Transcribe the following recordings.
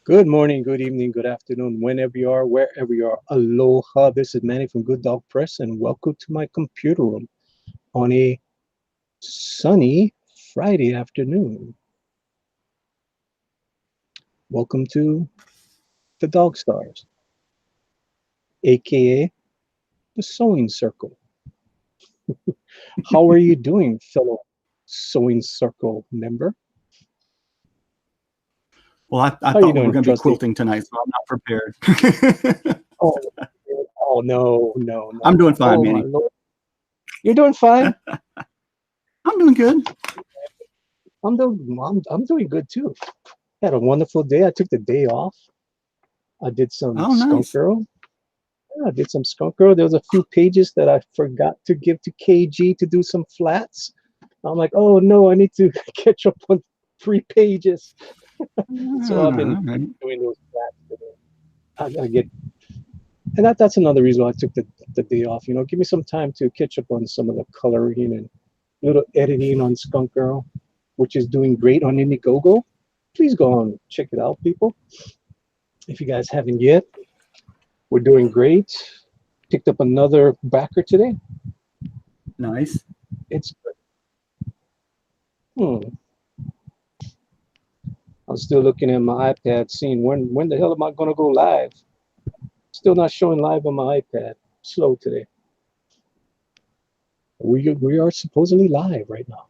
Good morning, good evening, good afternoon, whenever you are, wherever you are. Aloha. This is Manny from Good Dog Press, and welcome to my computer room on a sunny Friday afternoon. Welcome to the DogStars, aka the Sewing Circle. How are you doing, fellow Sewing Circle member? Well, I How are you thought we were doing, going to be Trusty? quilting tonight, so I'm not prepared. Oh, oh no, no, no, I'm doing no. fine, Oh my Manny. Lord. You're doing fine. I'm doing good. I'm doing good too. Had a wonderful day. I took the day off. I did some Oh, skunk nice. girl. Yeah, I did some skunk girl. There was a few pages that I forgot to give to KG to do some flats. I'm like, oh no, I need to catch up on 3 pages. So I've been All right. doing those flats today. I get, and that's another reason why I took the day off. Give me some time to catch up on some of the coloring and little editing on Skunk Girl, which is doing great on Indiegogo. Please go on check it out, people. If you guys haven't yet, we're doing great. Picked up another backer today. Nice. It's hmm. I'm still looking at my iPad, seeing when the hell am I gonna go live? Still not showing live on my iPad. Slow today. We are supposedly live right now.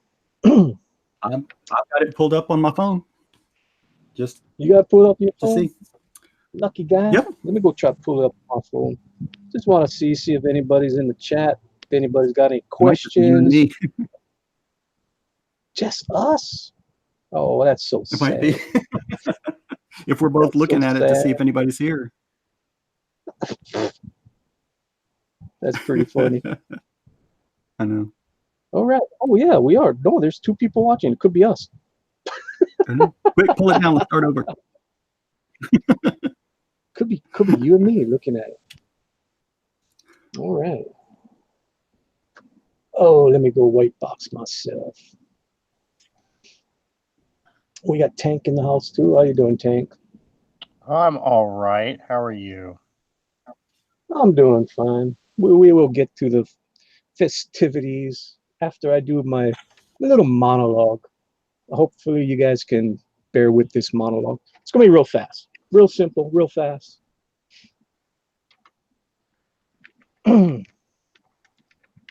I've got it pulled up on my phone just You got to pull up your to phone, see. lucky guy. Yep. Let me go try to pull it up on my phone. Just want to see if anybody's in the chat. If anybody's got any It might just be you and questions. me. Just us. Oh, that's so It might be. sad. If we're both That's so looking at it to see sad. if anybody's here. That's pretty funny. I know. All right. Oh yeah, we are. No, there's 2 people watching. It could be us. I know. Quick, pull it down. Let's start over. Could be you and me looking at it. All right. Oh, let me go white box myself. We got Tank in the house too. How you doing, Tank? I'm all right. How are you? I'm doing fine. We will get to the festivities after I do my little monologue. Hopefully, you guys can bear with this monologue. It's gonna be real fast, real simple, real fast.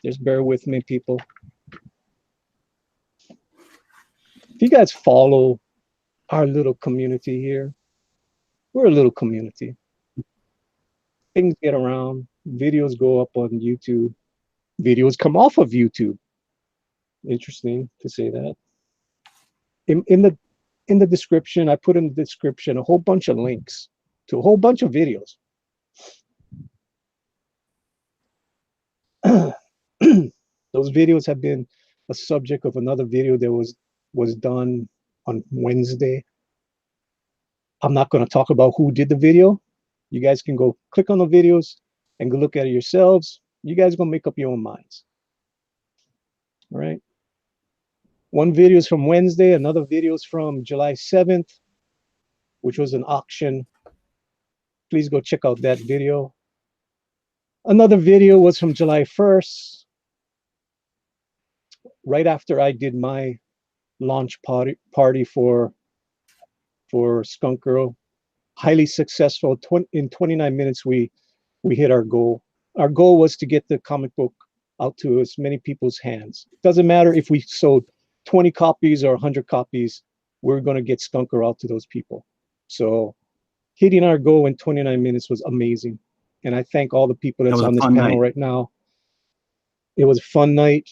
Just bear with me, people. If you guys follow our little community here, we're a little community. Things get around, videos go up on YouTube, videos come off of YouTube. Interesting to say that. In the description, I put in the description a whole bunch of links to a whole bunch of videos. Those videos have been a subject of another video that was done on Wednesday. I'm not going to talk about who did the video. You guys can go click on the videos and go look at it yourselves. You guys gonna make up your own minds. All right. One video is from Wednesday, another video is from July 7th, which was an auction. Please go check out that video. Another video was from July 1st, right after I did my launch party for Skunk Girl. Highly successful. In 29 minutes, we hit our goal. Our goal was to get the comic book out to as many people's hands. Doesn't matter if we sold 20 copies or 100 copies, we're going to get Skunk Girl out to those people. So hitting our goal in 29 minutes was amazing. And I thank all the people That that's was a on this fun panel night. right now. It was a fun night.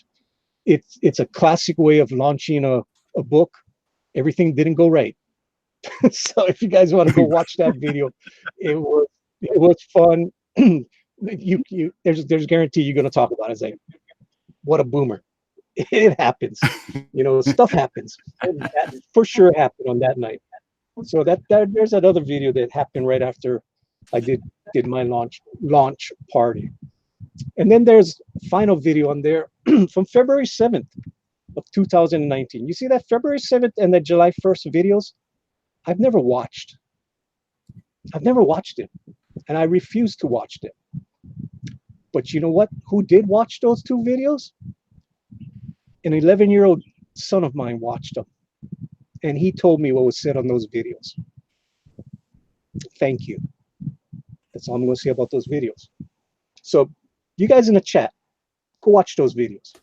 It's a classic way of launching a book. Everything didn't go right. So if you guys want to go watch that video, it was fun. There's guarantee you're gonna talk about it. It's like, what a boomer. It happens. Stuff happens. That for sure happened on that night. So that there's that other video that happened right after I did my launch party. And then there's final video on there from February 7th of 2019. You see that February 7th and the July 1st videos? I've never watched. I've never watched it, and I refuse to watch it. But you know what? Who did watch those two videos? An 11-year-old son of mine watched them, and he told me what was said on those videos. Thank you. That's all I'm going to say about those videos. So you guys in the chat, go watch those videos.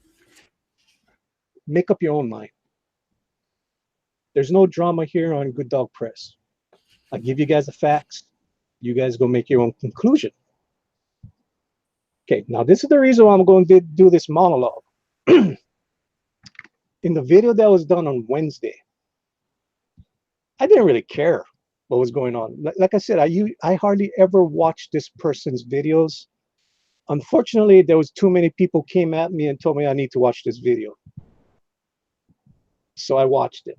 Make up your own mind. There's no drama here on Good Dog Press. I give you guys the facts. You guys go make your own conclusion. Okay, now this is the reason why I'm going to do this monologue. In the video that was done on Wednesday, I didn't really care what was going on. Like I said, I hardly ever watch this person's videos. Unfortunately, there was too many people came at me and told me I need to watch this video. So I watched it.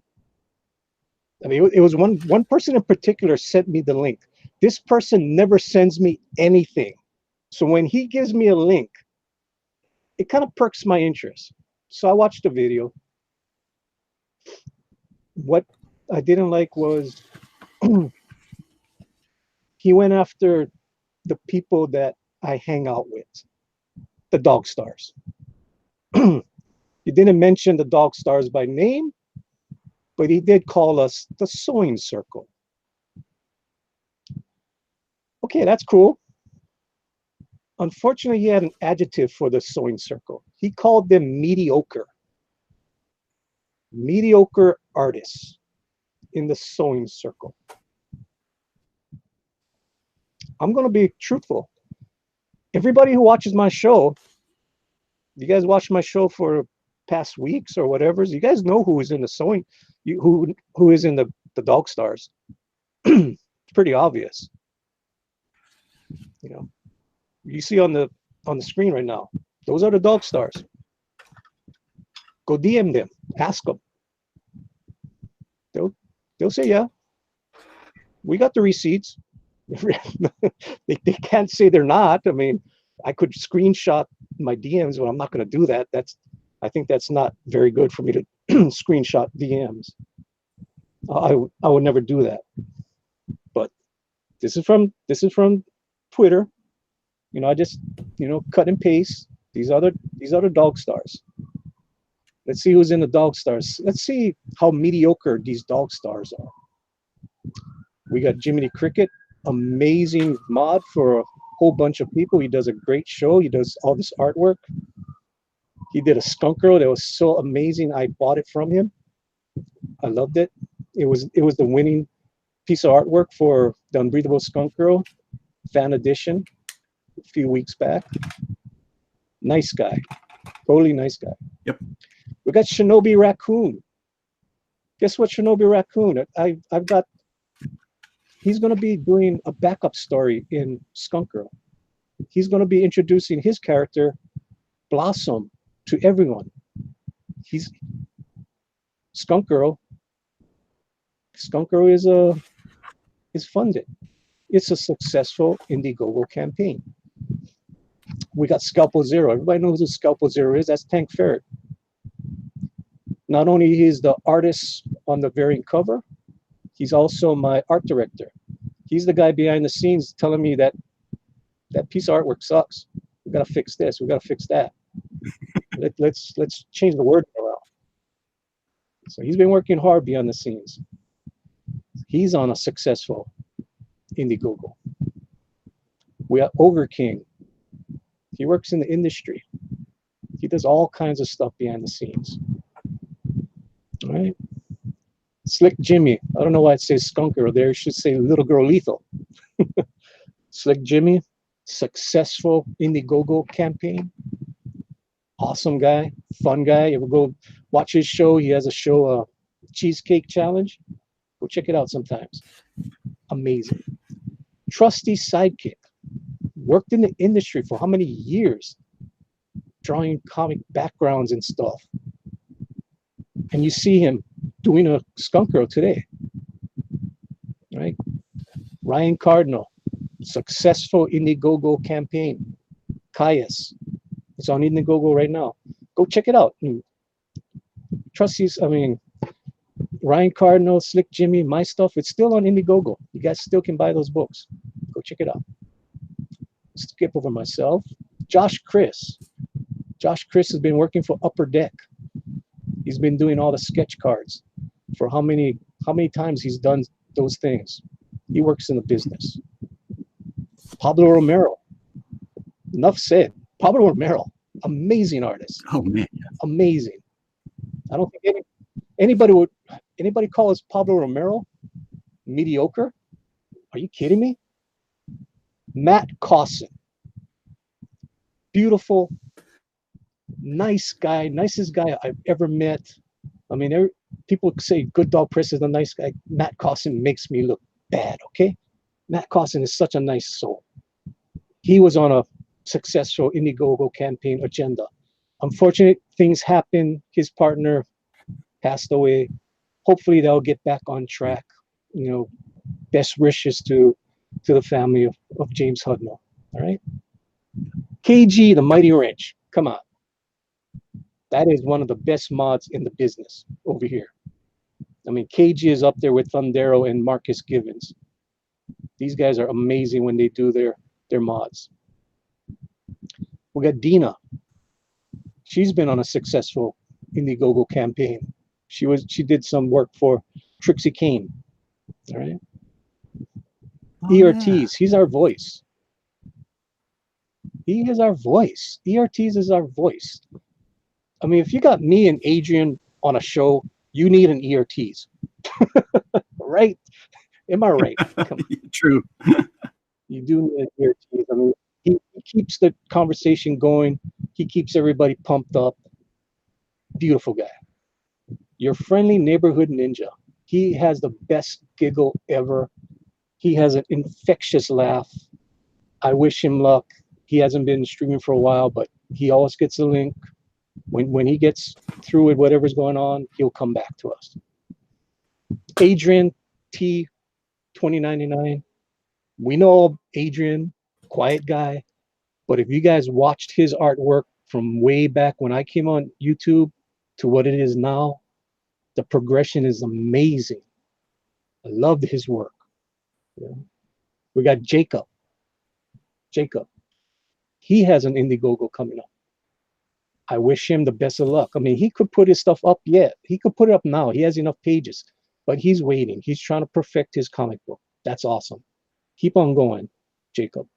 I mean, it was one person in particular sent me the link. This person never sends me anything. So when he gives me a link, it kind of perks my interest. So I watched the video. What I didn't like was he went after the people that I hang out with, the DogStars. He didn't mention the DogStars by name, but he did call us the sewing circle. Okay, that's cool. Unfortunately, he had an adjective for the sewing circle. He called them mediocre. Mediocre artists in the sewing circle. I'm going to be truthful. Everybody who watches my show, you guys watch my show for past weeks or whatever, you guys know who is in the sewing, who is in the DogStars. It's pretty obvious. You know, you see on the screen right now, those are the DogStars. Go DM them, ask them. They'll say, yeah, we got the receipts. they can't say they're not. I mean, I could screenshot my DMs, but I'm not going to do that. I think that's not very good for me to screenshot DMs. I would never do that. But this is from Twitter. You know, I just, you know, cut and paste. These are the DogStars. Let's see who's in the DogStars. Let's see how mediocre these DogStars are. We got Jiminy Cricket, amazing mod for a whole bunch of people. He does a great show. He does all this artwork. He did a skunk girl that was so amazing. I bought it from him. I loved it. It was the winning piece of artwork for the Unbreathable Skunk Girl fan edition a few weeks back. Nice guy. Totally nice guy. Yep. We got Shinobi Raccoon. Guess what, Shinobi Raccoon? I've got. He's going to be doing a backup story in Skunk Girl. He's going to be introducing his character, Blossom, to everyone. He's Skunk Girl. Skunk Girl is funded. It's a successful Indiegogo campaign. We got Scalpel Zero. Everybody knows who Scalpel Zero is. That's Tank Ferret. Not only he's the artist on the variant cover, he's also my art director. He's the guy behind the scenes telling me that piece of artwork sucks. We gotta fix this. We gotta fix that. Let's change the word around. So he's been working hard behind the scenes. He's on a successful Indiegogo. We got Ogre King. He works in the industry. He does all kinds of stuff behind the scenes. All right. Slick Jimmy. I don't know why it says Skunk Girl there. It should say Little Girl Lethal. Slick Jimmy, successful Indiegogo campaign. Awesome guy, fun guy. You ever go watch his show? He has a show, Cheesecake Challenge. Go check it out sometimes. Amazing. Trusty sidekick. Worked in the industry for how many years? Drawing comic backgrounds and stuff. And you see him doing a Skunk Girl today, right? Ryan Cardinal, successful Indiegogo campaign. Caius, it's on Indiegogo right now. Go check it out. Ryan Cardinal, Slick Jimmy, my stuff, it's still on Indiegogo. You You guys still can buy those books. Go check it out. Skip over myself. Josh Chris. Josh Chris has been working for Upper Deck. He's been doing all the sketch cards. For how many times he's done those things? He works in the business. Pablo Romero. Enough said. Pablo Romero, amazing artist. Oh man, Amazing. I don't think anybody calls Pablo Romero mediocre. Are you kidding me? Matt Cosson. Beautiful, nice guy, nicest guy I've ever met. I mean, people say Good Dog Press is a nice guy. Matt Cosson makes me look bad, okay? Matt Cosson is such a nice soul. He was on a successful Indiegogo campaign agenda. Unfortunate things happened. His partner passed away. Hopefully they'll get back on track. You know, best wishes to the family of James Hudnall. All right. KG, the Mighty Wrench. Come on. That is one of the best mods in the business over here. I mean, KG is up there with Thundero and Marcus Givens. These guys are amazing when they do their mods. We got Dina. She's been on a successful Indiegogo campaign. She did some work for Trixie Kane. All right. ERTs, yeah. He's our voice. He is our voice. ERTs is our voice. I mean, if you got me and Adrian on a show, you need an ERTs. Right? Am I right? True. You do need an ERTs. I mean, he keeps the conversation going. He keeps everybody pumped up. Beautiful guy. Your friendly neighborhood ninja. He has the best giggle ever. He has an infectious laugh. I wish him luck. He hasn't been streaming for a while, but he always gets a link. When he gets through with whatever's going on, he'll come back to us. Adrian T 2099. We know Adrian, quiet guy, but if you guys watched his artwork from way back when I came on YouTube to what it is now, the progression is amazing. I loved his work. Yeah. We got Jacob. He has an Indiegogo coming up. I wish him the best of luck. I mean, he could put his stuff up yet. He could put it up now. He has enough pages, but he's waiting. He's trying to perfect his comic book. That's awesome. Keep on going, Jacob.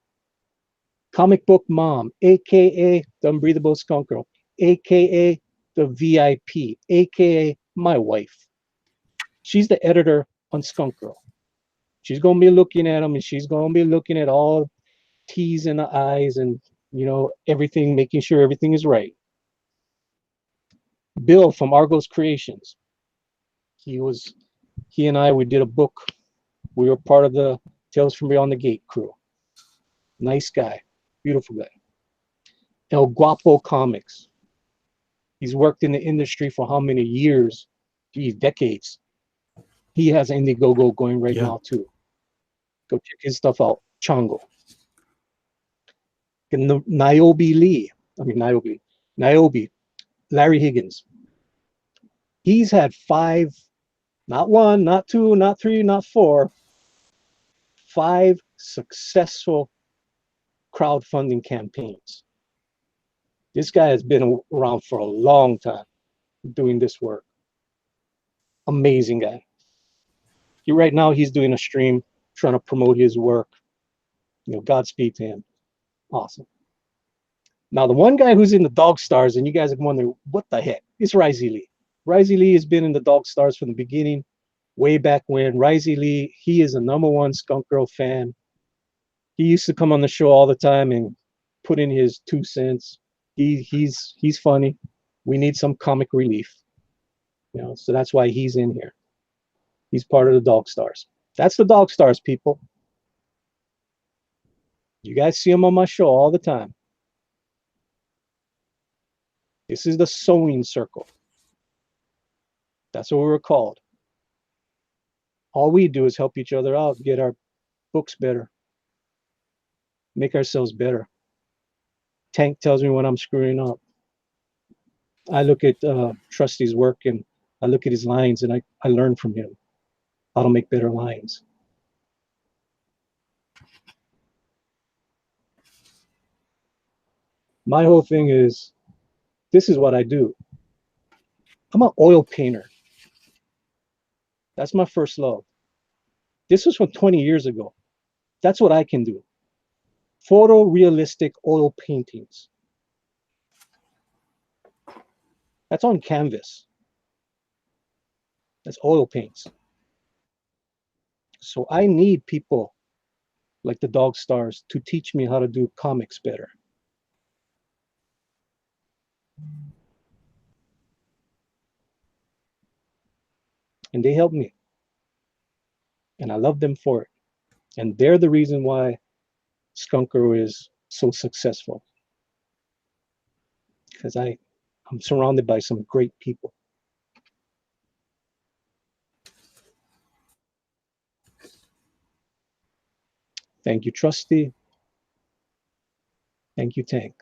Comic Book Mom, aka the Unbreathable Skunk Girl, aka the VIP, aka my wife. She's the editor on Skunk Girl. She's gonna be looking at them, and she's gonna be looking at all T's in the eyes, and you know everything, making sure everything is right. Bill from Argos Creations. He and I, we did a book. We were part of the Tales from Beyond the Gate crew. Nice guy, beautiful guy. El Guapo Comics. He's worked in the industry for how many years? Geez, decades. He has Indiegogo going right now too. Go check his stuff out. Chongo. And Niobe, Larry Higgins. He's had 5, not 1, not 2, not 3, not 4, 5 successful crowdfunding campaigns. This guy has been around for a long time doing this work. Amazing guy. Right now he's doing a stream trying to promote his work. You know, Godspeed to him. Awesome. Now the one guy who's in the DogStars, and you guys are wondering what the heck, it's Risey Lee. Risey Lee has been in the DogStars from the beginning, way back when. Risey Lee, he is a #1 Skunk Girl fan. He used to come on the show all the time and put in his 2 cents. He's funny. We need some comic relief, you know, so that's why he's in here. He's part of the DogStars. That's the DogStars, people. You guys see him on my show all the time. This is the sewing circle. That's what we were called. All we do is help each other out, get our books better, make ourselves better. Tank tells me when I'm screwing up. I look at Trusty's work, and I look at his lines, and I learn from him how to make better lines. My whole thing is, this is what I do. I'm an oil painter. That's my first love. This was from 20 years ago. That's what I can do. Photorealistic oil paintings. That's on canvas. That's oil paints. So I need people like the DogStars to teach me how to do comics better. And they help me. And I love them for it. And they're the reason why Skunker is so successful. Because I'm surrounded by some great people. Thank you, Trusty. Thank you, Tank.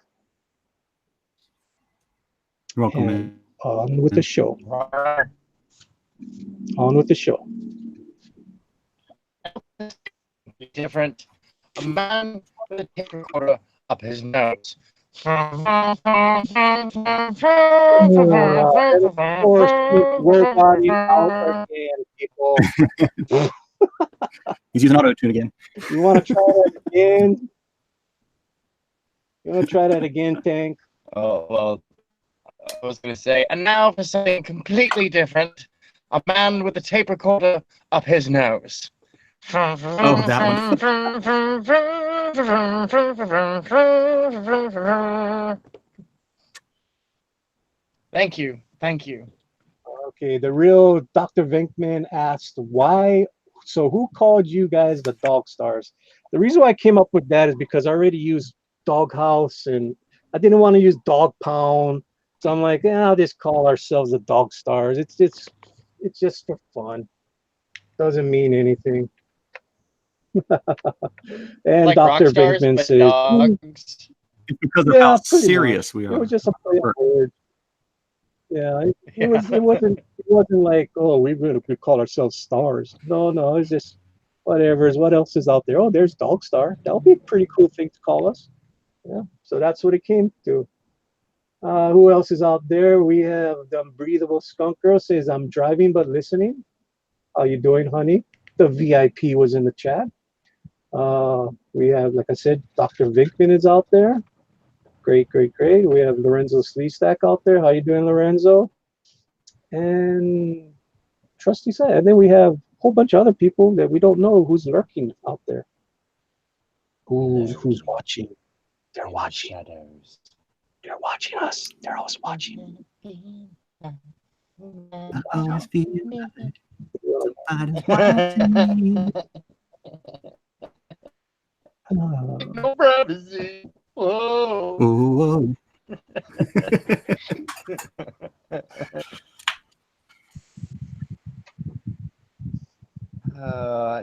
You're welcome, And man. on with the show. Right. On with the show. Different. A man with a tape recorder up his nose. And of course, keep roboting out again, people. He's using auto tune again. You want to try that again? You want to try that again, Tank? Oh, well, I was going to say, and now for something completely different. A man with a tape recorder up his nose. Oh, that one. Thank you. Thank you. Okay, the real Dr. Venkman asked why. So who called you guys the DogStars? The reason why I came up with that is because I already used Doghouse and I didn't want to use Dog Pound. So I'm like, I'll just call ourselves the DogStars. It's just for fun. Doesn't mean anything. And Like Dr. Rockstars, Venkman but says, dogs. It's because of yeah, how pretty serious much. we It are. was just a play on words. Yeah, it wasn't like, oh, we're gonna call ourselves stars. No, it's just whatever is what else is out there. Oh, there's Dogstar. That would be a pretty cool thing to call us. Yeah, so that's what it came to. Who else is out there? We have the Unbreathable Skunk Girl says, I'm driving but listening. How you doing, honey? The VIP was in the chat. We have, like I said, Dr. Vinkman is out there. Great. We have Lorenzo Sleestack out there. How you doing, Lorenzo? And Trusty said, and then we have a whole bunch of other people that we don't know who's lurking out there. Who's watching? They're watching. Shadows. They're watching us. They're always watching. I always feel like somebody's watching me. No privacy. Whoa. Whoa.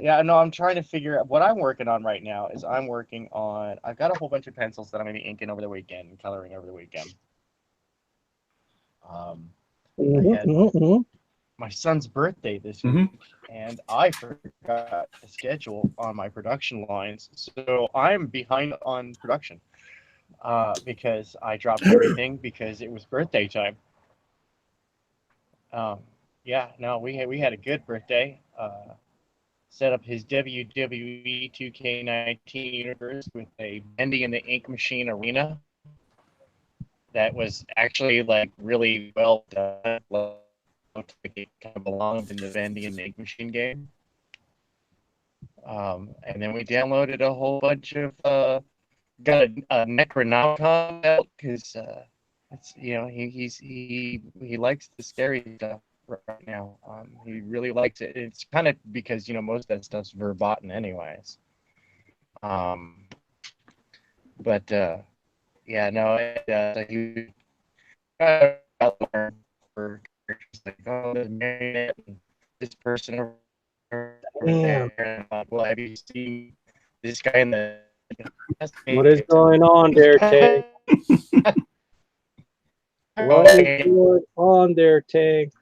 Yeah, no, I'm trying to figure out what I'm working on right now is I've got a whole bunch of pencils that I'm going to be inking over the weekend and coloring over the weekend. I had my son's birthday this week, and I forgot to schedule on my production lines, so I'm behind on production because I dropped everything because it was birthday time. Yeah, no, we had a good birthday. Set up his WWE 2K19 universe with a Bendy and the Ink Machine arena that was actually like really well done. Looked like it kind of belonged in the Bendy and the Ink Machine game. And then we downloaded a whole bunch of got a Necronomicon belt because it's he likes the scary stuff right now. He really likes it. It's kind of because most of that stuff's verboten anyways. But yeah, no, he for like, oh, there's Marionette and this person over there. And I'm like, well, have you seen this guy in the? What is going on there, Tank? What is going on there, Tank?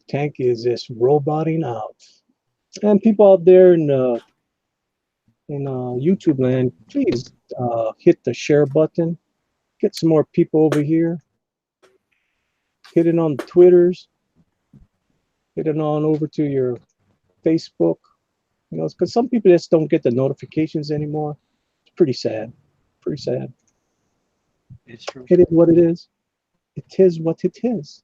Tank is just roboting out. And people out there in in YouTube land, please hit the share button. Get some more people over here. Hit it on the Twitters. Hit it on over to your Facebook. You know, because some people just don't get the notifications anymore. It's pretty sad. Pretty sad. It's true. It is what it is. It is what it is.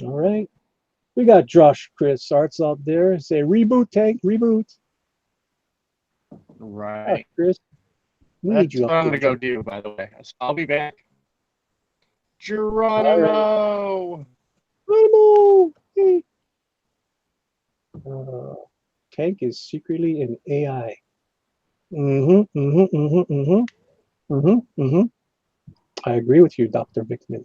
All right. We got Josh Chris Arts out there. Say reboot, Tank, reboot. Right. Chris, we need That's you what up I'm here. gonna go do, by the way. So I'll be back. Geronimo! Geronimo! Hey. Tank is secretly an AI. I agree with you, Dr. Vickman.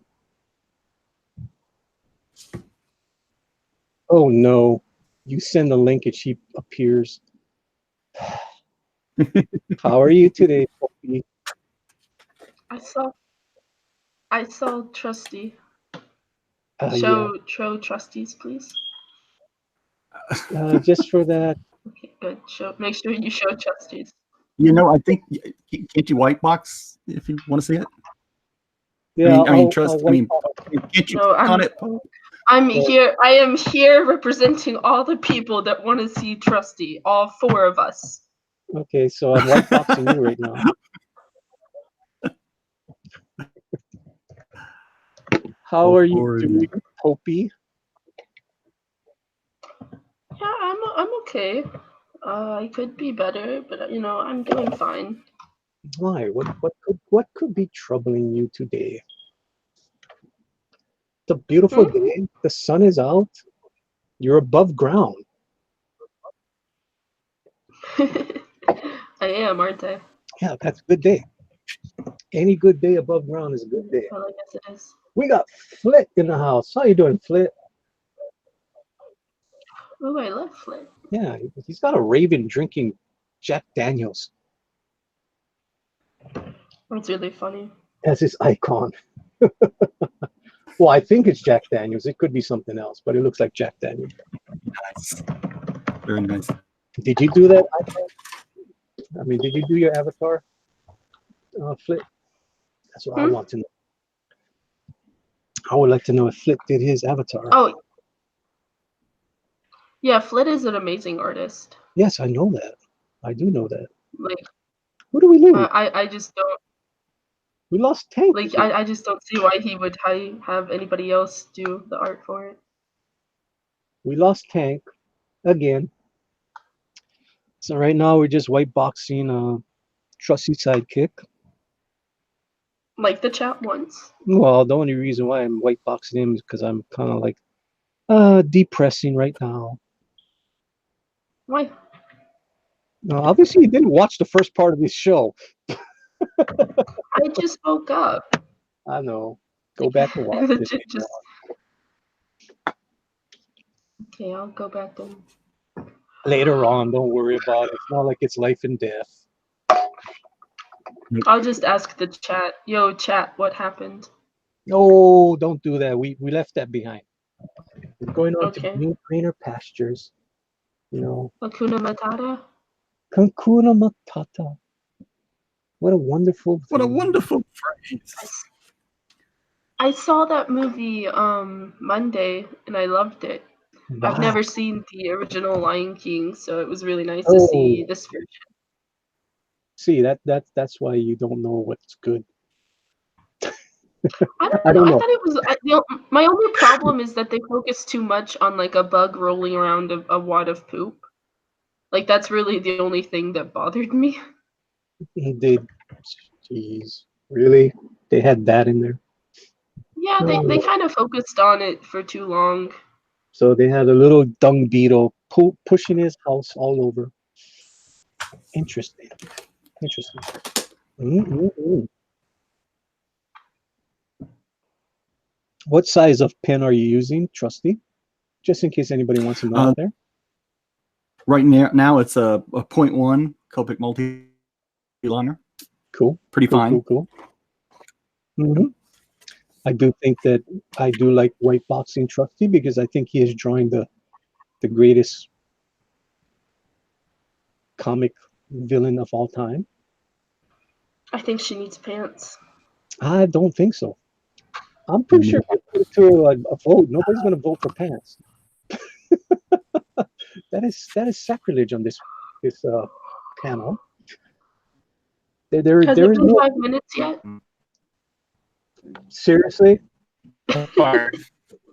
Oh no, you send the link and she appears. How are you today, Poppy? I saw Trusty. Yeah. Show Trustees, please. Just for that. Okay, good. Make sure you show Trustees. You know, I think can't you white box if you want to see it? Yeah, can't you No, click on it? I'm here. I am here representing all the people that want to see Trusty. All 4 of us. Okay, so I'm white boxing you right now. How are you doing, Popey? Yeah, I'm okay. I could be better, but you know, I'm doing fine. Why? What could be troubling you today? It's a beautiful day. The sun is out. You're above ground. I am, aren't I? Yeah, that's a good day. Any good day above ground is a good day. Well, I guess it is. We got Flit in the house. How you doing, Flit? Oh, I love Flit. Yeah, he's got a raven drinking Jack Daniels. That's really funny. As his icon. Well, I think it's Jack Daniels. It could be something else, but it looks like Jack Daniels. Nice. Very nice. Did you do that icon? I mean, did you do your avatar, Flit? That's what I want to know. I would like to know if Flit did his avatar. Oh, yeah, Flit is an amazing artist. Yes, I know that. I do know that. Like, who do we lose? I just don't. We lost Tank. Like, I just don't see why he would have anybody else do the art for it. We lost Tank again. So right now we're just white boxing Trusty Sidekick. Like the chat once. Well, the only reason why I'm white boxing him is because I'm kind of like depressing right now. Why? Obviously, you didn't watch the first part of this show. I just woke up. I know. Go back and watch it. Okay, I'll go back then. Later on, don't worry about it. It's not like it's life and death. I'll just ask the chat. Yo, chat, what happened? No, don't do that. We left that behind. We're going on to new, greener pastures. You know. Hakuna Matata? Hakuna Matata. What a wonderful thing. What a wonderful phrase. I saw that movie Monday and I loved it. Wow. I've never seen the original Lion King, so it was really nice to see this version. See, that's why you don't know what's good. I don't know. I thought it was. My only problem is that they focus too much on like a bug rolling around a wad of poop. Like that's really the only thing that bothered me. Jeez, really? They had that in there? Yeah, they kind of focused on it for too long. So they had a little dung beetle pushing his house all over. Interesting. What size of pen are you using, Trusty? Just in case anybody wants to know out there. Right now it's a 0.1 Copic multi-liner. Cool. Pretty fine. Cool. I do think that I do like white boxing Trusty because I think he is drawing the greatest comic villain of all time? I think she needs pants. I don't think so. I'm pretty sure if I put it to a vote, nobody's going to vote for pants. That is sacrilege on this panel. There Has is it been no 5 minutes yet? seriously. Fire.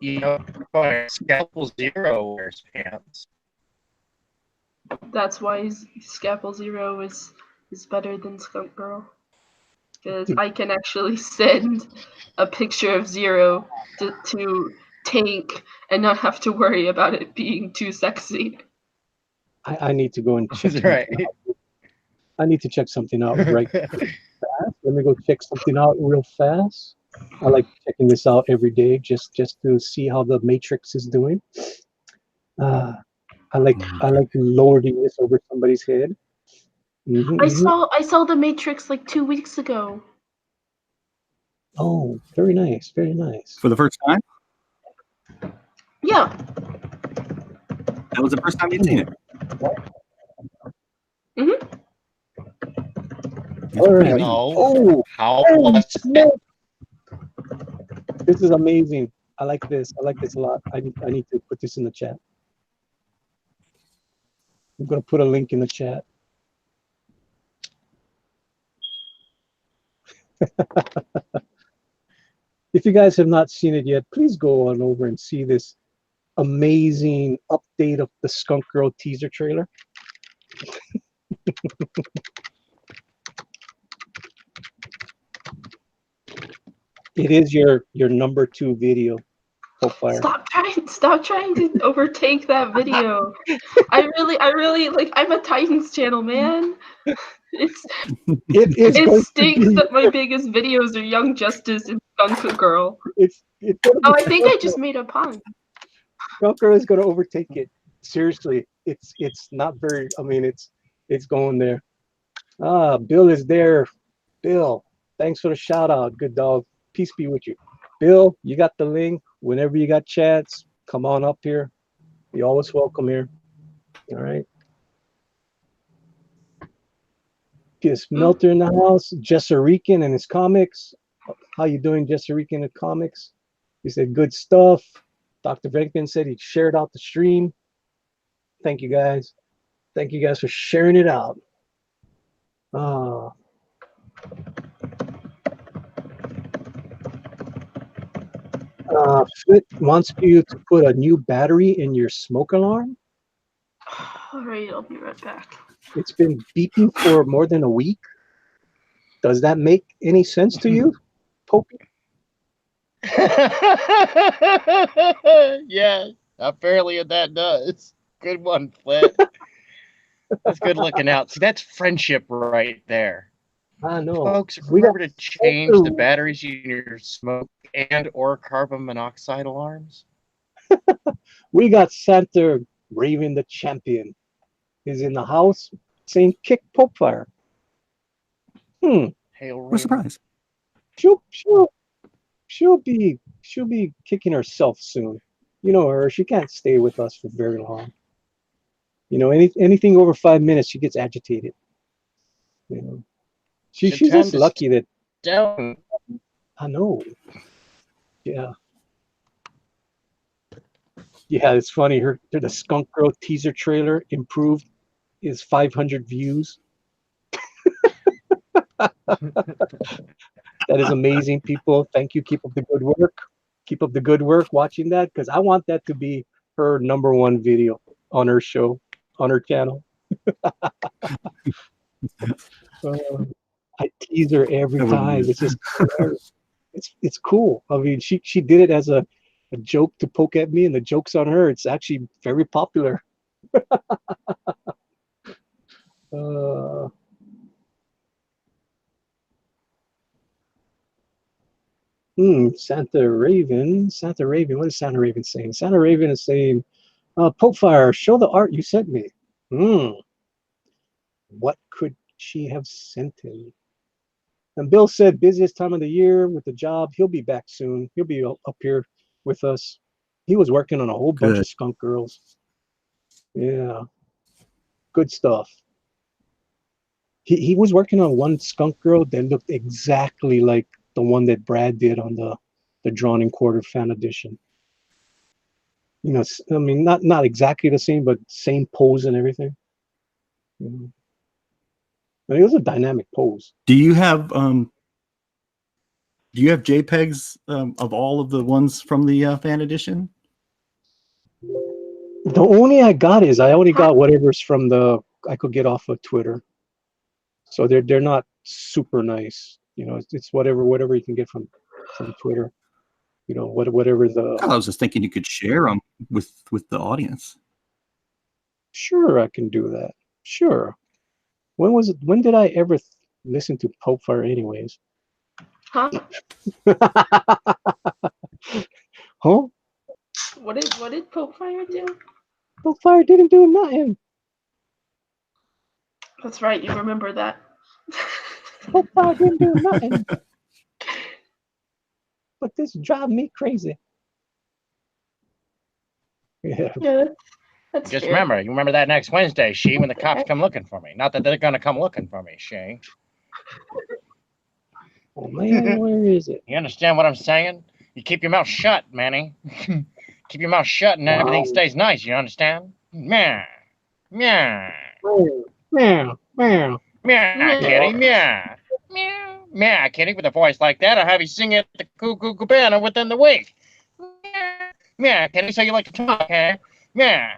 You know, Fire. Scalpel Zero wears pants. That's why Scalpel Zero is better than Skunk Girl. Because I can actually send a picture of Zero to Tank and not have to worry about it being too sexy. I need to go and check. That's right. I need to check something out right fast. Let me go check something out real fast. I like checking this out every day just to see how the Matrix is doing. I like lording this over somebody's head. I saw The Matrix like 2 weeks ago. Oh, very nice, very nice. For the first time? Yeah. That was the first time you'd seen it. All right. No. Oh, How holy was smoke! This is amazing. I like this. I like this a lot. I need to put this in the chat. I'm gonna put a link in the chat. If you guys have not seen it yet, please go on over and see this amazing update of the Skunk Girl teaser trailer. It is your number 2 video. Fire. Stop trying to overtake that video. I really like. I'm a Titans channel, man. It stinks that my biggest videos are Young Justice and Skunk Girl. It's Oh, I think I just made a pun. Skunk Girl is going to overtake it. Seriously, it's not very. I mean, it's going there. Bill is there. Bill, thanks for the shout out. Good dog. Peace be with you. Bill, you got the link. Whenever you got chats, come on up here. You're always welcome here. All right. Kiss Melter in the house. Jessarican and his comics. How you doing, Jessarican and comics? He said good stuff. Dr. Venkman said he shared out the stream. Thank you guys. Thank you guys for sharing it out. Fit wants you to put a new battery in your smoke alarm. All right, I'll be right back. It's been beeping for more than a week. Does that make any sense to you, Popey? Yeah, apparently that does. Good one, Flint. That's good looking out. See, that's friendship right there. I know. Folks, remember to change the batteries in your smoke and or carbon monoxide alarms. We got Santa Raven the champion. Is in the house saying kick Popefire. Hail What a surprise. She'll be kicking herself soon. You know her, she can't stay with us for very long. You know, anything over 5 minutes, she gets agitated. You know. She's just lucky that down. I know. Yeah. Yeah, it's funny. The Skunk Girl teaser trailer improved is 500 views. That is amazing, people. Thank you. Keep up the good work. Keep up the good work watching that, because I want that to be her #1 video on her show, on her channel. I tease her every time. It's just it's cool. I mean, she did it as a joke to poke at me, and the joke's on her. It's actually very popular. Santa Raven. What is Santa Raven saying? Santa Raven is saying, Popefire, show the art you sent me. What could she have sent him? And Bill said, busiest time of the year with the job. He'll be back soon. He'll be up here with us. He was working on a whole bunch of Skunk Girls. Yeah. Good stuff. He was working on one skunk girl that looked exactly like the one that Brad did on the drawn and quartered fan edition. You know, I mean, not exactly the same, but same pose and everything. You know? I mean, it was a dynamic pose. Do you have JPEGs of all of the ones from the fan edition? The only I got is I only got whatever's from I could get off of Twitter. So they're not super nice. You know, it's whatever you can get from Twitter. You know, whatever I was just thinking you could share them with the audience. Sure, I can do that. Sure. When did I ever listen to Pope Fire anyways? Huh? Huh? What did Pope Fire do? Pope Fire didn't do nothing. That's right, you remember that. Pope Fire didn't do nothing. But this drives me crazy. Yeah. Yeah, that's Just fair. remember, you remember that next Wednesday, She, when the cops come looking for me. Not that they're gonna come looking for me, She. Oh man, where is it? You understand what I'm saying? You keep your mouth shut, Manny. Keep your mouth shut and everything stays nice, you understand? Meow. Meow. Meow, meow. Meow, kitty, meow. Meow. Meow, kitty, with a voice like that, I'll have you sing at the Cuckoo Cabana within the week. Meow. Meow, kitty, so you like to talk, huh? Meow.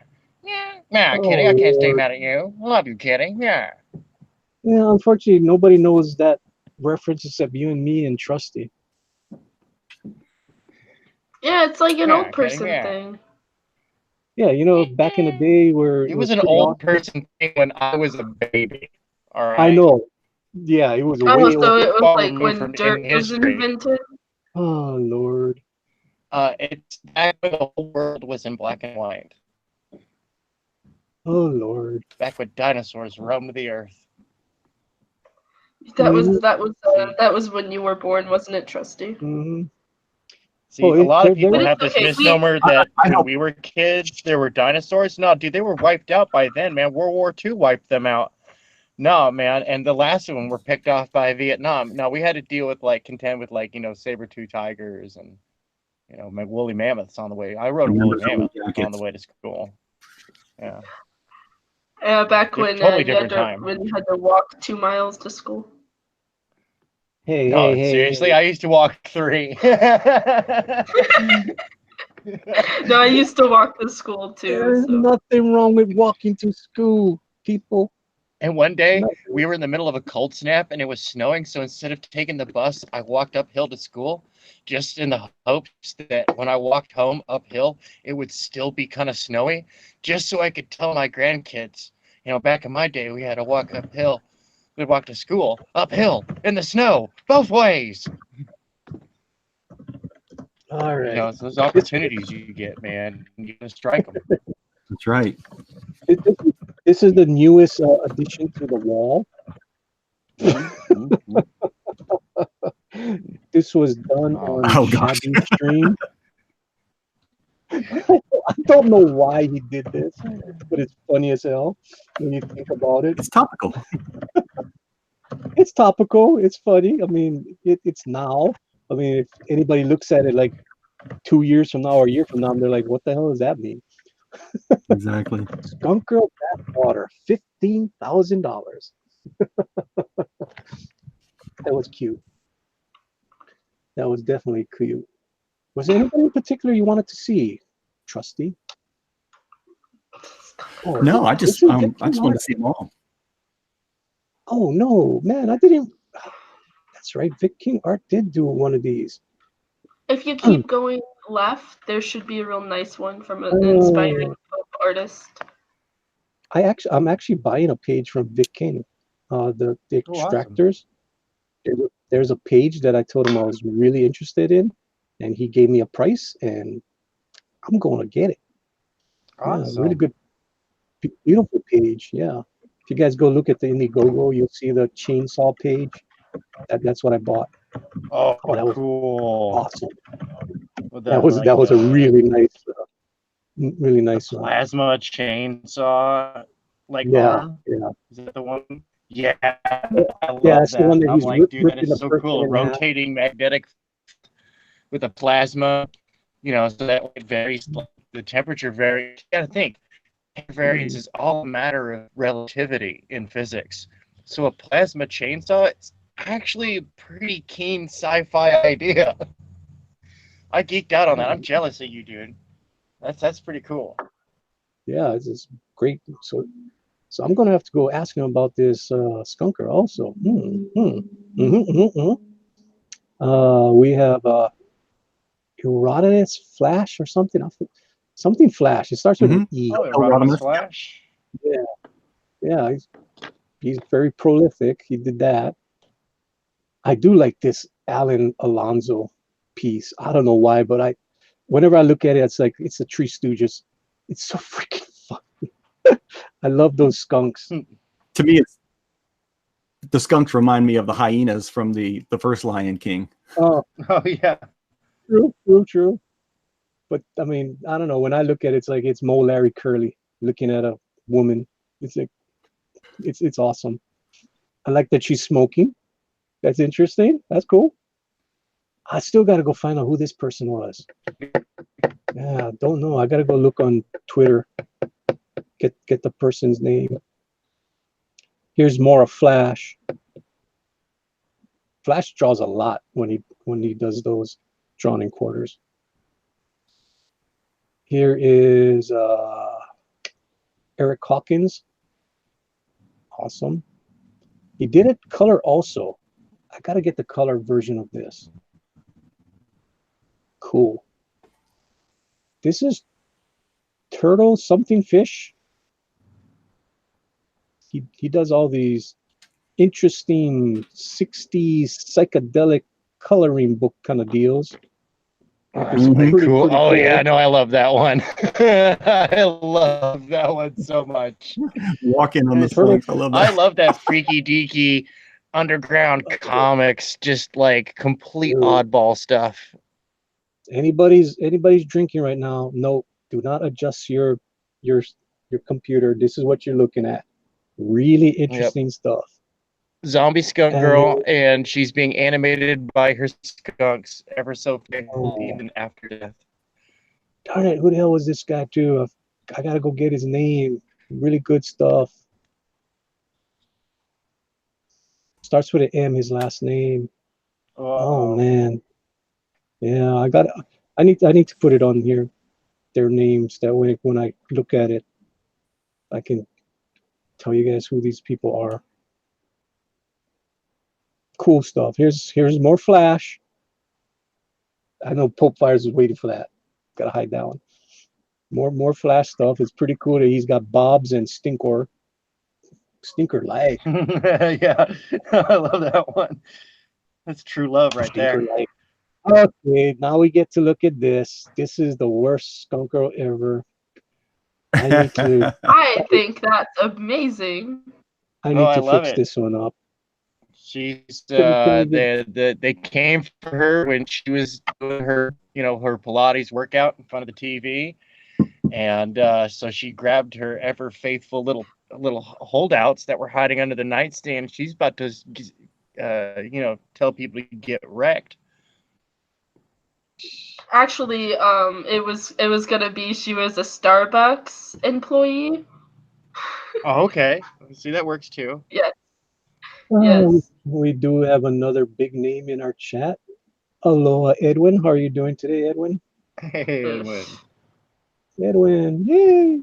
Meow. Meow, kitty, I can't stay mad at you. Love you, kitty. Meow. Yeah, unfortunately, nobody knows that reference except you and me and Trusty. Yeah, it's like an Yeah, old person yeah. thing. Yeah, you know, back in the day where It was an pretty old awesome. person thing when I was a baby. All right. I know. Yeah, it was Oh, way so old. it was Far like removed when from dirt in was history. invented? Oh Lord. It's back when the whole world was in black and white. Oh Lord. Back when dinosaurs roamed the earth. That was Mhm. that was when you were born, wasn't it, Trusty? Mhm. See, Oh, a lot of there people is- have this Okay, misnomer that I when help. we were kids, there were dinosaurs. No, dude, they were wiped out by then, man. World War II wiped them out. No, man. And the last one were picked off by Vietnam. No, we had to deal with contend with saber-tooth tigers and woolly mammoths on the way. I rode a woolly mammoth on the way to school. Yeah. Back when Totally you had different time. when you had to walk 2 miles to school. Hey, No, hey, seriously, hey. I used to walk 3. No, I used to walk to school too. There's So. nothing wrong with walking to school, people. And one day Nothing. we were in the middle of a cold snap and it was snowing. So instead of taking the bus, I walked uphill to school just in the hopes that when I walked home uphill, it would still be kind of snowy, just so I could tell my grandkids, back in my day, we had to walk uphill. We'd walk to school uphill in the snow, both ways. All right. It's those opportunities you get, man. You gotta strike them. That's right. This is the newest addition to the wall. This was done on Oh, gosh. Shabby's stream. I don't know why he did this, but it's funny as hell when you think about it. It's topical. It's topical. It's funny. I mean, it's now. I mean, if anybody looks at it like 2 years from now or a year from now, they're like, "What the hell does that mean?" Exactly. Skunk Girl bathwater, $15,000. That was cute. That was definitely cute. Was there anybody in particular you wanted to see, Trusty? Oh, No, I just this is want Vic King to Art. see them all. Oh no, man, I didn't. That's right. Vic King Art did do one of these. If you keep going left, there should be a real nice one from an inspiring artist. I'm actually buying a page from Vic King. The extractors. Awesome. There's a page that I told him I was really interested in, and he gave me a price, and I'm going to get it. Awesome. Yeah, really good, beautiful page. Yeah. If you guys go look at the Indiegogo, you'll see the chainsaw page. That's what I bought. Oh, that was cool! Awesome. That was a really nice plasma chainsaw. Yeah, arm? yeah. Is that the one? Yeah, I Yeah, love that's the one that. that I'm he's like, dude, that ripping is the so person cool. in half. Rotating magnetic with a plasma, so that it varies. Like, the temperature varies. You gotta think, variance is all a matter of relativity in physics. So a plasma chainsaw is actually a pretty keen sci-fi idea. I geeked out on that. I'm jealous of you, dude. That's pretty cool. Yeah, it's great. So I'm gonna have to go ask him about this skunker also. We have Erotinus Flash or something. Something Flash. It starts with an E. Oh, Rodimus. Rodimus Flash. Yeah, yeah. He's very prolific. He did that. I do like this Alan Alonso piece. I don't know why, but whenever I look at it, it's like it's the Three Stooges. It's so freaking fun. I love those skunks. To me, the skunks remind me of the hyenas from the first Lion King. Oh, Oh yeah. true. But I mean, I don't know. When I look at it, it's like it's Mo Larry Curly looking at a woman. It's like it's awesome. I like that she's smoking. That's interesting. That's cool. I still got to go find out who this person was. Yeah, don't know. I got to go look on Twitter. Get the person's name. Here's more of Flash. Flash draws a lot when he does those drawn in quarters. Here is Eric Hawkins. Awesome. He did it color also. I got to get the color version of this. Cool. This is Turtle something fish. He does all these interesting 60s psychedelic coloring book kind of deals. It's Pretty cool. pretty Oh cool. yeah, no, I love that one. I love that one so much. Walking on the Turtle. skunks. I love I that. love that freaky deaky underground comics, just like complete Dude. oddball stuff. Anybody's drinking right now, no, do not adjust your computer. This is what you're looking at. Really interesting stuff. Zombie skunk And girl, and she's being animated by her skunks ever so faithfully even after death. darn it, who the hell was this guy too? I gotta go get his name. Really good stuff. Starts with an M, his last name. Oh man. Yeah, I need to put it on here. Their names. That way when I look at it, I can tell you guys who these people are. Cool stuff. Here's more Flash. I know Pope Fires is waiting for that. Gotta hide that one. More Flash stuff. It's pretty cool that he's got Bobs and Stinker Light. Yeah, I love that one. That's true love right Stinker there. Light. Okay, now we get to look at this. This is the worst skunk girl ever. I need to I think that's amazing. I Oh, need I to love fix it. this one up. She's Can we get- they came for her when she was doing her her Pilates workout in front of the TV, and so she grabbed her ever faithful little holdouts that were hiding under the nightstand. She's about to tell people to get wrecked. Actually, it was gonna be she was a Starbucks employee. Oh, okay. See, that works too. Yes. Oh, Yes. we do have another big name in our chat. Aloha, Edwin. How are you doing today, Edwin? Hey, Edwin. Edwin, yay!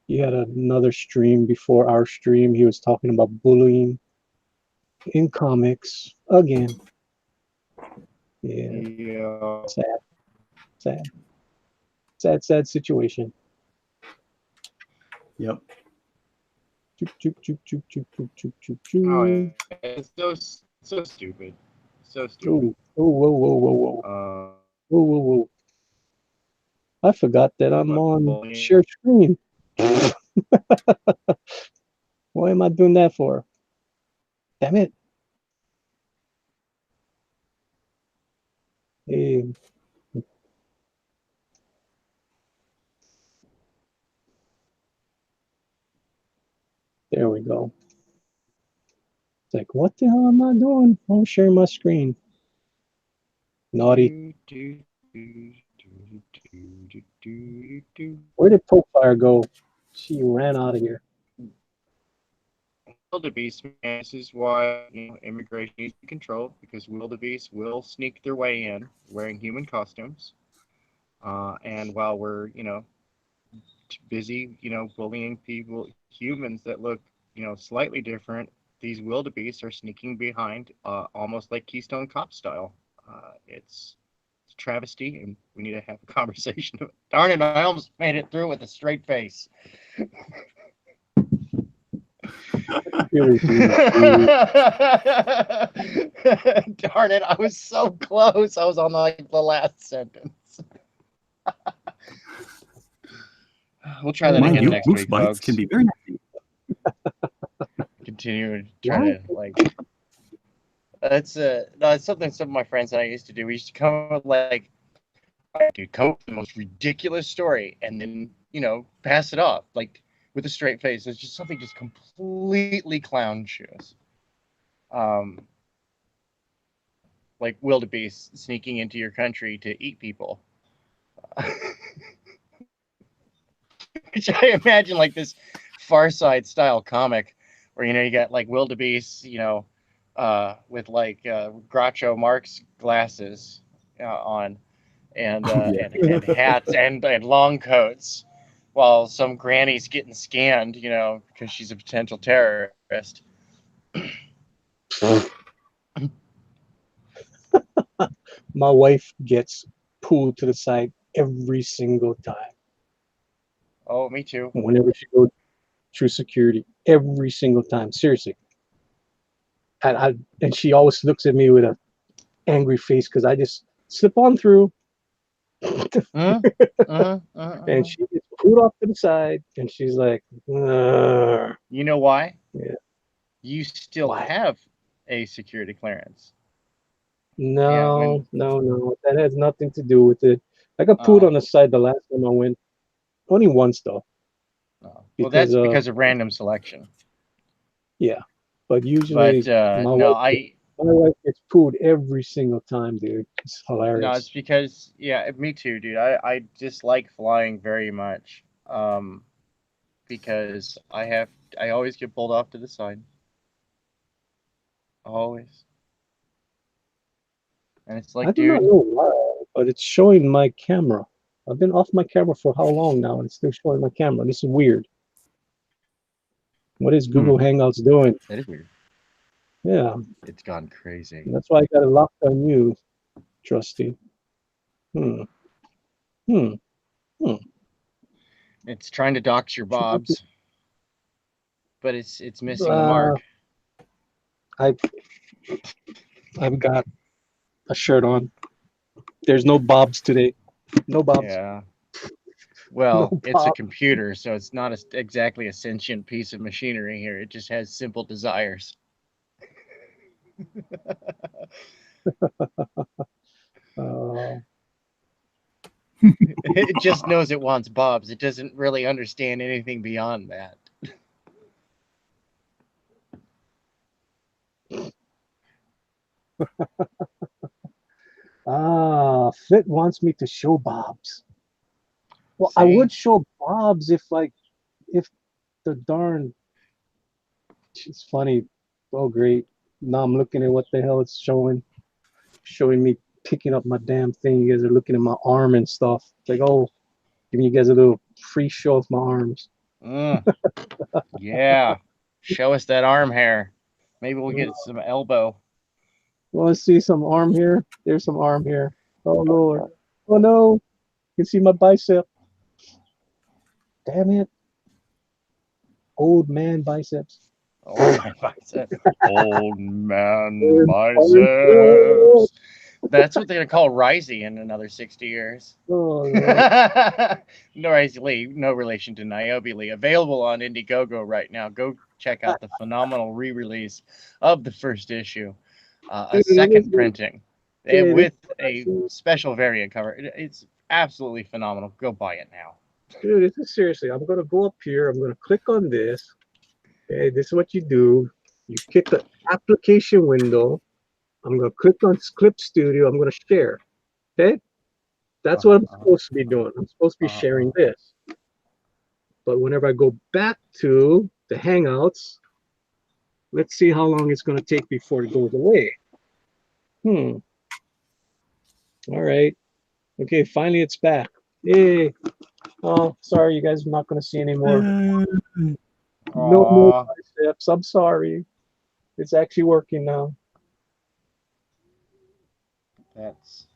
He had another stream before our stream. He was talking about bullying in comics again. Yeah, Yeah. sad situation. Yep. Choop, choop, choop, choop, choop, choop, choop, choop, Oh, choop. it's so stupid. So stupid. Oh, whoa. Whoa. I forgot that I'm on share screen. Why am I doing that for? Damn it. Hey, go. It's like, what the hell am I doing? I'm sharing my screen. Naughty. Where did Profire go? She ran out of here. Wildebeest, man, this is why immigration needs to be controlled, because wildebeest will sneak their way in wearing human costumes, and while we're busy bullying humans that look slightly different, these wildebeest are sneaking behind, almost like Keystone Cop style. It's a travesty, and we need to have a conversation. Darn it! I almost made it through with a straight face. Really, Darn it, I was so close. I was on like the last sentence. We'll try that Mind again you, next moose week, bites folks. can be very nasty. Continue to try to That's something some of my friends and I used to do. We used to come up with like, dude, come up with the most ridiculous story and then pass it off like with a straight face. It's just something just completely clown-shoes. Like wildebeest sneaking into your country to eat people. Which I imagine like this Far Side style comic where you got like wildebeest, with like Groucho Marx glasses on and hats and long coats, while some granny's getting scanned, because she's a potential terrorist. My wife gets pulled to the side every single time. Oh, me too. Whenever she goes through security, every single time. Seriously. And she always looks at me with an angry face because I just slip on through. And she gets pulled off to the side, and she's like, "Ugh." You know why? Yeah. You still Why? have a security clearance. No, no. That has nothing to do with it. I got pulled on the side the last time I went. Only once, though. Well, that's because of random selection. Yeah. But usually, But my wife gets pulled every single time, dude. It's hilarious. No, it's because, me too, dude. I dislike flying very much, because I always get pulled off to the side. Always. And it's like, I do not know why, but it's showing my camera. I've been off my camera for how long now, and it's still showing my camera. This is weird. What is Google Hangouts doing? That is weird. Yeah. It's gone crazy. And that's why I got it locked on you, Trusty. It's trying to dox your bobs, but it's missing the mark. I've got a shirt on. There's no bobs today. No bobs. Yeah. Well, No it's a bobs. computer, so it's not exactly a sentient piece of machinery here. It just has simple desires. It just knows it wants bobs. It doesn't really understand anything beyond that. Fit wants me to show bobs. Well, See? I would show bobs if the darn. It's funny. Oh, great. Now I'm looking at what the hell it's showing. Showing me picking up my damn thing. You guys are looking at my arm and stuff. It's like, oh, giving you guys a little free show of my arms. Yeah. Show us that arm hair. Maybe we'll get some elbow. Want to see some arm here? There's some arm here. Oh, Lord. Oh, no. You can see my bicep. Damn it. Old man biceps. Old man biceps. Old man biceps. That's what they're going to call Risey in another 60 years. Oh, No, Risey Lee, no relation to Niobe Lee. Available on Indiegogo right now. Go check out the phenomenal re-release of the first issue. A second printing with a special variant cover. It's absolutely phenomenal. Go buy it now. Dude, this is seriously. I'm going to go up here. I'm going to click on this. Okay, this is what you do. You hit the application window. I'm going to click on Clip Studio. I'm going to share. Okay? That's what I'm supposed to be doing. I'm supposed to be sharing this. But whenever I go back to the Hangouts, let's see how long it's going to take before it goes away. All right. Okay, finally it's back. Yay. Oh, sorry, you guys are not going to see anymore. No more biceps. I'm sorry. It's actually working now. That's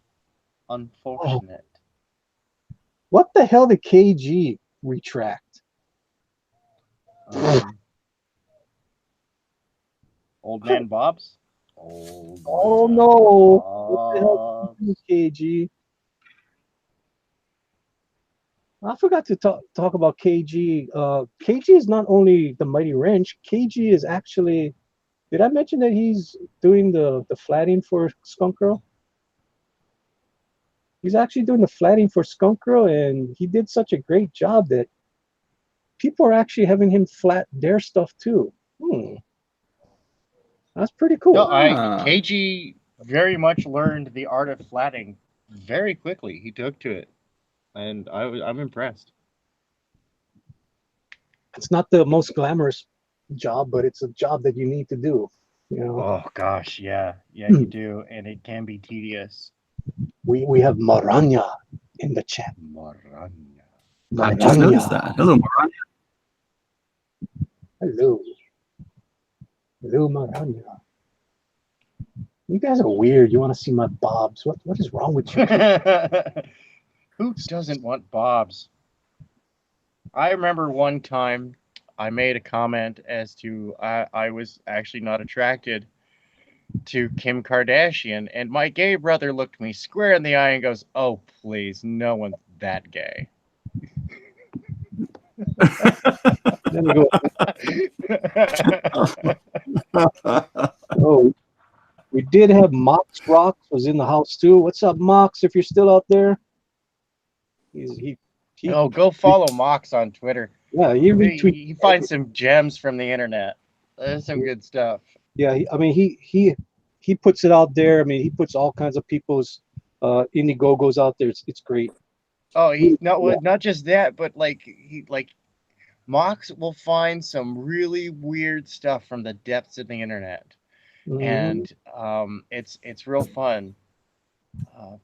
unfortunate. What the hell did KG retract? Old man Bob's? Oh no. What the hell did you do, KG? I forgot to talk about KG. KG is not only the Mighty Wrench. KG is actually. Did I mention that he's doing the flatting for Skunk Girl? He's actually doing the flatting for Skunk Girl, and he did such a great job that people are actually having him flat their stuff too. That's pretty cool. No, KG very much learned the art of flatting very quickly. He took to it, and I'm impressed. It's not the most glamorous job, but it's a job that you need to do. You know? Oh gosh, yeah, you do, and it can be tedious. We have Maranya in the chat. Maranya. I just noticed that. Hello, Maranya. Hello. Hello, Maranya. You guys are weird. You want to see my bobs? What is wrong with you? Who doesn't want bobs? I remember one time I made a comment as to I was actually not attracted to Kim Kardashian, and my gay brother looked me square in the eye and goes, "Oh, please, no one's that gay." Oh, we did have Mox Rocks was in the house too. What's up, Mox? If you're still out there, go follow Mox on Twitter. Yeah, he finds some gems from the internet. There's some good stuff. Yeah, I mean he puts it out there. I mean he puts all kinds of people's Indiegogos out there. It's great. Oh, not just that, but Mox will find some really weird stuff from the depths of the internet, and it's real fun. I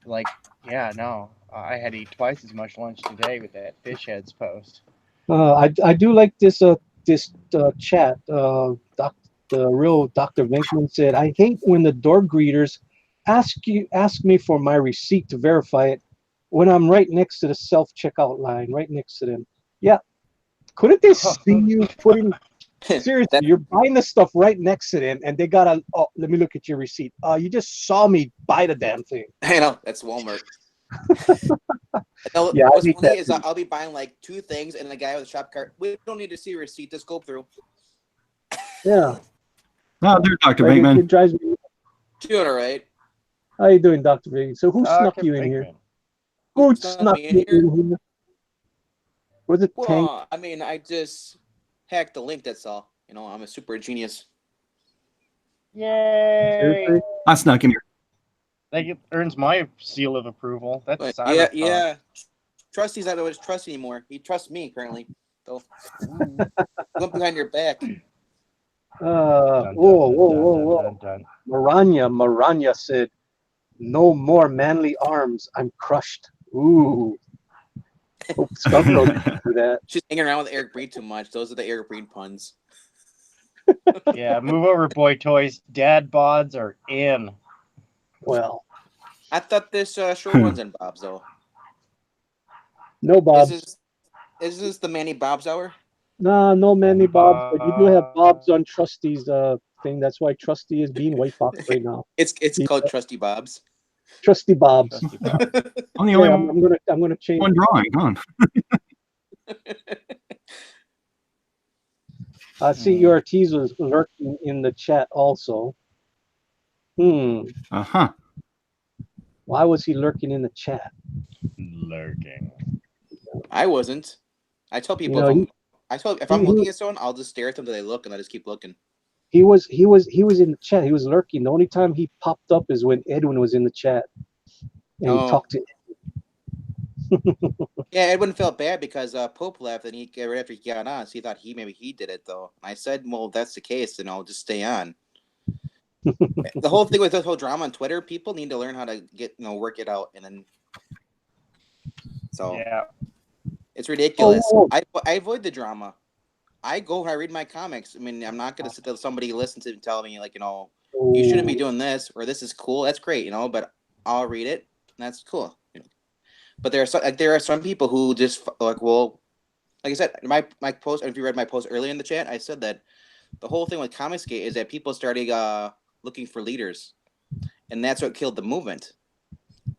had to eat twice as much lunch today with that fish heads post. I do like this chat. The real Dr. Venkman said, "I hate when the door greeters ask me for my receipt to verify it when I'm right next to the self-checkout line, right next to them." Yeah, couldn't they see you putting? Seriously, you're buying the stuff right next to them, and they gotta. Oh, let me look at your receipt. You just saw me buy the damn thing. I know, that's Walmart. Yeah, what's funny is I'll be buying like 2 things, and the guy with the shop cart, we don't need to see a receipt, just go through. Yeah. Oh, there, Dr. Bateman. It drives me. Doing all right. How you doing, Dr. Bateman? So who snuck you in here? Who snuck you in here? Was it Tank? Well, I mean, I just hacked the link, that's all. You know, I'm a super genius. Yay! I snuck in here. That earns my seal of approval. That's yeah. Trusty's not always trust anymore. He trusts me currently. So look behind your back. Whoa. Maranya said, "No more manly arms. I'm crushed." Ooh. Hope Skunk Girl didn't do that. She's hanging around with Eric Breed too much. Those are the Eric Breed puns. Yeah, move over, boy toys. Dad bods are in. Well, I thought this sure runs in Bob's though. No Bob's. Is this the Manny Bob's hour? No Manny Bob's, but you do have Bob's on Trusty's thing. That's why Trusty is being white box right now. It's called Trusty Bob's. Trusty Bob's. I'm the only one. I'm gonna change one drawing. Come on. See, Ortiz was lurking in the chat also. Uh-huh. Why was he lurking in the chat? Lurking. I wasn't. I tell people I told if I'm looking at someone, I'll just stare at them until they look, and I just keep looking. He was in the chat. He was lurking. The only time he popped up is when Edwin was in the chat, and he talked to. Yeah, Edwin felt bad because Pope left, and he right after he got on, so he thought maybe he did it though. And I said, well, if that's the case, then I'll just stay on. The whole thing with this whole drama on Twitter, people need to learn how to work it out, and then Yeah. it's ridiculous. Oh. I avoid the drama. I go and I read my comics. I mean, I'm not going to sit there somebody listen to and tell me like, you shouldn't be doing this or this is cool. That's great, but I'll read it. And that's cool. But there are some people who just like, well, like I said, my post. If you read my post earlier in the chat, I said that the whole thing with Comicsgate is that people started looking for leaders, and that's what killed the movement.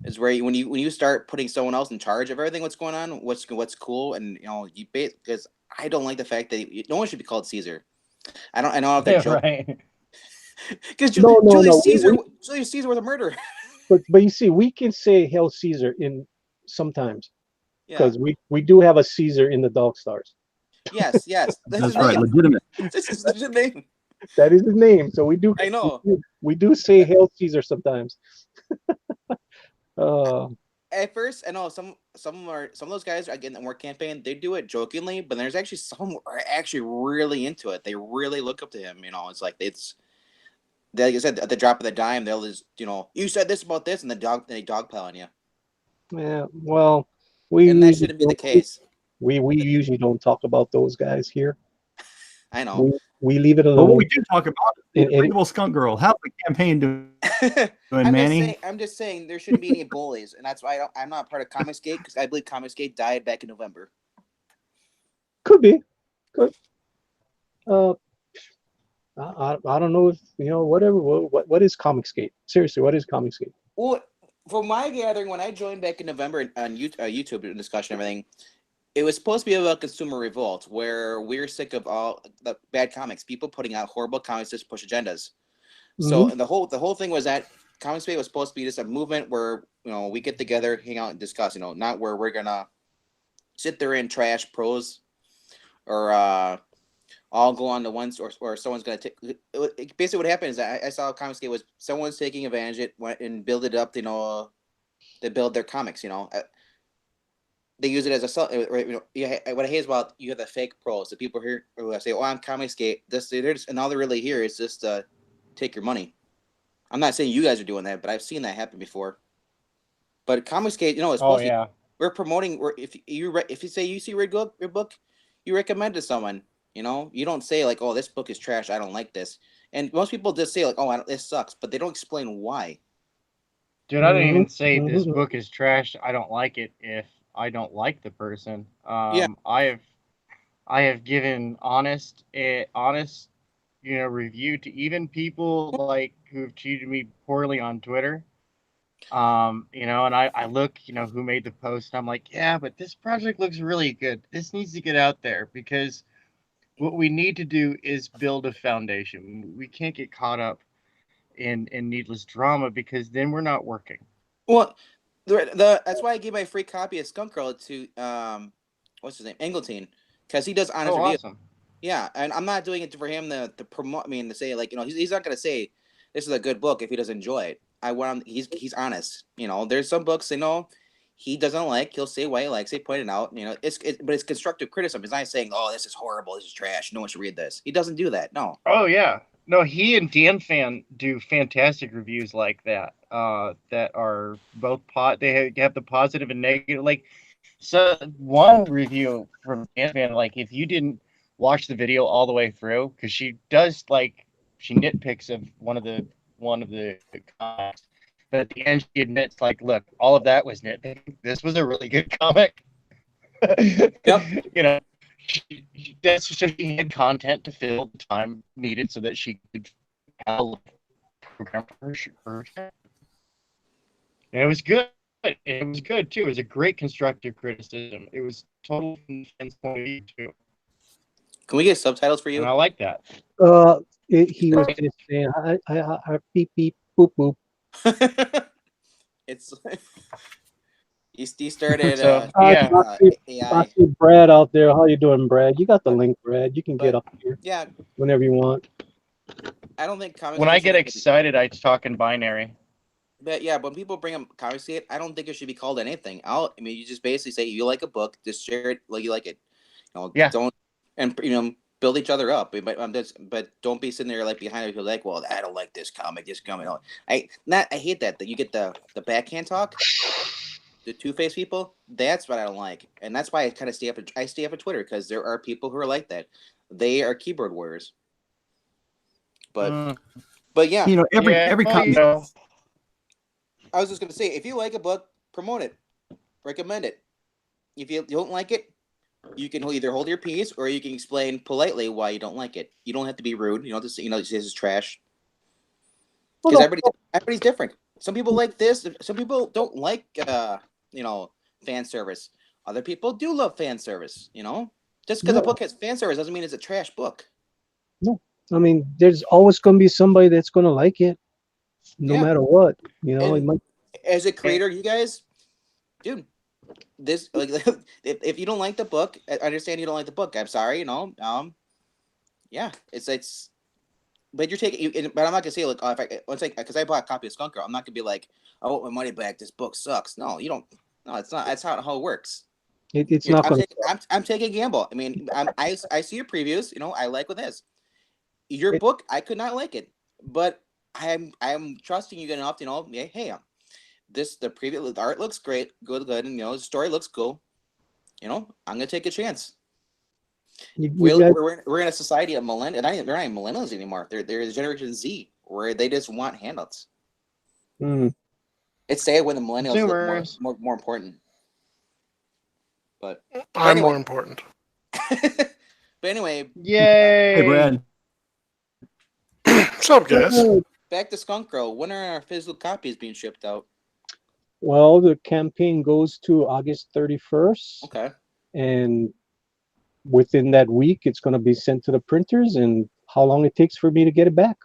Is where when you start putting someone else in charge of everything, what's going on, what's cool, and because I don't like the fact that no one should be called Caesar. I know if they're joking. Right. Because Julius Caesar was a murderer. But you see, we can say Hail Caesar in sometimes because Yeah. we do have a Caesar in the DogStars. Yes. That's right. Legitimate. This is his name. That is his name. So we do. I know. We do say Hail Caesar sometimes. At first, I know some of those guys are getting the work campaign. They do it jokingly, but there's actually some who are actually really into it. They really look up to him. It's like like I said, at the drop of the dime, they'll just you said this about this, and they dogpile on you. Yeah. Well, and that shouldn't be the case. We usually don't talk about those guys here. I know. We leave it alone. But what we do talk about is the Incredible Skunk Girl. How's the campaign doing, Manny? I'm just saying there shouldn't be any bullies, and that's why I'm not part of Comicsgate because I believe Comicsgate died back in November. Could be. Could. I don't know if whatever. What is Comicsgate? Seriously, what is Comicsgate? Well, from my gathering, when I joined back in November on YouTube discussion and everything, it was supposed to be about consumer revolt, where we're sick of all the bad comics, people putting out horrible comics to push agendas. So the whole thing was that Comicsgate was supposed to be just a movement where we get together, hang out, and discuss. Not where we're gonna sit there and trash pros or all go on to once or someone's gonna take. Basically, what happened is I saw Comicsgate was someone's taking advantage of it, went and build it up. They build their comics. They use it as a what I hate is about you have the fake pros, the people here who say, "Oh, I'm Comicsgate." And all they're really here is just take your money. I'm not saying you guys are doing that, but I've seen that happen before. But Comicsgate, it's supposed to be, we're promoting. If you say you see your book, you recommend to someone. You don't say like, "Oh, this book is trash. I don't like this." And most people just say like, "Oh, this sucks," but they don't explain why. Dude, I don't even say this book is trash. I don't like it if I don't like the person. Yeah. I have given honest review to even people like who have treated me poorly on Twitter. And I look, who made the post. I'm like, yeah, but this project looks really good. This needs to get out there because what we need to do is build a foundation. We can't get caught up in needless drama because then we're not working. Well, that's why I gave my free copy of Skunk Girl to what's his name, Engeltine, because he does honest reviews. Awesome. Yeah, and I'm not doing it for him to promote. I mean, to say like he's not gonna say this is a good book if he doesn't enjoy it. He's honest. There's some books he doesn't like. He'll say why he likes it, point it out. But it's constructive criticism. He's not saying, "Oh, this is horrible. This is trash. No one should read this." He doesn't do that. No. Oh yeah. No, he and Dan Fan do fantastic reviews like that. That are both they have the positive and negative. Like, so one review from Dan Fan, like if you didn't watch the video all the way through, because she does she nitpicks of one of the comments, but at the end she admits like, look, all of that was nitpicking. This was a really good comic. Yep. That's so she had content to fill the time needed so that she could have a program for her. And it was good. It was good too. It was a great constructive criticism. It was total fans point of view too. Can we get subtitles for you? And I like that. He was just saying, I beep beep boop boop. It's He started So, yeah. I AI. see Brad out there. How you doing, Brad? You got the link, Brad. You can get But up here yeah, whenever you want. I don't think comics. When I get excited, I talk in binary. But yeah, when people bring up comics, I don't think it should be called anything. I mean, you just basically say you like a book, just share it like you like it. Yeah. Don't build each other up. But don't be sitting there like behind it, like, well, I don't like this comic. This comic. I hate that you get the backhand talk, the two-faced people. That's what I don't like, and that's why I kind of stay up. I stay up at Twitter because there are people who are like that. They are keyboard warriors. But yeah, Every copy. I was just gonna say, if you like a book, promote it, recommend it. If you don't like it, you can either hold your peace or you can explain politely why you don't like it. You don't have to be rude. You don't have to say, this is trash. Because everybody's different. Some people like this. Some people don't like, fan service. Other people do love fan service. Just because a book has fan service doesn't mean it's a trash book. No, I mean, there's always going to be somebody that's going to like it, no matter what. As a creator, you guys, dude, this if you don't like the book, I understand you don't like the book. I'm sorry, yeah, it's. But you're taking, but I'm not gonna say like, because I bought a copy of Skunk Girl, I'm not gonna be like, I want my money back. This book sucks. No, you don't. No, it's not. That's not how it works. It's not going to. I'm taking a gamble. I mean, I see your previews. I like what this. Your book, I could not like it, but I'm trusting you enough. Hey, the preview, the art looks great, good, and the story looks cool. I'm gonna take a chance. We're in a society of millennials. They're not even millennials anymore. They're Generation Z, where they just want handouts. It's sad when the millennials look more important. But I'm more important. But anyway, yay! Hey, Brad. What's up, guys? Back to Skunk Girl. When are our physical copies being shipped out? Well, the campaign goes to August 31st. Okay. And within that week, it's going to be sent to the printers, and how long it takes for me to get it back.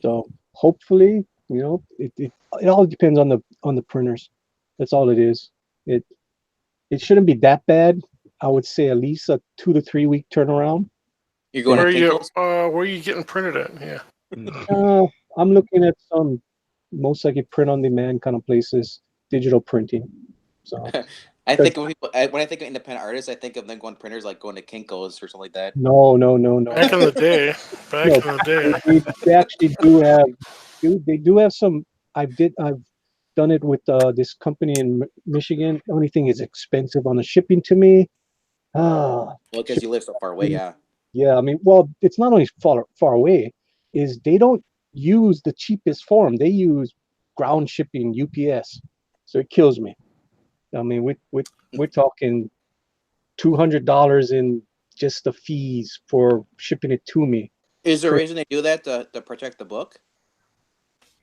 So hopefully, it all depends on the printers. That's all it is. It shouldn't be that bad. I would say at least a 2 to 3 week turnaround. You're going where are you getting printed at? Yeah. I'm looking at some most likely print on demand kind of places, digital printing. So I think when I think of independent artists, I think of them going printers like going to Kinko's or something like that. No. Back in the day. They actually do have. They do have some. I've done it with this company in Michigan. The only thing is expensive on the shipping to me. Well, because you live so far away, yeah. Yeah, I mean, well, it's not only far away. Is they don't use the cheapest form. They use ground shipping, UPS. So it kills me. I mean, we're talking $200 in just the fees for shipping it to me. Is there a reason they do that to protect the book?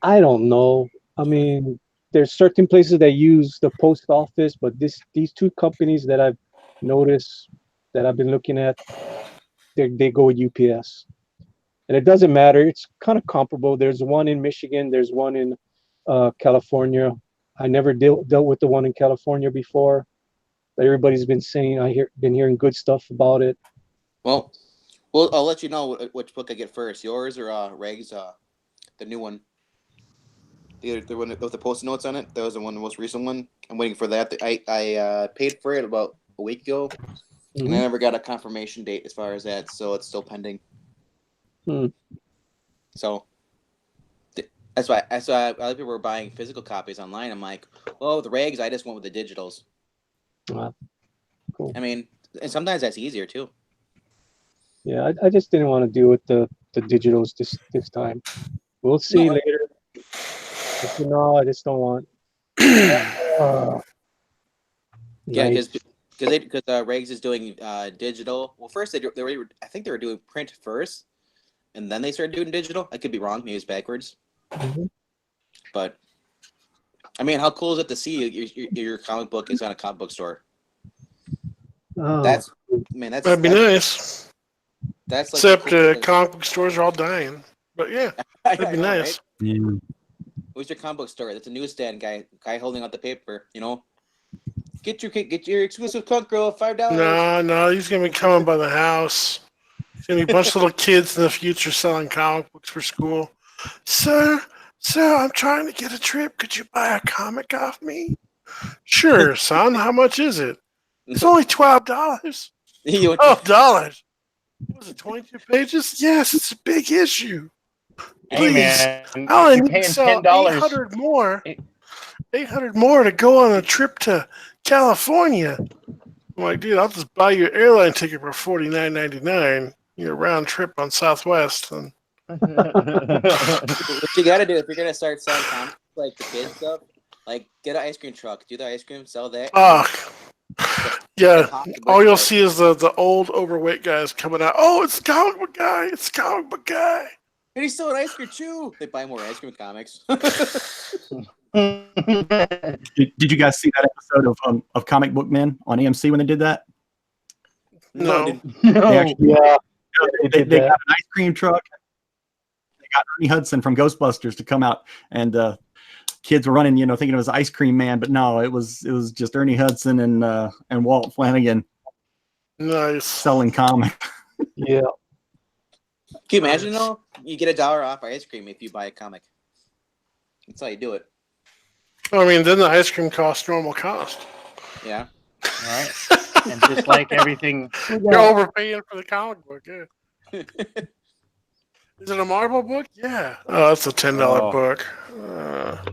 I don't know. I mean, there's certain places that use the post office, but these two companies that I've noticed that I've been looking at, they go with UPS. And it doesn't matter. It's kind of comparable. There's one in Michigan. There's one in California. I never dealt with the one in California before. Everybody's been saying, been hearing good stuff about it. Well, I'll let you know which book I get first. Yours or Reg's, the new one. The one with the post-it notes on it. That was the most recent one. I'm waiting for that. I paid for it about a week ago, and I never got a confirmation date as far as that, so it's still pending. So that's why a lot of people were buying physical copies online. I'm like, well, with the Regs, I just went with the digitals. Cool. I mean, and sometimes that's easier too. Yeah, I just didn't want to deal with the digitals this time. We'll see later. No, I just don't want. Yeah, because Regs is doing digital. Well, first I think they were doing print first, and then they started doing digital. I could be wrong. Maybe it's backwards. But I mean, how cool is it to see your comic book is on a comic book store? That'd be nice. That's like except comic book stores are all dying. But yeah, that'd be nice. Right? Who's your comic book store? That's a newsstand guy holding out the paper. Get your exclusive Cook Grill, $5. No, he's gonna be coming by the house. There's gonna be a bunch of little kids in the future selling comic books for school. Sir, I'm trying to get a trip. Could you buy a comic off me? Sure, son. How much is it? It's only $12. $12. Was it 22 pages? Yes, it's a big issue. Hey Please. man, I only you're need to paying sell $10. 800 more. 800 more to go on a trip to California. I'm like, dude, I'll just buy you an airline ticket for $49.99. Your round trip on Southwest. And What you gotta do if you're gonna start selling comics like the kids stuff, like get an ice cream truck, do the ice cream, sell that. Yeah. All you'll see is the old overweight guys coming out. Oh, it's comic book guy. It's comic book guy. And he's selling ice cream too. They buy more ice cream comics. Did you guys see that episode of Comic Book Men on AMC when they did that? No. They actually, Yeah. They got an ice cream truck. They got Ernie Hudson from Ghostbusters to come out, and kids were running, thinking it was Ice Cream Man, but no, it was just Ernie Hudson and Walt Flanagan. Nice. Selling comics. Yeah. Can you imagine though? You get $1 off ice cream if you buy a comic. That's how you do it. I mean, then the ice cream costs normal cost. Yeah. All right. And just like everything, You're overpaying for the comic book, yeah. Is it a Marvel book? Yeah. Oh, that's a $10 book.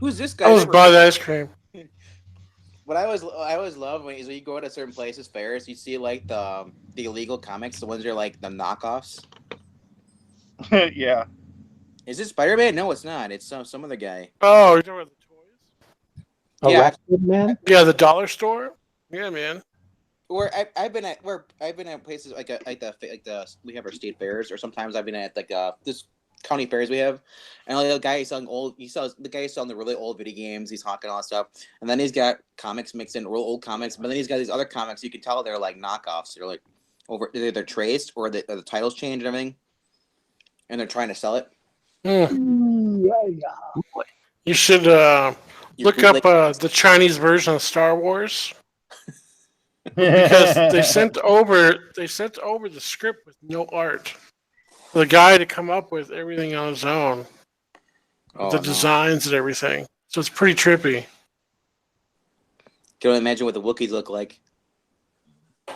Who's this guy? I'll just buy the ice cream. What I always love when you go to certain places, fairs, you see like the illegal comics, the ones that are like the knockoffs. yeah. Is it Spider-Man? No, it's not. It's some other guy. Oh, you're talking about the toys? A Yeah. Raccoon Man? Yeah, the dollar store? Yeah, man. I've been at places like the we have our state fairs, or sometimes I've been at like this county fairs we have, and like the guy selling the really old video games, he's hawking all that stuff, and then he's got comics mixed in, real old comics, but then he's got these other comics you can tell they're like knockoffs. They're like either they're traced or the titles changed and everything, and they're trying to sell it. You should look up the Chinese version of Star Wars. Because they sent over the script with no art. The guy to come up with everything on his own. The designs and everything. So it's pretty trippy. Can you imagine what the Wookiees look like? I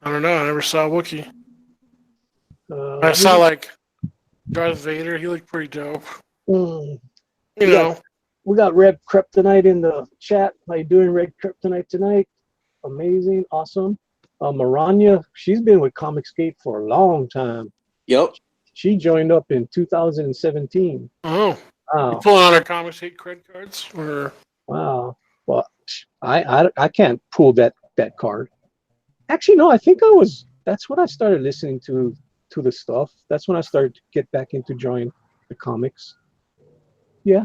don't know. I never saw a Wookiee. I saw like Darth Vader. He looked pretty dope. Mm. You know. We got Red Kryptonite in the chat. How you doing, Red Kryptonite, tonight? Amazing, awesome. Maranya, she's been with Comicsgate for a long time. Yep. She joined up in 2017. Oh. Wow. You pulling out our Comicsgate credit cards? Or... Wow. Well, I can't pull that card. Actually, no, I think that's when I started listening to the stuff. That's when I started to get back into enjoying the comics. Yeah.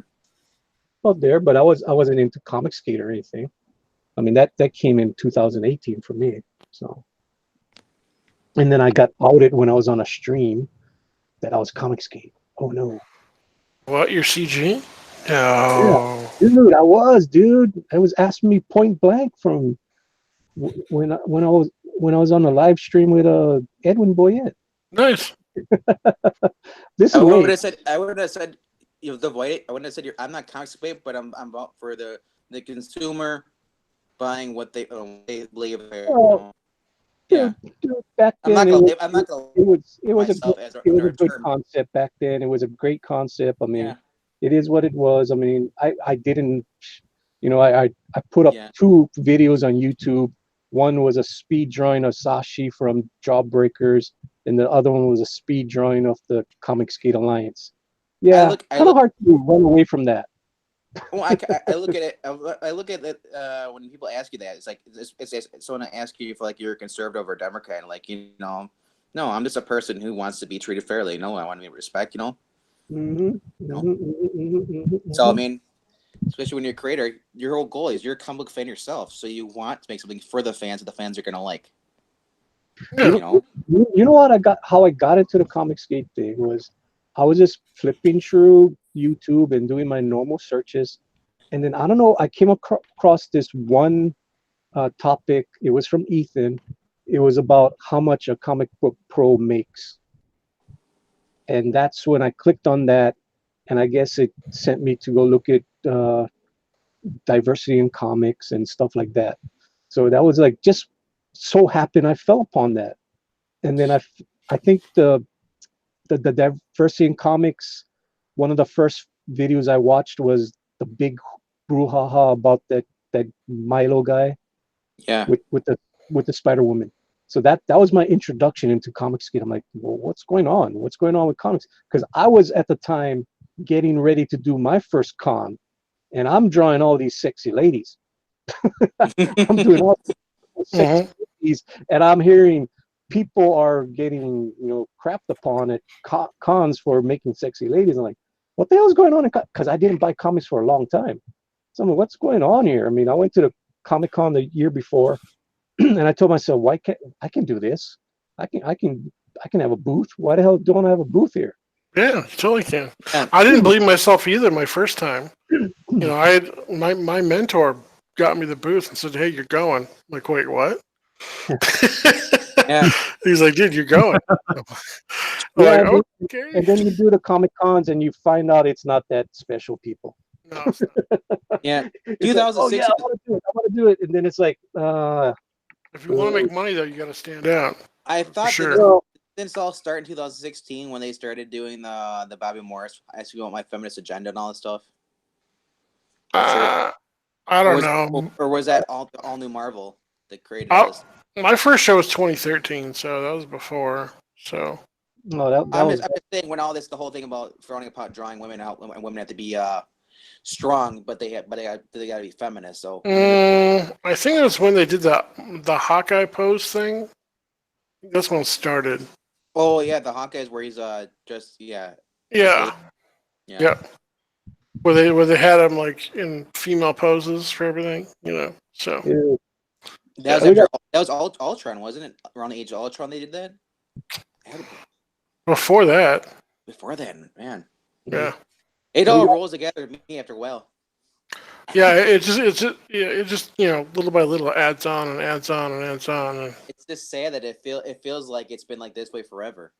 Up there, but I wasn't into Comicsgate or anything. I mean, that came in 2018 for me. So, and then I got outed when I was on a stream that I was Comicsgate. Oh no! What? You're CG? Oh, yeah. Dude, I was, dude. I was asking me point blank from when I was on a live stream with Edwin Boyette. Nice. This I is would have said the void. I wouldn't have said I'm not Comicsgate, but I'm about for the consumer. Buying what they believe. Yeah. Dude, back then it was a good concept back then. It was a great concept. I mean, it is what it was. I mean, I didn't, I put up 2 videos on YouTube. One was a speed drawing of Sashi from Jawbreakers, and the other one was a speed drawing of the Comicsgate Alliance. Yeah, kind of hard to run away from that. Well, I look at it. I look at it when people ask you that. It's like it's someone asks you if like you're a conservative or Democrat. And like no, I'm just a person who wants to be treated fairly. I want to be respect. So I mean, especially when you're a creator, your whole goal is you're a comic book fan yourself, so you want to make something for the fans that the fans are gonna like. You know what how I got into the Comicsgate thing was I was just flipping through YouTube and doing my normal searches, and then I don't know, I came across this one topic. It was from Ethan. It was about how much a comic book pro makes. And that's when I clicked on that. And I guess it sent me to go look at diversity in comics and stuff like that. So that was like just so happened I fell upon that. And then I think the diversity in comics, one of the first videos I watched was the big brouhaha about that Milo guy. Yeah. With the Spider-Woman. So that was my introduction into comics. I'm like, well, what's going on? What's going on with comics? Because I was at the time getting ready to do my first con, and I'm drawing all these sexy ladies. I'm doing all these sexy ladies, and I'm hearing people are getting crapped upon at cons for making sexy ladies. I'm like, what the hell is going on? Because I didn't buy comics for a long time. So I'm like, what's going on here? I mean, I went to the Comic-Con the year before, and I told myself, why can't I can do this? I can have a booth. Why the hell don't I have a booth here? Yeah, you totally can. I didn't believe myself either my first time. I had my mentor got me the booth and said, "Hey, you're going." I'm like, wait, what? Yeah. He's like, dude, you're going. Yeah, like, okay. And then you do the Comic-Cons and you find out it's not that special, people. No, it's not. Yeah. It's like, oh yeah, I want to do it. And then it's like, if you want to make money, though, you got to stand out. I thought sure. didn't all start in 2016 when they started doing the Bobby Morris "I Speak About My Feminist Agenda" and all that stuff. I don't know. Or was that all new Marvel that created this? My first show was 2013, so that was before. So. No, I'm just saying when all this, the whole thing about throwing apart drawing women out, and women have to be strong, but they got to be feminist. So I think it was when they did the Hawkeye pose thing. That's when it started. Oh yeah, the Hawkeyes where he's just Yeah. Where they had him like in female poses for everything, So that was Ultron, wasn't it? Around the age of Ultron, they did that. Before that, man. Yeah. It all rolls together to me after a while. Yeah, it just little by little adds on and adds on and adds on. And... It's just sad that it feels like it's been like this way forever.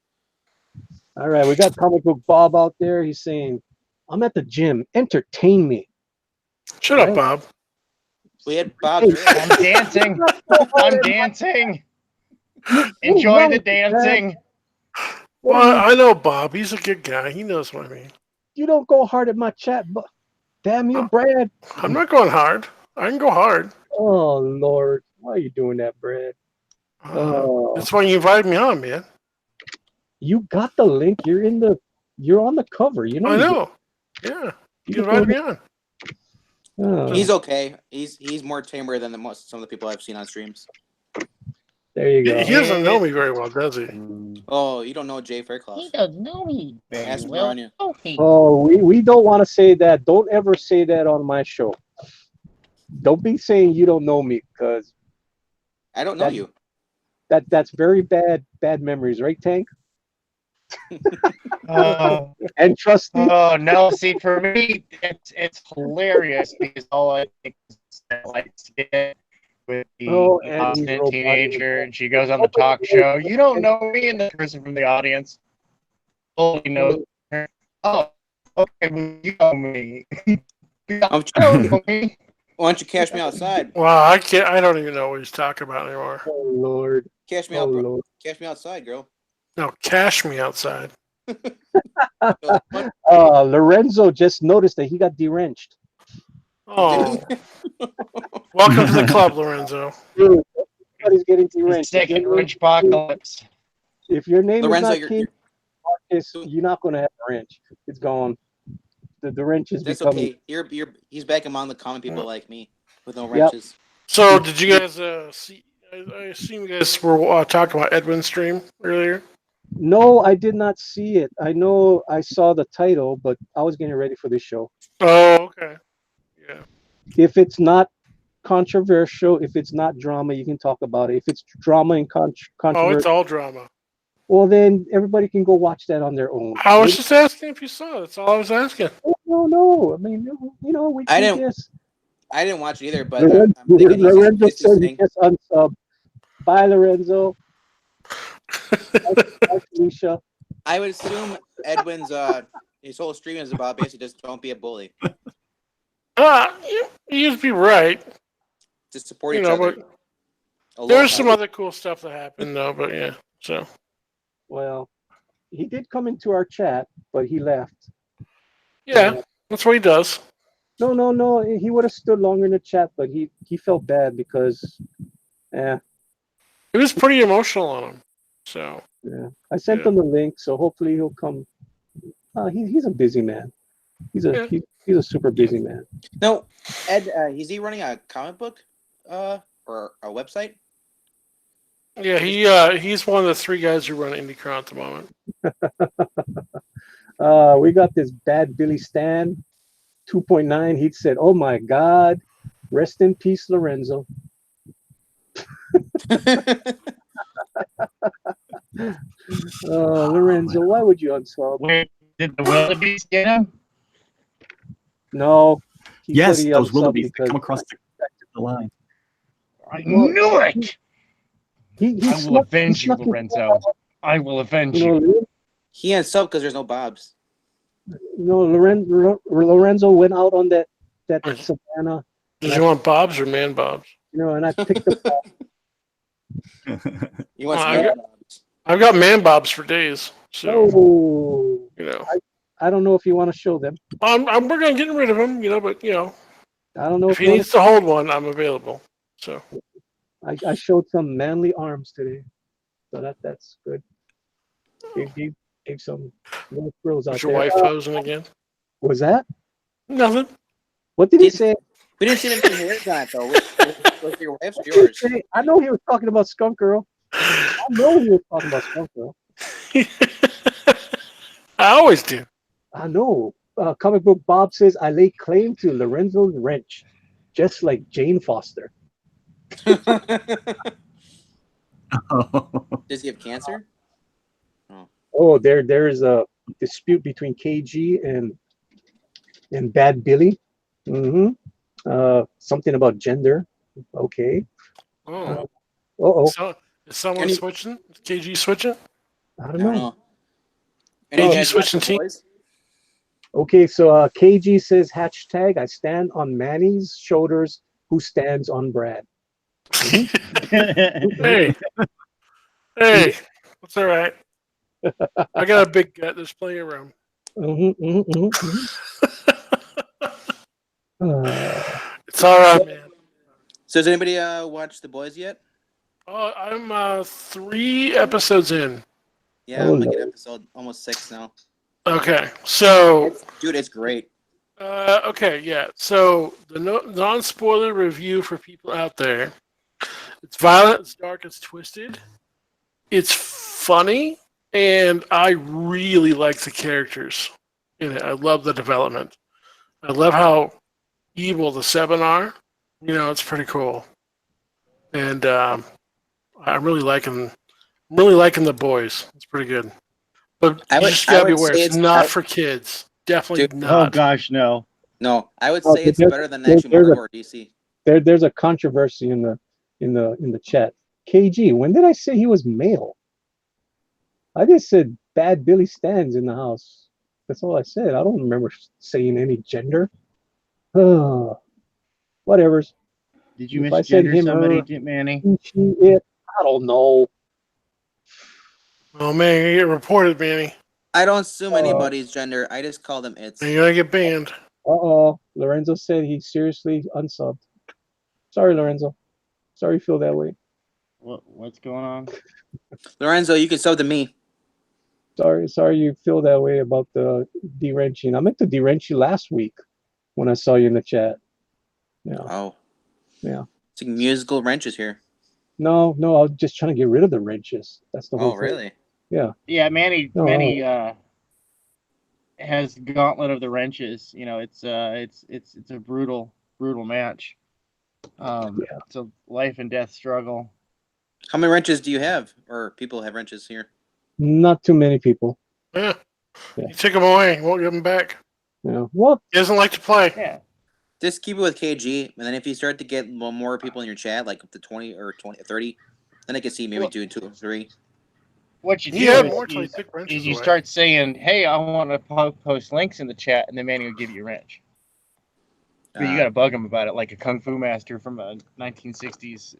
All right, we got Comic Book Bob out there. He's saying, "I'm at the gym. Entertain me." Shut up, Bob. We had Bob. I'm dancing. I'm dancing. Enjoy the dancing. Well, I know Bob. He's a good guy. He knows what I mean. You don't go hard at my chat, but damn you, Brad. I'm not going hard. I can go hard. Oh Lord, why are you doing that, Brad? That's why you invited me on, man. You got the link. You're on the cover. You know. I know. Yeah, you invited me on. He's okay. He's more tamer than some of the people I've seen on streams. There you go. He doesn't know me very well, does he? Oh, you don't know Jay Fairclough. He doesn't know me very well. Oh, we don't want to say that. Don't ever say that on my show. Don't be saying you don't know me, because I don't know you. That's very bad memories, right, Tank? And Trusty. Oh no! See, for me, it's hilarious because all I think is like with the constant teenager, and she goes on the talk show. You don't know me, and the person from the audience only knows her. Oh, okay, well, you know me. You know me. Why don't you cash me outside? Well, I can't. I don't even know what he's talking about anymore. Oh Lord. Cash me out, bro. Cash me outside, girl. No, cash me outside. Lorenzo just noticed that he got drenched. Oh. Welcome to the club, Lorenzo. Dude, everybody's getting drenched. Second wrench apocalypse. If your name Lorenzo, is not King Marcus, you're not going to have a wrench. It's gone. The wrench is becoming... okay. He's back among the common people like me with no wrenches. Yep. So, did you guys see? I assume you guys were talking about Edwin's stream earlier. No, I did not see it. I know I saw the title, but I was getting ready for this show. Oh, okay. Yeah. If it's not controversial, if it's not drama, you can talk about it. If it's drama and controversy, Oh, it's all drama. Well, then everybody can go watch that on their own. I was just asking if you saw it. That's all I was asking. No. I mean, we I I didn't watch it either, but I'm thinking Lorenzo he's said he interesting. just unsub. Bye, Lorenzo. Bye, Felicia. I would assume Edwin's his whole stream is about basically just don't be a bully, You'd be right. just support You each know, other. but Aloha. there's some other cool stuff that happened though. But yeah, so Well, he did come into our chat, but he left. yeah, that's what he does. No. He would have stood longer in the chat, but he felt bad because, It was pretty emotional on him. So yeah. I sent him the link, so hopefully he'll come. He's a busy man. He's a super busy man. No, Ed, is he running a comic book or a website? yeah, he's one of the 3 guys who run IndieCron at the moment. We got this Bad Billy Stan 2.9. He said, "Oh my God, rest in peace, Lorenzo." Lorenzo, why would you unsub? Wait, did the wildebeest get him? No. He Yes, said he those unsubbed wildebeest that because come across the line. I knew it! he I will snuck- he avenge you, snuck his- Lorenzo. I will avenge You you. know, He and sub because there's no Bobs. Lorenzo went out on that savannah, Does he want Bobs or man Bobs? and I picked up. He wants I man got- Bobs. I've got man Bobs for days. So Oh, you know, I don't know if you want to show them. I'm working on getting rid of him. You know, but you know, I don't know if if he you want needs to hold one, I'm available. So I showed some manly arms today, so that's good. Gave some little thrills out was your there. wife posing again? Was that? Nothing. What did he say? We didn't see them put hair on it though. Was your wife's or yours? I know he was talking about Skunk Girl. I know he was talking about Skunk Girl. I always do. I know. Comic Book Bob says, "I lay claim to Lorenzo's wrench, just like Jane Foster." Does he have cancer? Oh, there's a dispute between KG and Bad Billy. Something about gender. Okay. Oh, Uh-oh. is someone switching? Is KG switching? I don't know. Any KG guys switching watch The team? Boys? Okay, so KG says hashtag I stand on Manny's shoulders, who stands on Brad. Hey, that's all right. I got a big gut. There's plenty of room. It's all right, man. So has anybody watched The Boys yet? Oh, I'm 3 episodes in. Yeah, I'm like at episode almost 6 now. Okay, so Dude, it's great. okay, yeah. So the non-spoiler review for people out there. It's violent, it's dark, it's twisted. It's funny, and I really like the characters in it. I love the development. I love how evil the 7 are. You know, it's pretty cool. And I'm really liking the boys. It's pretty good. But you just gotta be aware, it's not for kids. Definitely Dude, Oh not. gosh, no. No, I would Oh, say it's there's- better than actually there's Marvel or DC. There's a controversy in the chat. KG, when did I say he was male? I just said Bad Billy stands in the house. That's all I said. I don't remember saying any gender. Whatever's. Did you If I said misgender him, somebody, her, Manny? he, she, it, I don't know. Oh man, you get reported, Manny. I don't assume anybody's gender. I just call them it's. You're gonna get banned. Uh-oh. Lorenzo said he seriously unsubbed. Sorry, Lorenzo. Sorry you feel that way. What's going on? Lorenzo, you can sub to me. Sorry you feel that way about the de-wrenching. I meant to de-wrench you last week when I saw you in the chat. Yeah. Oh. Yeah. It's like musical wrenches here. No, I was just trying to get rid of the wrenches. That's the whole Oh, thing. really? Yeah. Yeah, Manny No, has Gauntlet of the Wrenches. You know, it's a brutal match. It's a life and death struggle. How many wrenches do you have? Or people have wrenches here? Not too many people. Yeah. Yeah. You take them away, you won't give them back. Yeah. What? He doesn't like to play. Yeah. Just keep it with KG, and then if you start to get more people in your chat, like up to 20 or 30, then I can see maybe doing 2 or 3. What you do Yeah, is, more till you pick wrenches is you away. start saying, "Hey, I want to post links in the chat," and then Manny will give you a wrench. But you got to bug him about it, like a kung fu master from a 1960s,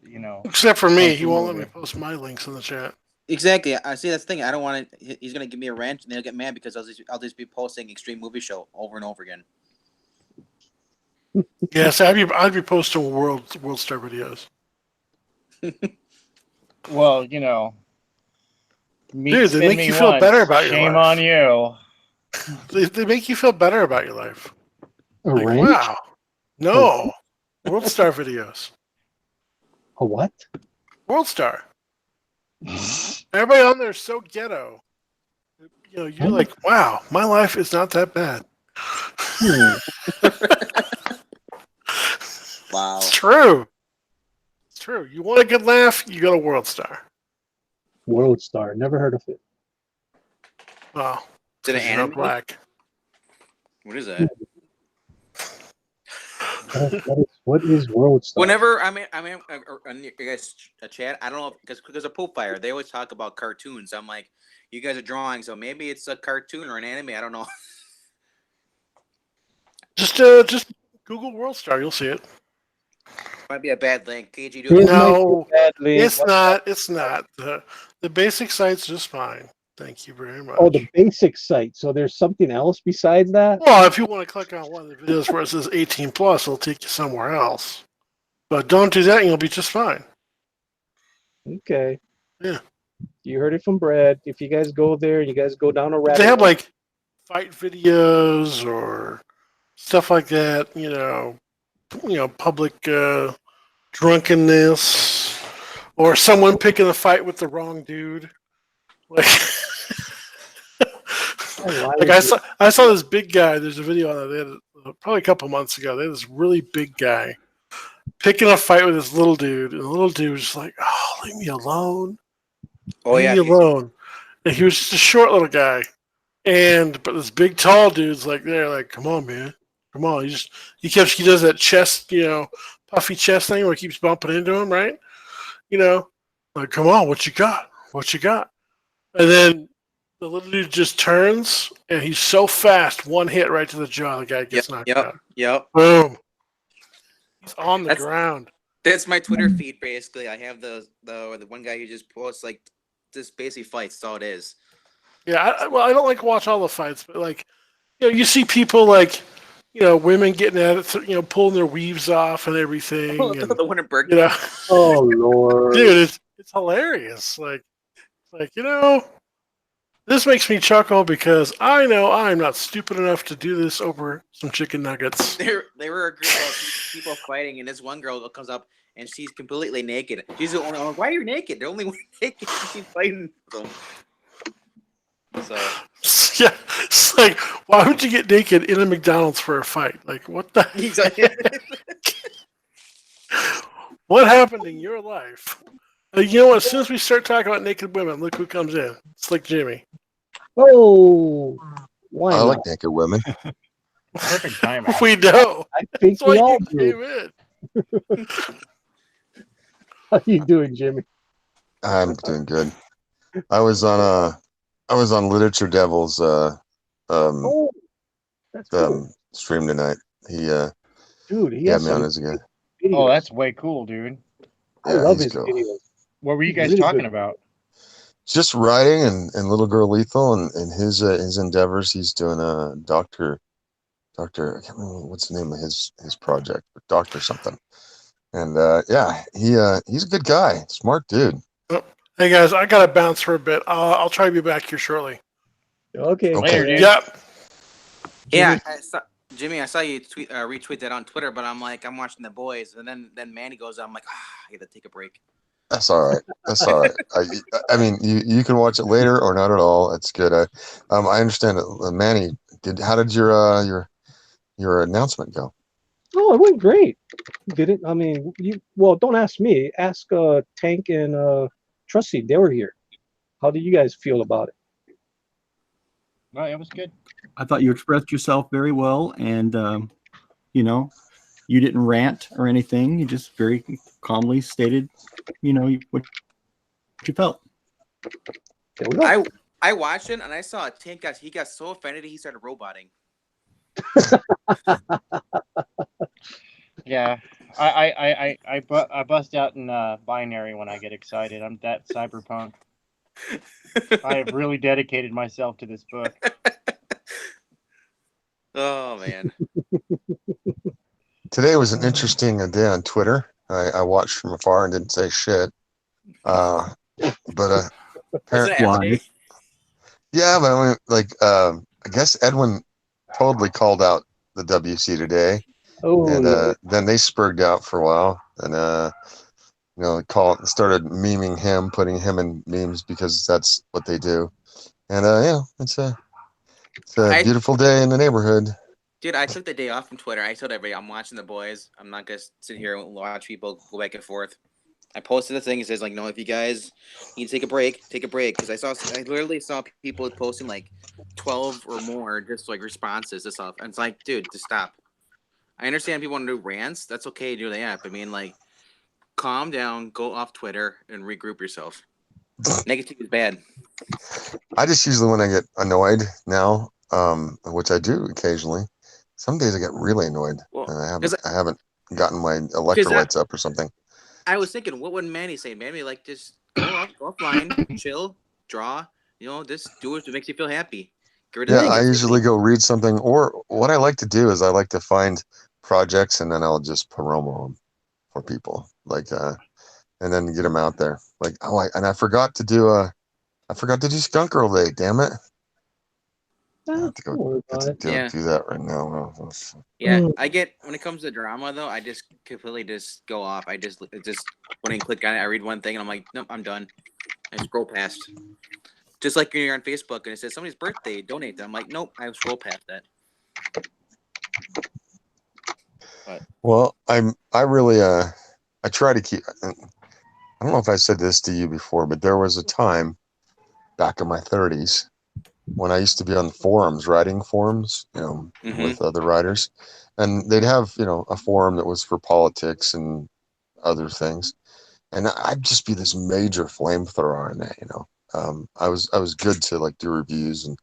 Except for me, kung he fu won't let movie. me post my links in the chat. Exactly. I see. That's the thing. I don't want to. He's gonna give me a wrench, and they'll get mad because I'll just be posting Extreme Movie Show over and over again. Yes, I'd be posting World Star videos. Well, Dude, they make you feel better about your shame life. on you. They make you feel better about your life. A Like, wrench? wow. No. World Star videos. A what? World Star. Everybody on there is so ghetto. You're like, wow, my life is not that bad. Wow. It's true. It's true. You want a good laugh, you go to World Star. World Star. Never heard of it. Wow. Is it an You're not anime? black. What is that? What is World Star? Whenever I mean, you guys a chat. I don't know because of Poop Fire, they always talk about cartoons. I'm like, you guys are drawing, so maybe it's a cartoon or an anime. I don't know. Just Google World Star, you'll see it. Might be a bad link. KG, do It it. might be No, a bad link. it's not. It's not. The basic site's just fine. Thank you very much. Oh, the basic site. So there's something else besides that? Well, if you want to click on one of the videos where it says 18 plus, it'll take you somewhere else. But don't do that and you'll be just fine. Okay. Yeah. You heard it from Brad. If you guys go there, you guys go down a rabbit They have hole. like fight videos or stuff like that, public drunkenness or someone picking a fight with the wrong dude. Like Like I saw this big guy. There's a video on it. They had probably a couple months ago. They had this really big guy picking a fight with this little dude, and the little dude was just like, "Oh, leave me alone, leave me alone." And he was just a short little guy, but this big tall dude's like there, like, "Come on, man, come on." He does that chest, puffy chest thing where he keeps bumping into him, right? Like, "Come on, what you got? What you got?" And then the little dude just turns, and he's so fast, one hit right to the jaw. The guy gets knocked out. Yep. Boom. He's on the ground. That's my Twitter feed, basically. I have the one guy who just posts, like, just basically fights. That's all it is. Yeah, I don't like to watch all the fights, but, like, you see people, like, women getting at it, pulling their weaves off and everything. And, the winter bird. Oh, Lord. Dude, it's hilarious. Like, this makes me chuckle because I know I'm not stupid enough to do this over some chicken nuggets. They were a group of people fighting, and this one girl comes up, and she's completely naked. She's the only one. Why are you naked? The only one naked. She's fighting them. So yeah, it's like, why would you get naked in a McDonald's for a fight? Like, what the? What happened in your life? You know what? As soon as we start talking about naked women, look who comes in. Slick Jimmy. Oh, why I not? like naked women. Perfect timing. We know. I think That's why we all you do. came in. How you doing, Jimmy? I'm doing good. I was on Literature Devil's Oh, that's cool. stream tonight. He Dude, he had has me on some as a guy. videos. Oh, that's way cool, dude. I Yeah, love he's his cool. videos. What were you guys Really talking good. about? Just writing and Little Girl Lethal and his endeavors. He's doing a doctor. I can't remember what's the name of his project, but Doctor something. And he's a good guy, smart dude. Hey guys, I gotta bounce for a bit. I'll try to be back here shortly. Okay. Later, dude. Yep. yeah, Jimmy, I saw you retweet that on Twitter, but I'm watching The Boys, and then Manny goes, I'm like, I gotta take a break. That's all right. That's all right. I mean, you can watch it later or not at all. It's good. I understand it. Manny, how did your announcement go? Oh, it went great. Did it? I mean, don't ask me. Ask Tank and Trusty. They were here. How did you guys feel about it? No, it was good. I thought you expressed yourself very well, and You didn't rant or anything. You just very calmly stated, what you felt. There we go. I watched it and I saw Tank he got so offended he started roboting. Yeah, I bust out in binary when I get excited. I'm that cyberpunk. I have really dedicated myself to this book. Oh man. Today was an interesting day on Twitter. I watched from afar and didn't say shit. But Apparently, yeah, but I mean, I guess Edwin totally called out the WC today, and then they spurred out for a while, and started memeing him, putting him in memes because that's what they do, and it's a beautiful day in the neighborhood. Dude, I took the day off from Twitter. I told everybody I'm watching the boys. I'm not gonna sit here and watch people go back and forth. I posted the thing. It says no, if you guys need to take a break, take a break. Because I literally saw people posting 12 or more just responses to stuff. And it's dude, just stop. I understand people want to do rants. That's okay to do that. But I mean, calm down, go off Twitter, and regroup yourself. Negative is bad. I just usually, when I get annoyed now, which I do occasionally, some days I get really annoyed, and I haven't gotten my electrolytes up or something. I was thinking, what would Manny say? Manny just go offline, chill, draw. Just do what makes you feel happy. I usually go read something, or what I like to do is I like to find projects and then I'll just promo them for people, and then get them out there. I forgot to do Skunk Girl Day. Damn it! I have to go do that right now. Yeah, I get when it comes to drama though, I just completely just go off. I just when I click on it, I read one thing and I'm like, nope, I'm done. I scroll past. Just like when you're on Facebook and it says somebody's birthday, donate them. I'm like, nope, I scroll past that. But. Well, I really I try to keep. I don't know if I said this to you before, but there was a time back in my 30s when I used to be on forums, writing forums, with other writers, and they'd have, a forum that was for politics and other things, and I'd just be this major flamethrower in that, I was good to do reviews and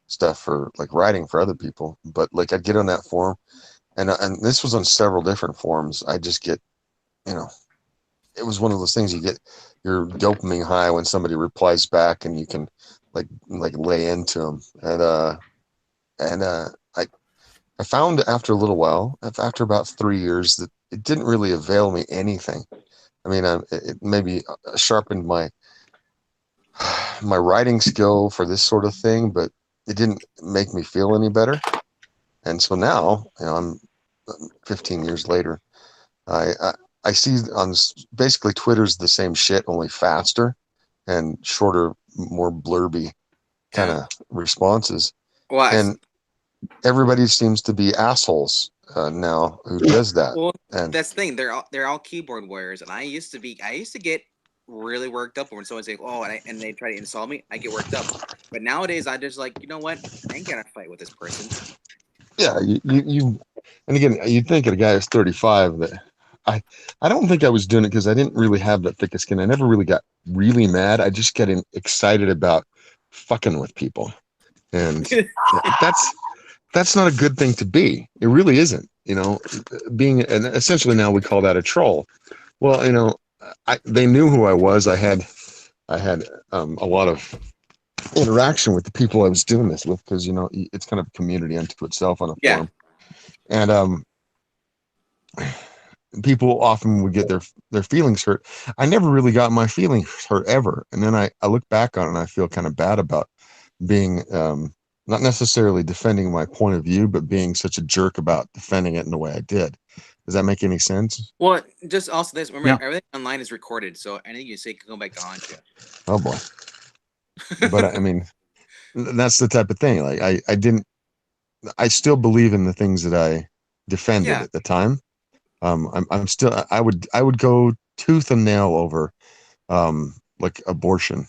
stuff for writing for other people, but I'd get on that forum, and this was on several different forums. I just get, it was one of those things you get your dopamine high when somebody replies back and you can lay into them, and I found after a little while, after about 3 years, that it didn't really avail me anything. I mean, it maybe sharpened my writing skill for this sort of thing, but it didn't make me feel any better. And so now, I'm 15 years later, I see on basically Twitter's the same shit, only faster and shorter, more blurby kind of responses. Well, and everybody seems to be assholes now who does that. Well, and that's the thing. They're all keyboard warriors, and I used to get really worked up when someone say, "Oh," and they try to insult me. I get worked up. But nowadays, I just you know what? I ain't gonna fight with this person. Yeah, you and again, you'd think a guy who's 35 that I don't think I was doing it because I didn't really have that thick of skin. I never really got really mad. I just get excited about fucking with people, and that's not a good thing to be. It really isn't. Being, and essentially now we call that a troll. Well, they knew who I was. I had a lot of interaction with the people I was doing this with, because it's kind of a community unto itself on a forum, and people often would get their feelings hurt. I never really got my feelings hurt ever, and then I look back on it and I feel kind of bad about being not necessarily defending my point of view, but being such a jerk about defending it in the way I did. Does that make any sense? Well, just also this. Remember, everything online is recorded, so anything you say can go back on you. Oh boy. But I mean, that's the type of thing. I still believe in the things that I defended at the time. I'm still, I would go tooth and nail over, abortion,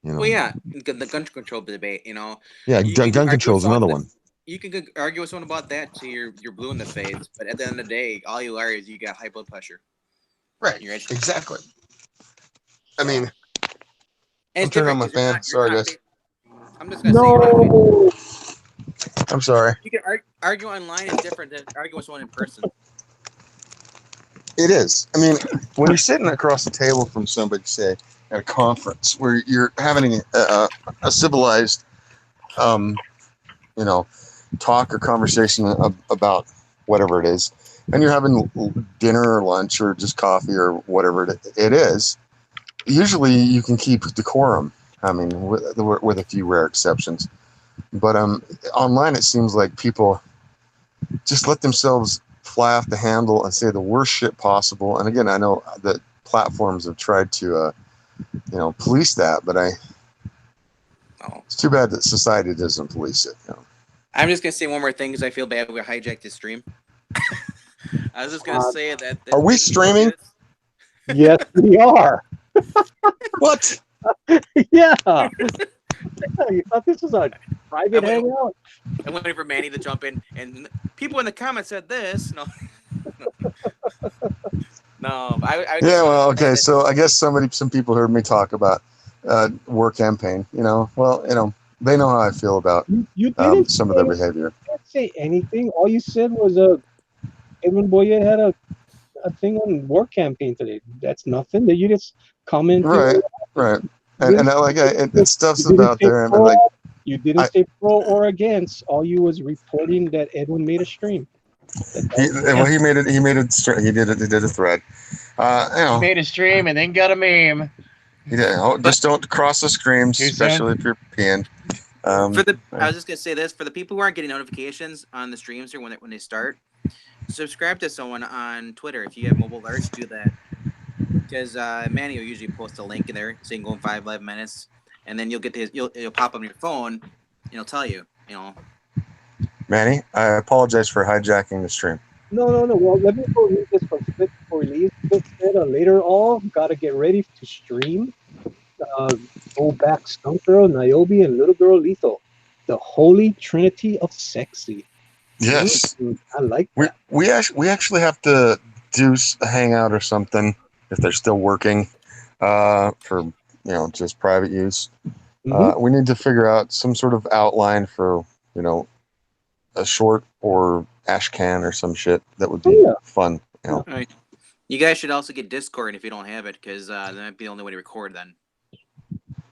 Well, yeah, the gun control debate, Yeah, gun control is another one. You can argue with someone about that till you're blue in the face, but at the end of the day, all you are is you got high blood pressure. Right. You're Exactly. I mean, And I'm turning on my different 'cause fan. Sorry, guys. I'm just gonna say you're not. No. I'm sorry. You can argue online is different than arguing with someone in person. It is. I mean, when you're sitting across the table from somebody, say at a conference, where you're having a civilized, you know, talk or conversation about whatever it is, and you're having dinner or lunch or just coffee or whatever it is, usually you can keep decorum. I mean, with a few rare exceptions. But online, it seems like people just let themselves fly off the handle and say the worst shit possible. And again, I know that platforms have tried to, police that, but it's too bad that society doesn't police it. You know? I'm just gonna say one more thing because I feel bad we hijacked the stream. I was just gonna say that. Are we streaming? Yes, we are. What? Yeah. You thought this was a private hangout? I'm waiting for Manny to jump in, and people in the comments said this. No. Yeah, well, okay. So I guess some people heard me talk about war campaign. They know how I feel about You didn't some of their behavior. You didn't say anything. All you said was Edwin Boyer had a thing on war campaign today. That's nothing. That you just commented. Right. And stuff's about there. And like, you didn't say pro or against. All you was reporting that Edwin made a stream. He made it. He did it. He did a thread. He made a stream and then got a meme. Just don't cross the streams, especially if you're peeing. I was just gonna say this for the people who aren't getting notifications on the streams or when they start. Subscribe to someone on Twitter if you have mobile alerts. Do that because Manny will usually post a link in there saying go in 5 live minutes, and then you'll get you'll pop up on your phone, and it'll tell you. Manny, I apologize for hijacking the stream. No. Well, let me go read this from Split before we leave. Split said later all, gotta get ready to stream. Go back Skunk Girl, Niobe, and Little Girl Lethal. The Holy Trinity of Sexy. Yes. I like that. We actually have to do a hangout or something if they're still working for just private use. Mm-hmm. We need to figure out some sort of outline for a short or ash can or some shit that would be fun. Right. You guys should also get Discord if you don't have it because that might be the only way to record then.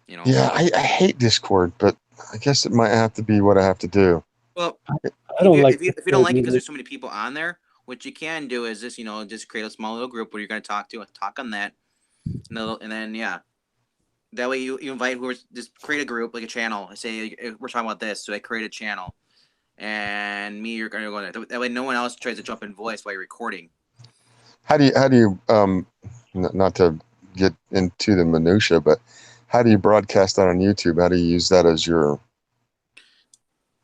Yeah, I hate Discord, but I guess it might have to be what I have to do. Well, I don't if you don't like it because there's so many people on there, what you can do is just create a small little group where you're going to talk on that, and then that way you invite whoever, just create a group like a channel. Say we're talking about this, so I create a channel, and you're going to go there. That way no one else tries to jump in voice while you're recording. How do you not to get into the minutia, but how do you broadcast that on YouTube? How do you use that as your?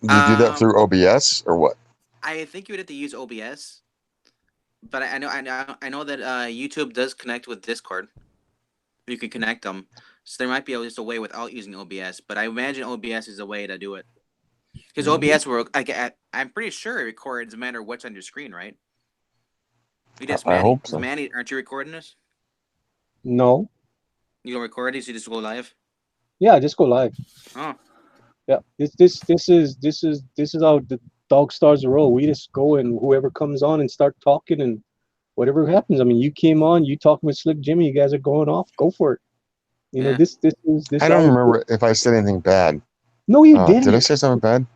Do you do that through OBS or what? I think you would have to use OBS, but I know that YouTube does connect with Discord. You can connect them, so there might be just a way without using OBS. But I imagine OBS is a way to do it because OBS I'm pretty sure it records no matter what's on your screen, right? I hope so. Manny, aren't you recording this? No. You don't record these? You just go live? Yeah, just go live. Oh. Yeah. This is how the DogStars roll. We just go and whoever comes on and start talking and whatever happens. I mean, you came on, you talking with Slick Jimmy, you guys are going off. Go for it. This is. I don't remember if I said anything bad. No, you didn't. Did I say something bad?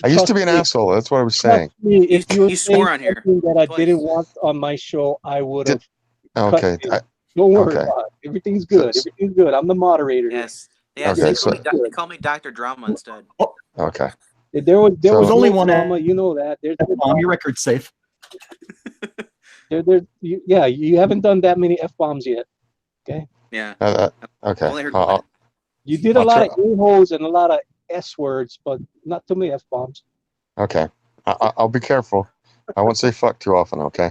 I used to be an asshole. That's what I was saying. Me, if you swore on here that I didn't want on my show, I would have. Okay. Don't worry about it. Everything's good. Everything's good. I'm the moderator. Yes. Yeah. Okay, they call me Dr. Drama instead. Okay. There was only one drama. You know that. There's your record's safe. You haven't done that many F-bombs yet. Okay. Yeah. Okay. Only heard one. You did a lot of A-holes and a lot of S-words, but not too many F-bombs. Okay. I'll be careful. I won't say fuck too often, okay?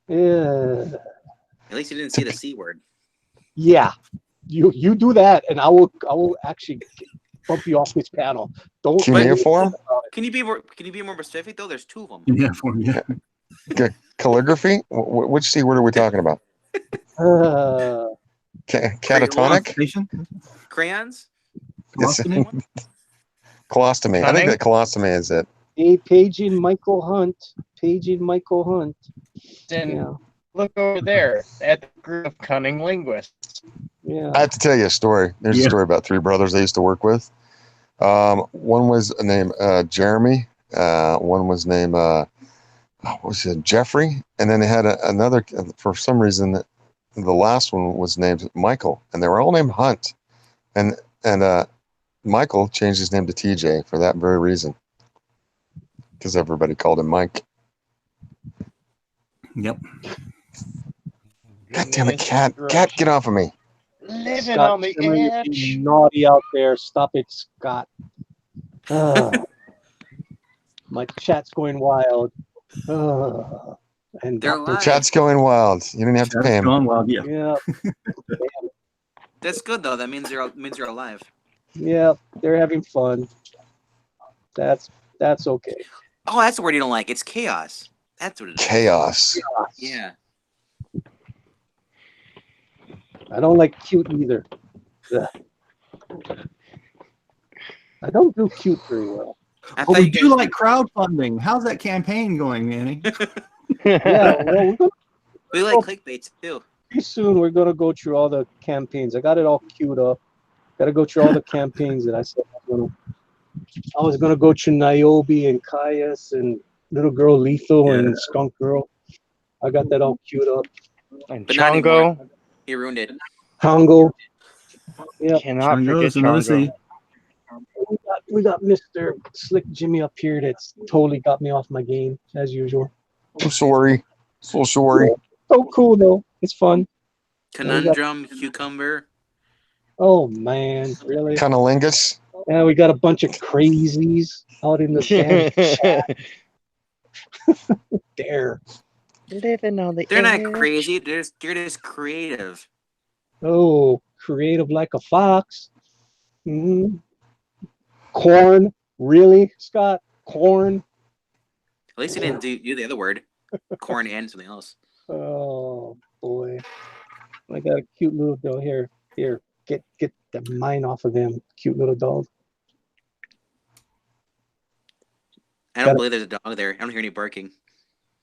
Yeah. At least you didn't say the C word. Yeah. You do that, and I will actually bump you off this panel. Don't Cuneiform? Can you be more specific though? There's two of them. Yeah, for me. Calligraphy? Which C word are we talking about? Catatonic? Crayons? Colostomy? Colostomy. I think that colostomy is it. Hey, paging Michael Hunt. Then Yeah. look over there at the group of cunning linguists. Yeah. I have to tell you a story. There's a story about three brothers I used to work with. One was named Jeremy. One was named Jeffrey, and then they had another. For some reason, the last one was named Michael, and they were all named Hunt. And Michael changed his name to TJ for that very reason, because everybody called him Mike. Yep. God damn it, cat! Cat, get off of me! Living Scott, on the you're edge. naughty out there. Stop it, Scott. My chat's going wild. And They're Dr. alive. Chat's going wild. You didn't have to pay him. Gone wild, yeah. Yeah, That's good though. That means you're alive. yeah, they're having fun. That's okay. Oh, that's the word you don't like. It's chaos. That's what it is. Chaos. Yeah. I don't like cute either. Ugh. I don't do cute very well. I But thought we you do guys- like crowdfunding. How's that campaign going, Manny? Yeah, well, we're gonna we like clickbait too. pretty soon. We're gonna go through all the campaigns. I got it all queued up. Got to go through all the campaigns that I said I was gonna go through Niobe and Caius and Little Girl Lethal and Skunk Girl. I got that all queued up. And But not anymore. Chongo. He ruined it. Congo. Yeah, Cannot Chongo forget is another Chongo. C. we got Mr. Slick Jimmy up here that's totally got me off my game as usual. I'm sorry. So sorry. So cool though. It's fun. Conundrum, cucumber. Oh man, really? Cunnilingus. Yeah, we got a bunch of crazies out in the sand. There. Living on the They're edge. not crazy. They're just creative. Oh, creative like a fox. Hmm. Corn. Really, Scott? Corn. At least he didn't do the other word. Corn and something else. Oh boy. I got a cute little dog here. Here, get the mine off of them. Cute little dog. I don't believe there's a dog there. I don't hear any barking.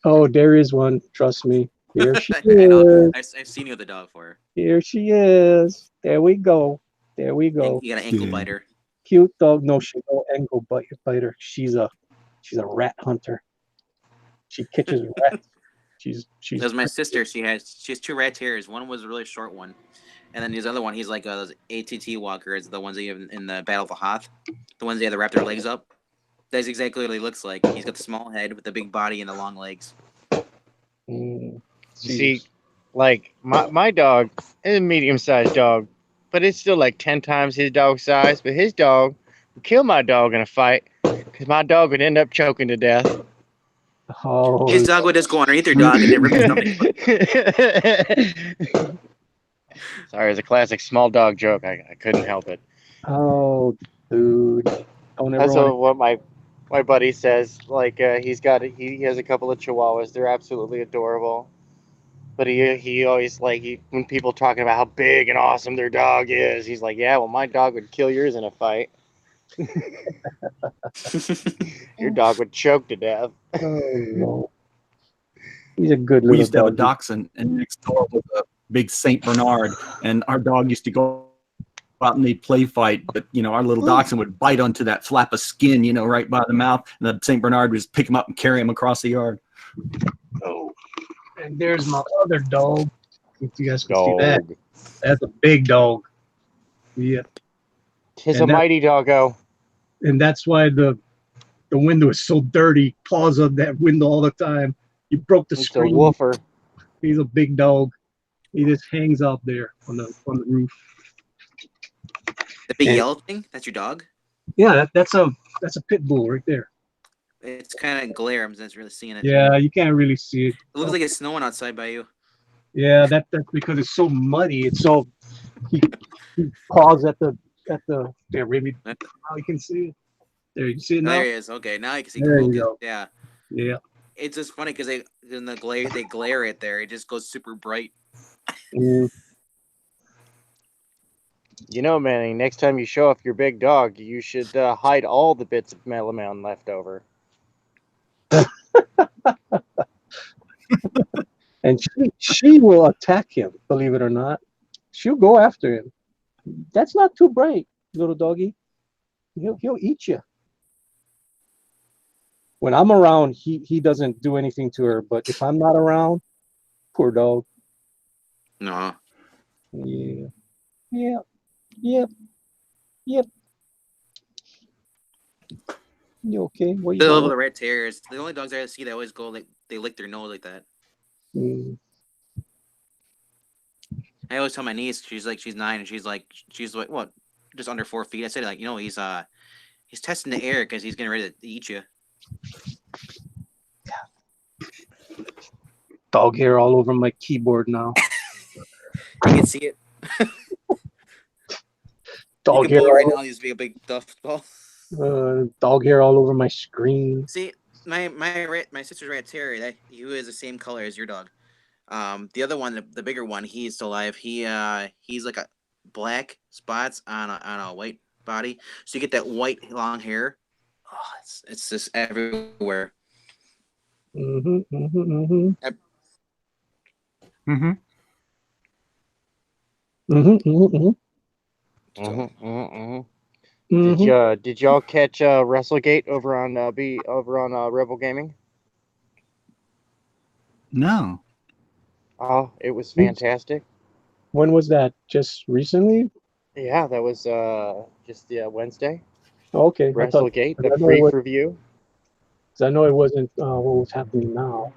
Oh, there is one. Trust me. Here she I know. is. I've seen you with the dog for. Here she is. There we go. There we go. You got an ankle biter. Cute dog. No, she's no ankle biter. She's a rat hunter. She catches rats. She's That was my sister. She has two rat terriers. One was a really short one, and then the other one, he's like those ATT walkers, the ones that you have in the Battle of the Hoth, the ones that wrap their legs up. That's exactly what he looks like. He's got the small head with the big body and the long legs. See, like my dog is a medium-sized dog, but it's still like 10 times his dog size. But his dog would kill my dog in a fight because my dog would end up choking to death. Oh, His dog would just go underneath your dog and rip his stomach. Sorry, it's a classic small dog joke. I couldn't help it. oh, dude. Don't ever That's want what my buddy says. Like he has a couple of Chihuahuas. They're absolutely adorable. But he always when people talking about how big and awesome their dog is, he's like, yeah, well, my dog would kill yours in a fight. Your dog would choke to death. Oh, no. He's a good little We used to have a dog. dachshund, and next door was a big Saint Bernard, and our dog used to go out and they'd play fight, but our little dachshund would bite onto that flap of skin, right by the mouth, and the Saint Bernard would just pick him up and carry him across the yard. Oh, and there's my other dog. If you guys can see that, that's a big dog. Yeah, Tis And a that- mighty doggo. and that's why the window is so dirty. Paws on that window all the time. You broke the It's a screen. woofer. He's a big dog. He just hangs out there on the roof. The big And- yellow thing? That's your dog? Yeah, that's a pit bull right there. It's kind of glare. I'm not really seeing it. Yeah, you can't really see it. It looks like it's snowing outside by you. Yeah, that's because it's so muddy. It's so he paws at the at the there, Remy. Now you can see it. There, you see it now. There he is. Okay, now you can see There you focus. go. Yeah, Yeah. it's just funny because they glare it there. It just goes super bright. Mm. You know, Manny, next time you show off your big dog, you should hide all the bits of melamine left over. And she will attack him, believe it or not. She'll go after him. That's not too bright, little doggy. He'll eat you. When I'm around, he doesn't do anything to her. But if I'm not around, poor dog. No, Yeah. Yeah. Yep. Yep. You okay? What you the doing? level of red terriers. The only dogs I see that always go like they lick their nose like that. Mm. I always tell my niece, she's 9, and she's like what, just under 4 feet. I said like, he's testing the air because he's getting ready to eat you. Dog hair all over my keyboard now. You can see it. Dog you can hair. pull it right now. He's be a big duff ball. Dog hair all over my screen. See, my sister's rat terrier. He is the same color as your dog. The other one, the bigger one, he's still alive. He's like a black spots on a white body, so you get that white long hair. Oh, it's just everywhere. Mm-hmm. Mm-hmm. Mm-hmm. Mm-hmm. Mm-hmm. Did y'all catch WrestleGate over on Rebel Gaming? No. Oh, it was fantastic. When was that? Just recently? Yeah, that was just Wednesday. Okay. WrestleGate, the I free review. I know it wasn't what was happening now.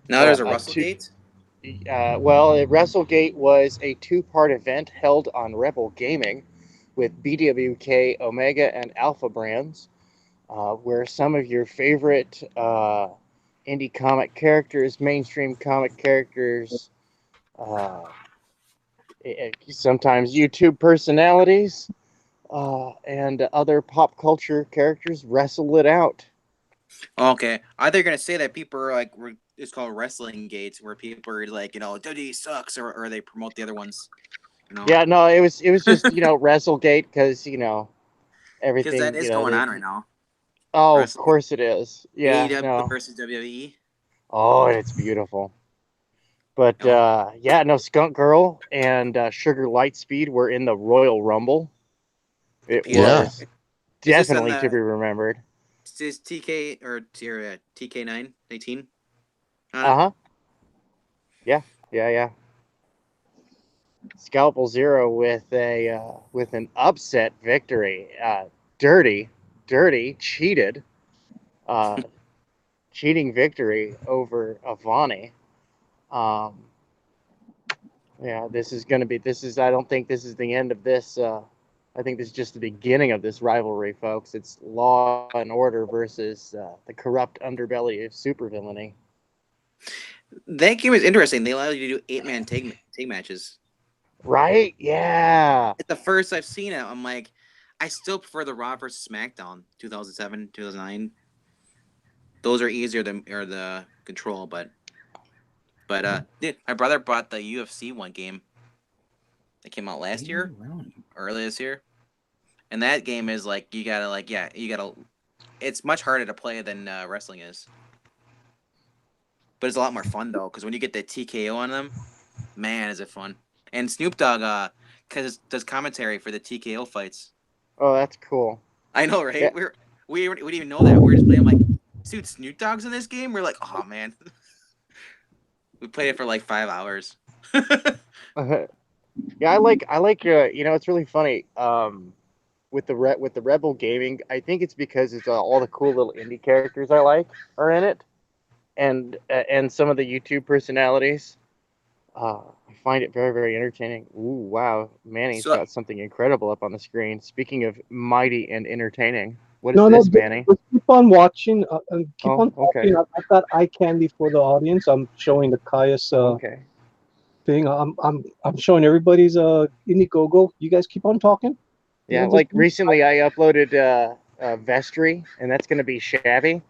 Now there's a WrestleGate. Well, WrestleGate was a 2-part event held on Rebel Gaming with BWK, Omega, and Alpha brands, where some of your favorite indie comic characters, mainstream comic characters, sometimes YouTube personalities, and other pop culture characters wrestle it out. Okay, are they gonna say that people are like it's called wrestling gates, where people are like, WWE sucks, or they promote the other ones? Yeah, no, it was just WrestleGate because everything. Because that is going on right now. Oh, Wrestling. of course it is. Yeah, AEW versus WWE. Oh, it's beautiful. But Skunk Girl and Sugar Lightspeed were in the Royal Rumble. It was definitely to be remembered. Is this TK or TK9 18? Yeah. Scalpel Zero with an upset victory. Dirty, cheated, cheating victory over Avani. I don't think this is the end of this. I think this is just the beginning of this rivalry, folks. It's Law and Order versus the corrupt underbelly of supervillainy. That game is interesting. They allow you to do 8-man tag matches. Right? Yeah. It's the first I've seen it. I'm like, I still prefer the Raw versus SmackDown 2007, 2009. Those are easier than the Control, but my brother bought the UFC one game that came out last year, early this year, and that game is like it's much harder to play than wrestling is, but it's a lot more fun though, because when you get the TKO on them, man, is it fun. And Snoop Dogg does commentary for the TKO fights. Oh, that's cool. I know, right? Yeah. We didn't even know that. We're just playing like, dude, Snoop Dogg's in this game. We're like, oh man. We played it for like 5 hours. Yeah, I like it's really funny. With the Rebel Gaming, I think it's because it's all the cool little indie characters I like are in it, and some of the YouTube personalities. I find it very, very entertaining. Ooh, wow, Manny's got something incredible up on the screen. Speaking of mighty and entertaining, what is this, Manny? Keep on watching. Keep on Okay. talking. I've got eye candy for the audience. I'm showing the Caius thing. I'm showing everybody's Indiegogo. You guys keep on talking. Yeah, like recently I uploaded Vestry, and that's going to be Shabby,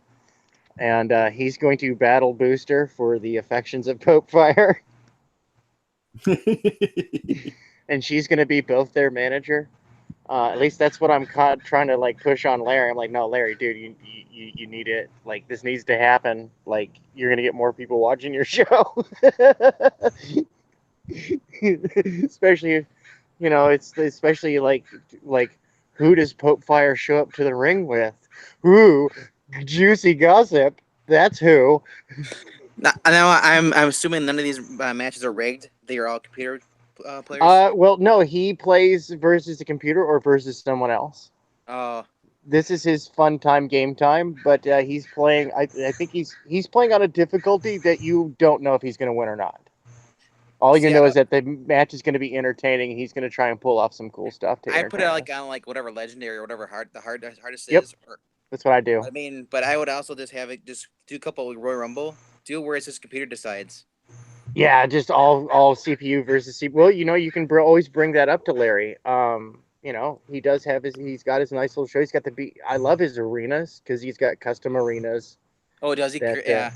and he's going to battle Booster for the affections of Pope Fire, and she's going to be both their manager. At least that's what I'm trying to like push on Larry. I'm like, no, Larry, dude, you need it. Like, this needs to happen. Like, you're gonna get more people watching your show, especially if, it's especially like who does Pope Fire show up to the ring with? Ooh, juicy gossip. That's who. Now I'm assuming none of these matches are rigged. They are all computer players. Well, no, he plays versus the computer or versus someone else. Oh. This is his fun time, game time, but he's playing. I think he's playing on a difficulty that you don't know if he's going to win or not. All you know is that the match is going to be entertaining. He's going to try and pull off some cool stuff. I put it on whatever legendary or whatever hardest yep. is. Or, that's what I do. I mean, but I would also just have it just do a couple of Royal Rumble, do where it's just computer decides. Yeah, just all CPU versus CPU. Well, you can always bring that up to Larry. He does have he's got his nice little show. He's got I love his arenas because he's got custom arenas. Oh, does he? Yeah.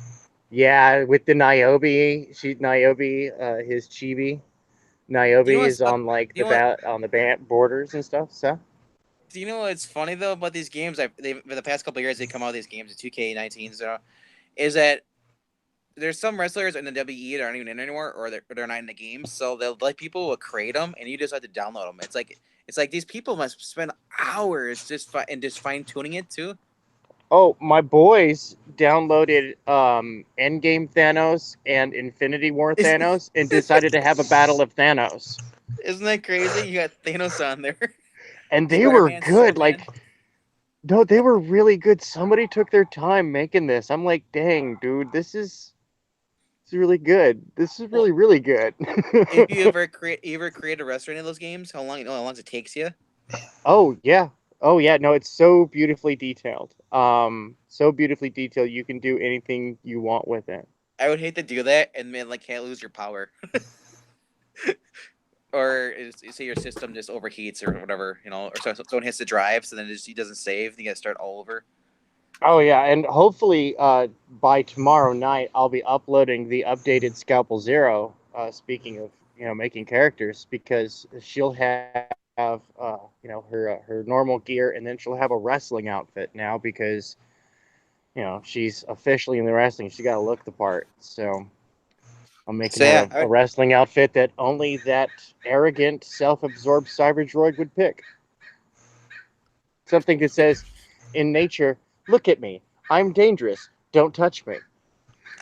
Yeah, with the Niobe, his chibi. Niobe is on on the band borders and stuff. So. Do you know what's funny though about these games? For the past couple of years, they come out with these games, the 2K19, is that there's some wrestlers in the WE that aren't even in anymore, or they're not in the game. So they'll people will create them, and you just have to download them. It's like these people must spend hours just fine tuning it too. Oh, my boys downloaded Endgame Thanos and Infinity War Thanos and decided to have a battle of Thanos. Isn't that crazy? You got Thanos on there. And they were good. No, they were really good. Somebody took their time making this. I'm like, dang, dude, this is really good. This is really, really good. If you ever create a wrestler in those games, how long it takes you? Oh yeah. No, it's so beautifully detailed. You can do anything you want with it. I would hate to do that and then can't lose your power. Or say your system just overheats or whatever, or someone hits the drive, so then he doesn't save. You got to start all over. Oh yeah, and hopefully by tomorrow night I'll be uploading the updated Scalpel Zero. Speaking of making characters, because she'll have her normal gear, and then she'll have a wrestling outfit now because she's officially in the wrestling. She got to look the part, so. I'm making a wrestling outfit that only that arrogant, self-absorbed cyber droid would pick. Something that says, in nature, look at me. I'm dangerous. Don't touch me.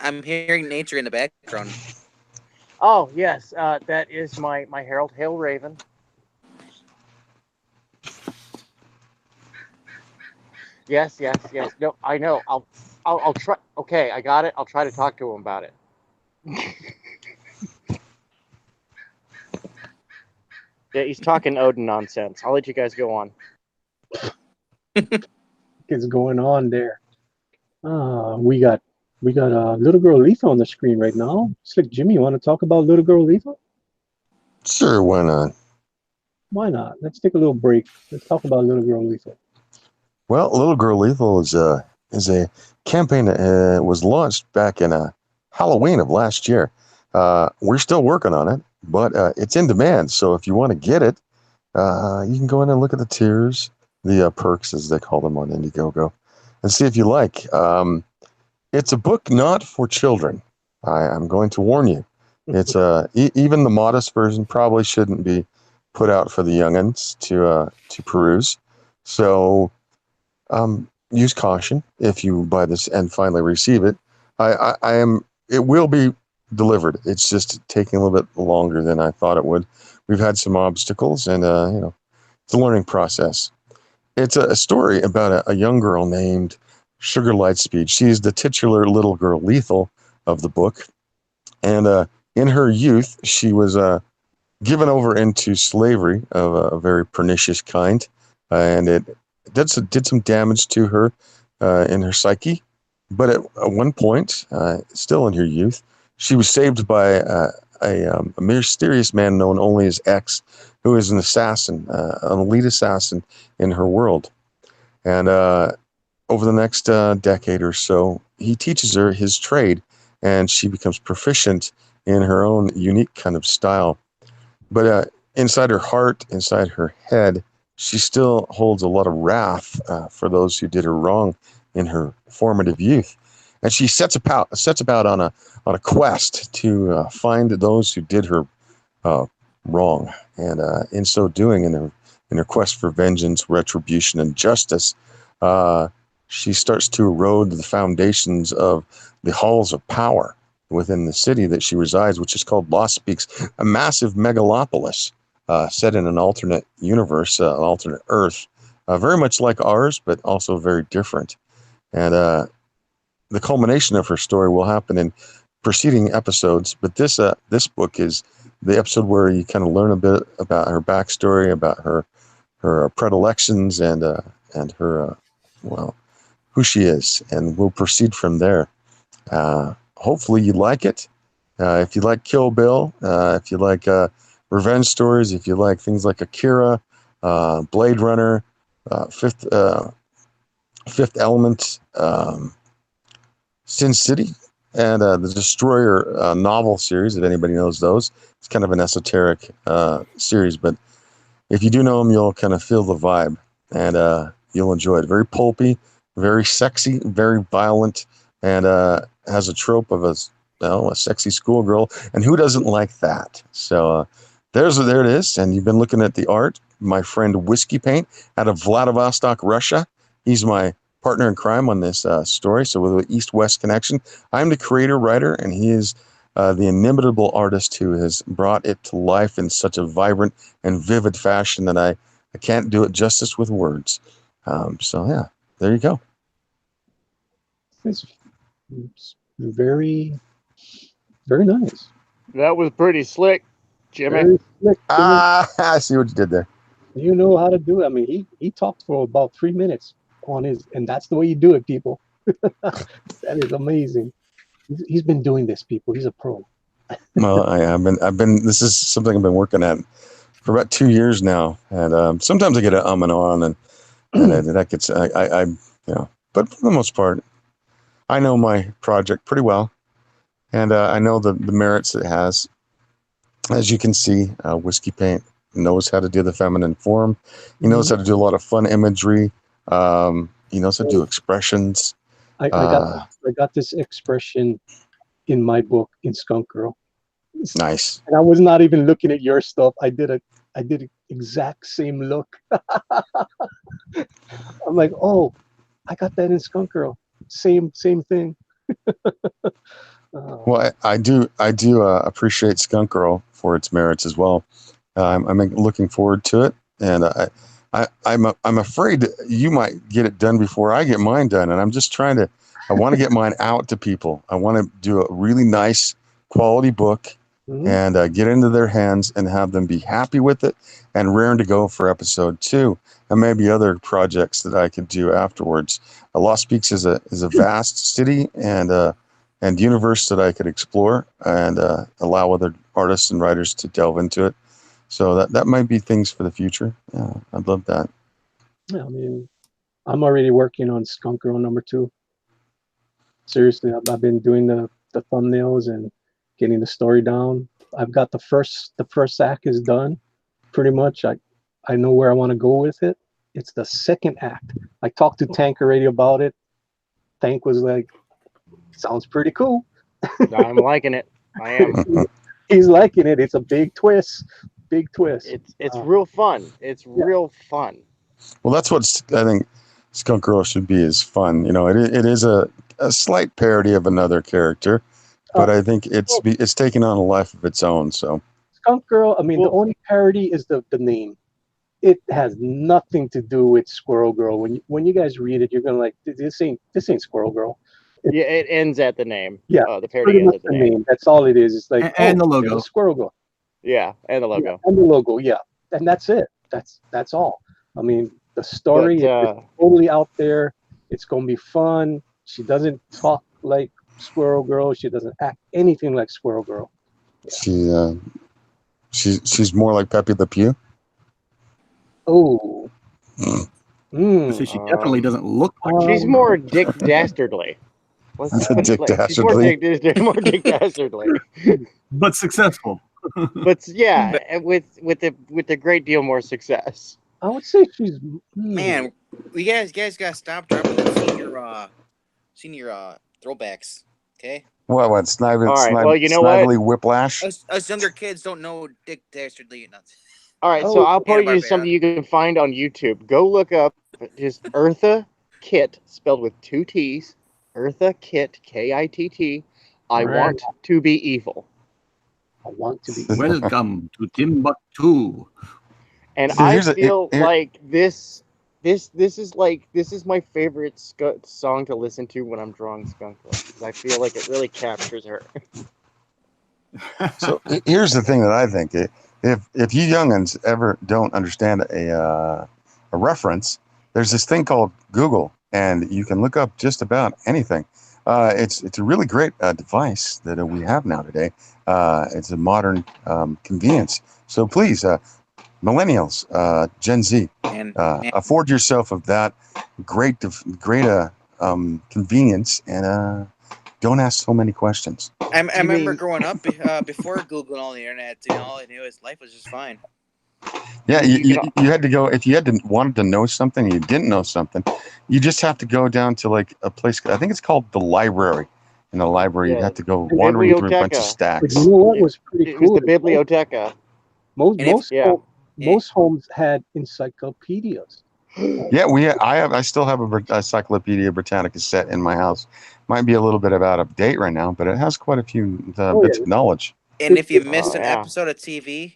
I'm hearing nature in the background. Oh, yes. That is my Herald Hail Raven. Yes. No, I know. I'll try. Okay, I got it. I'll try to talk to him about it. Yeah, he's talking Odin nonsense. I'll let you guys go on. What's going on there? We got Little Girl Letha on the screen right now. Slick Jimmy, you want to talk about Little Girl Letha? Sure, why not? Why not? Let's take a little break. Let's talk about Little Girl Letha. Well, Little Girl Letha is a campaign that was launched back in Halloween of last year. We're still working on it, but it's in demand. So if you want to get it, you can go in and look at the tiers, the perks as they call them on Indiegogo, and see if you like. It's a book not for children. I'm going to warn you. It's even the modest version probably shouldn't be put out for the youngins to peruse. So use caution if you buy this and finally receive it. It will be delivered. It's just taking a little bit longer than I thought it would. We've had some obstacles, and it's a learning process. It's a story about a young girl named Sugar Lightspeed. She's the titular Little Girl Lethal of the book, and in her youth, she was given over into slavery of a very pernicious kind, and it did some damage to her in her psyche. But at one point, still in her youth, she was saved by a mysterious man known only as X, who is an assassin, an elite assassin in her world. And over the next decade or so, he teaches her his trade, and she becomes proficient in her own unique kind of style. But inside her heart, inside her head, she still holds a lot of wrath for those who did her wrong in her formative youth. And she sets about on a quest to find those who did her wrong. And in so doing, in her quest for vengeance, retribution, and justice, she starts to erode the foundations of the halls of power within the city that she resides, which is called Lost Peaks, a massive megalopolis set in an alternate universe, an alternate Earth, very much like ours, but also very different. And the culmination of her story will happen in preceding episodes, but this book is the episode where you kind of learn a bit about her backstory, about her predilections, and her who she is, and we'll proceed from there. Hopefully you like it. If you like Kill Bill, if you like revenge stories, if you like things like Akira, Blade Runner, Fifth Element, Sin City, and the Destroyer novel series, if anybody knows those. It's kind of an esoteric series, but if you do know them, you'll kind of feel the vibe, and you'll enjoy it. Very pulpy, very sexy, very violent, and has a trope of a sexy schoolgirl, and who doesn't like that? So there it is, and you've been looking at the art. My friend Whiskey Paint out of Vladivostok, Russia. He's my partner in crime on this story, so with the East-West connection. I'm the creator, writer, and he is the inimitable artist who has brought it to life in such a vibrant and vivid fashion that I can't do it justice with words. So yeah, there you go. It's very, very nice. That was pretty slick, Jimmy. Very slick. I see what you did there. You know how to do it. I mean, he talked for about 3 minutes on his, and that's the way you do it, people. That is amazing. He's been doing this, people. He's a pro. Well, I've been. This is something I've been working at for about 2 years now, and sometimes I get an and on, and that gets but for the most part, I know my project pretty well, and I know the merits it has. As you can see, Whiskey Paint knows how to do the feminine form. He knows how to do a lot of fun imagery. He knows how to do expressions. I got this expression in my book in Skunk Girl. Nice. And I was not even looking at your stuff. I did an exact same look. I'm like, oh, I got that in Skunk Girl. Same thing. Well, I do appreciate Skunk Girl for its merits as well. I'm looking forward to it, and I'm afraid you might get it done before I get mine done, and I'm just trying to. I want to get mine out to people. I want to do a really nice quality book and get into their hands and have them be happy with it and raring to go for episode 2, and maybe other projects that I could do afterwards. Lost Peaks is a vast city and universe that I could explore and allow other artists and writers to delve into it. So that might be things for the future. Yeah, I'd love that. Yeah, I mean, I'm already working on Skunk Girl #2. Seriously, I've been doing the thumbnails and getting the story down. I've got the first act is done, pretty much. I know where I want to go with it. It's the second act. I talked to Tank already about it. Tank was like, "Sounds pretty cool." I'm liking it. I am. He's liking it. It's a big twist. Big twist. It's real fun. It's real fun. Well, that's what I think Skunk Girl should be, is fun. You know, it is a slight parody of another character, but I think it's taken on a life of its own. So Skunk Girl, I mean, the only parody is the name. It has nothing to do with Squirrel Girl. When you guys read it, you're gonna like, this ain't Squirrel Girl. It ends at the name. Yeah, the parody ends at the name. That's all it is. It's like and the logo. Squirrel Girl. Yeah, and the logo. Yeah, and the logo, yeah, and that's it. That's all. I mean, the story is totally out there. It's gonna be fun. She doesn't talk like Squirrel Girl. She doesn't act anything like Squirrel Girl. She's more like Pepe Le Pew. Oh. So she definitely doesn't look like. She's more Dick Dastardly. Let's put Dick it like she's more Dastardly. more Dick Dastardly. But successful. But yeah, with a great deal more success. I would say she's Man, you guys gotta stop dropping them senior throwbacks. Okay. What Snively, All right, well, you know Snively what? Whiplash? Us younger kids don't know Dick Dastardly. All right, Oh, so I'll put you Hanna-Barbera. something you can find on YouTube. Go look up just Eartha Kitt, spelled with 2 T's. Eartha Kitt, Kitt. I Right. want to be evil. I want to be. Welcome to Timbuktu. And So I here's feel like this is my favorite song to listen to when I'm drawing Skunk Girl, because I feel like it really captures her. So here's the thing that I think: if you youngins ever don't understand a reference, there's this thing called Google, and you can look up just about anything. It's a really great device that we have now today. It's a modern convenience. So please, millennials, Gen Z, And afford yourself of that great convenience, and don't ask so many questions. I remember growing up before Google and all the internet. All I knew is life was just fine. Yeah, you had to go if you wanted to know something, you didn't know something. You just have to go down to like a place. I think it's called the library. In the library, you'd have to go wandering through a bunch of But stacks. you know what was pretty It cool? was the biblioteca. Most homes had encyclopedias. Yeah, I still have a Encyclopedia Britannica set in my house. Might be a little bit out of date right now, but it has quite a few bits of knowledge. And if you missed an episode of TV,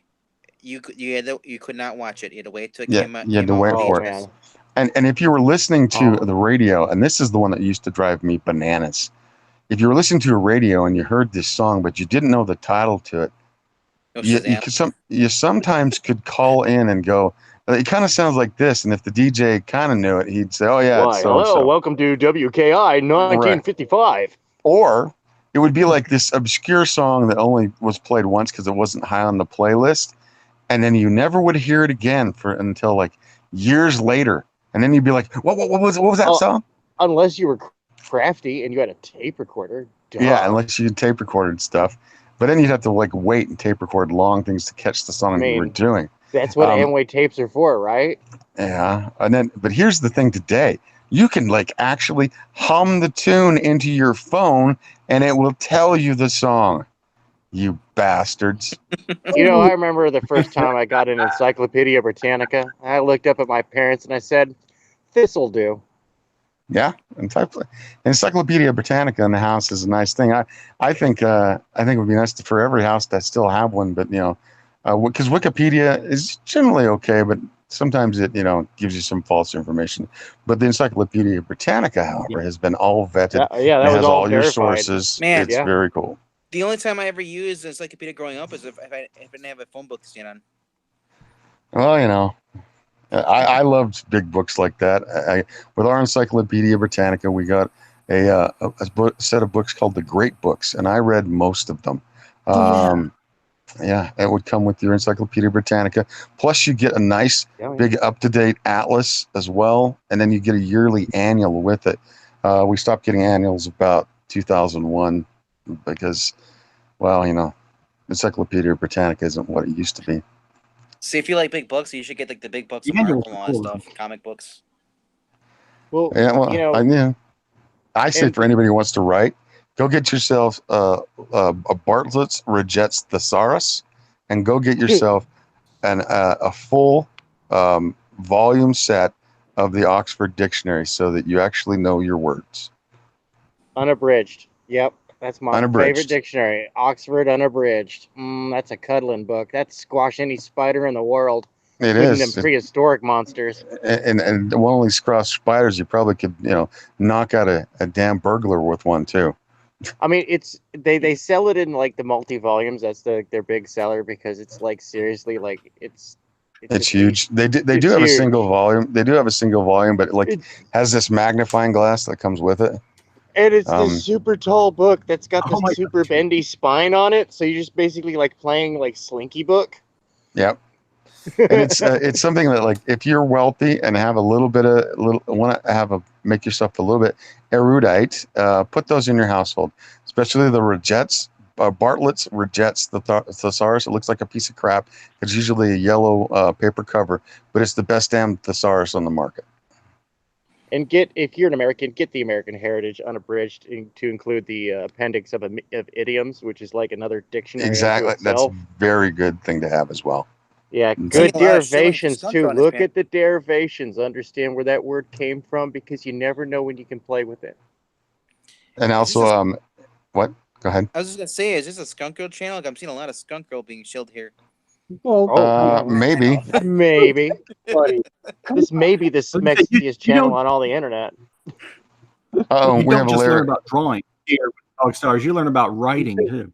you could not watch it. You had to wait till it came out. You had to wait for it. And if you were listening to the radio, and this is the one that used to drive me bananas. If you were listening to a radio and you heard this song, but you didn't know the title to it, you sometimes could call in and go, it kind of sounds like this. And if the DJ kind of knew it, he'd say, oh, yeah, it's so-and-so. Hello, welcome to WKI 1955. Or it would be like this obscure song that only was played once because it wasn't high on the playlist. And then you never would hear it again until like years later. And then you'd be like, what was that song? Unless you were crafty and you had a tape recorder. Duh. Yeah, unless you tape recorded stuff. But then you'd have to like wait and tape record long things to catch the song you were doing. That's what Amway tapes are for, right? Yeah. But here's the thing today. You can like actually hum the tune into your phone and it will tell you the song. You bastards. I remember the first time I got an Encyclopedia Britannica. I looked up at my parents and I said, this'll do. Yeah, Encyclopedia Britannica in the house is a nice thing. I think it would be nice for every house to still have one, but because Wikipedia is generally okay, but sometimes it gives you some false information. But the Encyclopedia Britannica, however, has been all vetted. That was has all your verified. sources. Man, it's very cool. The only time I ever used an encyclopedia growing up is if I didn't have a phone book to stand on. Well, I loved big books like that. With our Encyclopedia Britannica, we got a set of books called the Great Books, and I read most of them. Yeah, it would come with your Encyclopedia Britannica. Plus, you get a nice, big, up-to-date atlas as well, and then you get a yearly annual with it. We stopped getting annuals about 2001 because, Encyclopedia Britannica isn't what it used to be. See, if you like big books, you should get like the big books of Marvel and all that stuff, comic books. Well, I say for anybody who wants to write, go get yourself a Bartlett's Rejects Thesaurus, and go get yourself a full volume set of the Oxford Dictionary so that you actually know your words. Unabridged. Yep. That's my favorite dictionary. Oxford Unabridged. That's a cuddling book. That's squash any spider in the world. It is. Them prehistoric monsters. And one of these cross spiders, you probably could, knock out a damn burglar with one too. I mean, they sell it in like the multi-volumes. That's their big seller because it's like seriously like it's huge. They do have a single volume. They do have a single volume, but it has this magnifying glass that comes with it. And it's Um, this super tall book that's got Oh my this super bendy spine on it. So you're just basically like playing like Slinky Book. Yep. And it's something that, like, if you're wealthy and have a little bit of want to have make yourself a little bit erudite, put those in your household, especially the Regettes. Bartlett's Regettes, the thesaurus. It looks like a piece of crap. It's usually a yellow paper cover, but it's the best damn thesaurus on the market. And if you're an American, get the American Heritage Unabridged to include the appendix of idioms, which is like another dictionary Exactly. unto That's itself. a very good thing to have as well. Yeah, It's good a lot of shilling for derivations skunk too. on this Look man. at the derivations. Understand where that word came from, because you never know when you can play with it. And also, what? Go ahead. I was just gonna say, is this a Skunk Girl channel? Like, I'm seeing a lot of Skunk Girl being shilled here. Well, Maybe. Maybe. buddy, This may be the But you sexiest channel don't- on all the internet. Oh, You we don't have a just learn Larry. about drawing here with DogStars. You learn about writing too.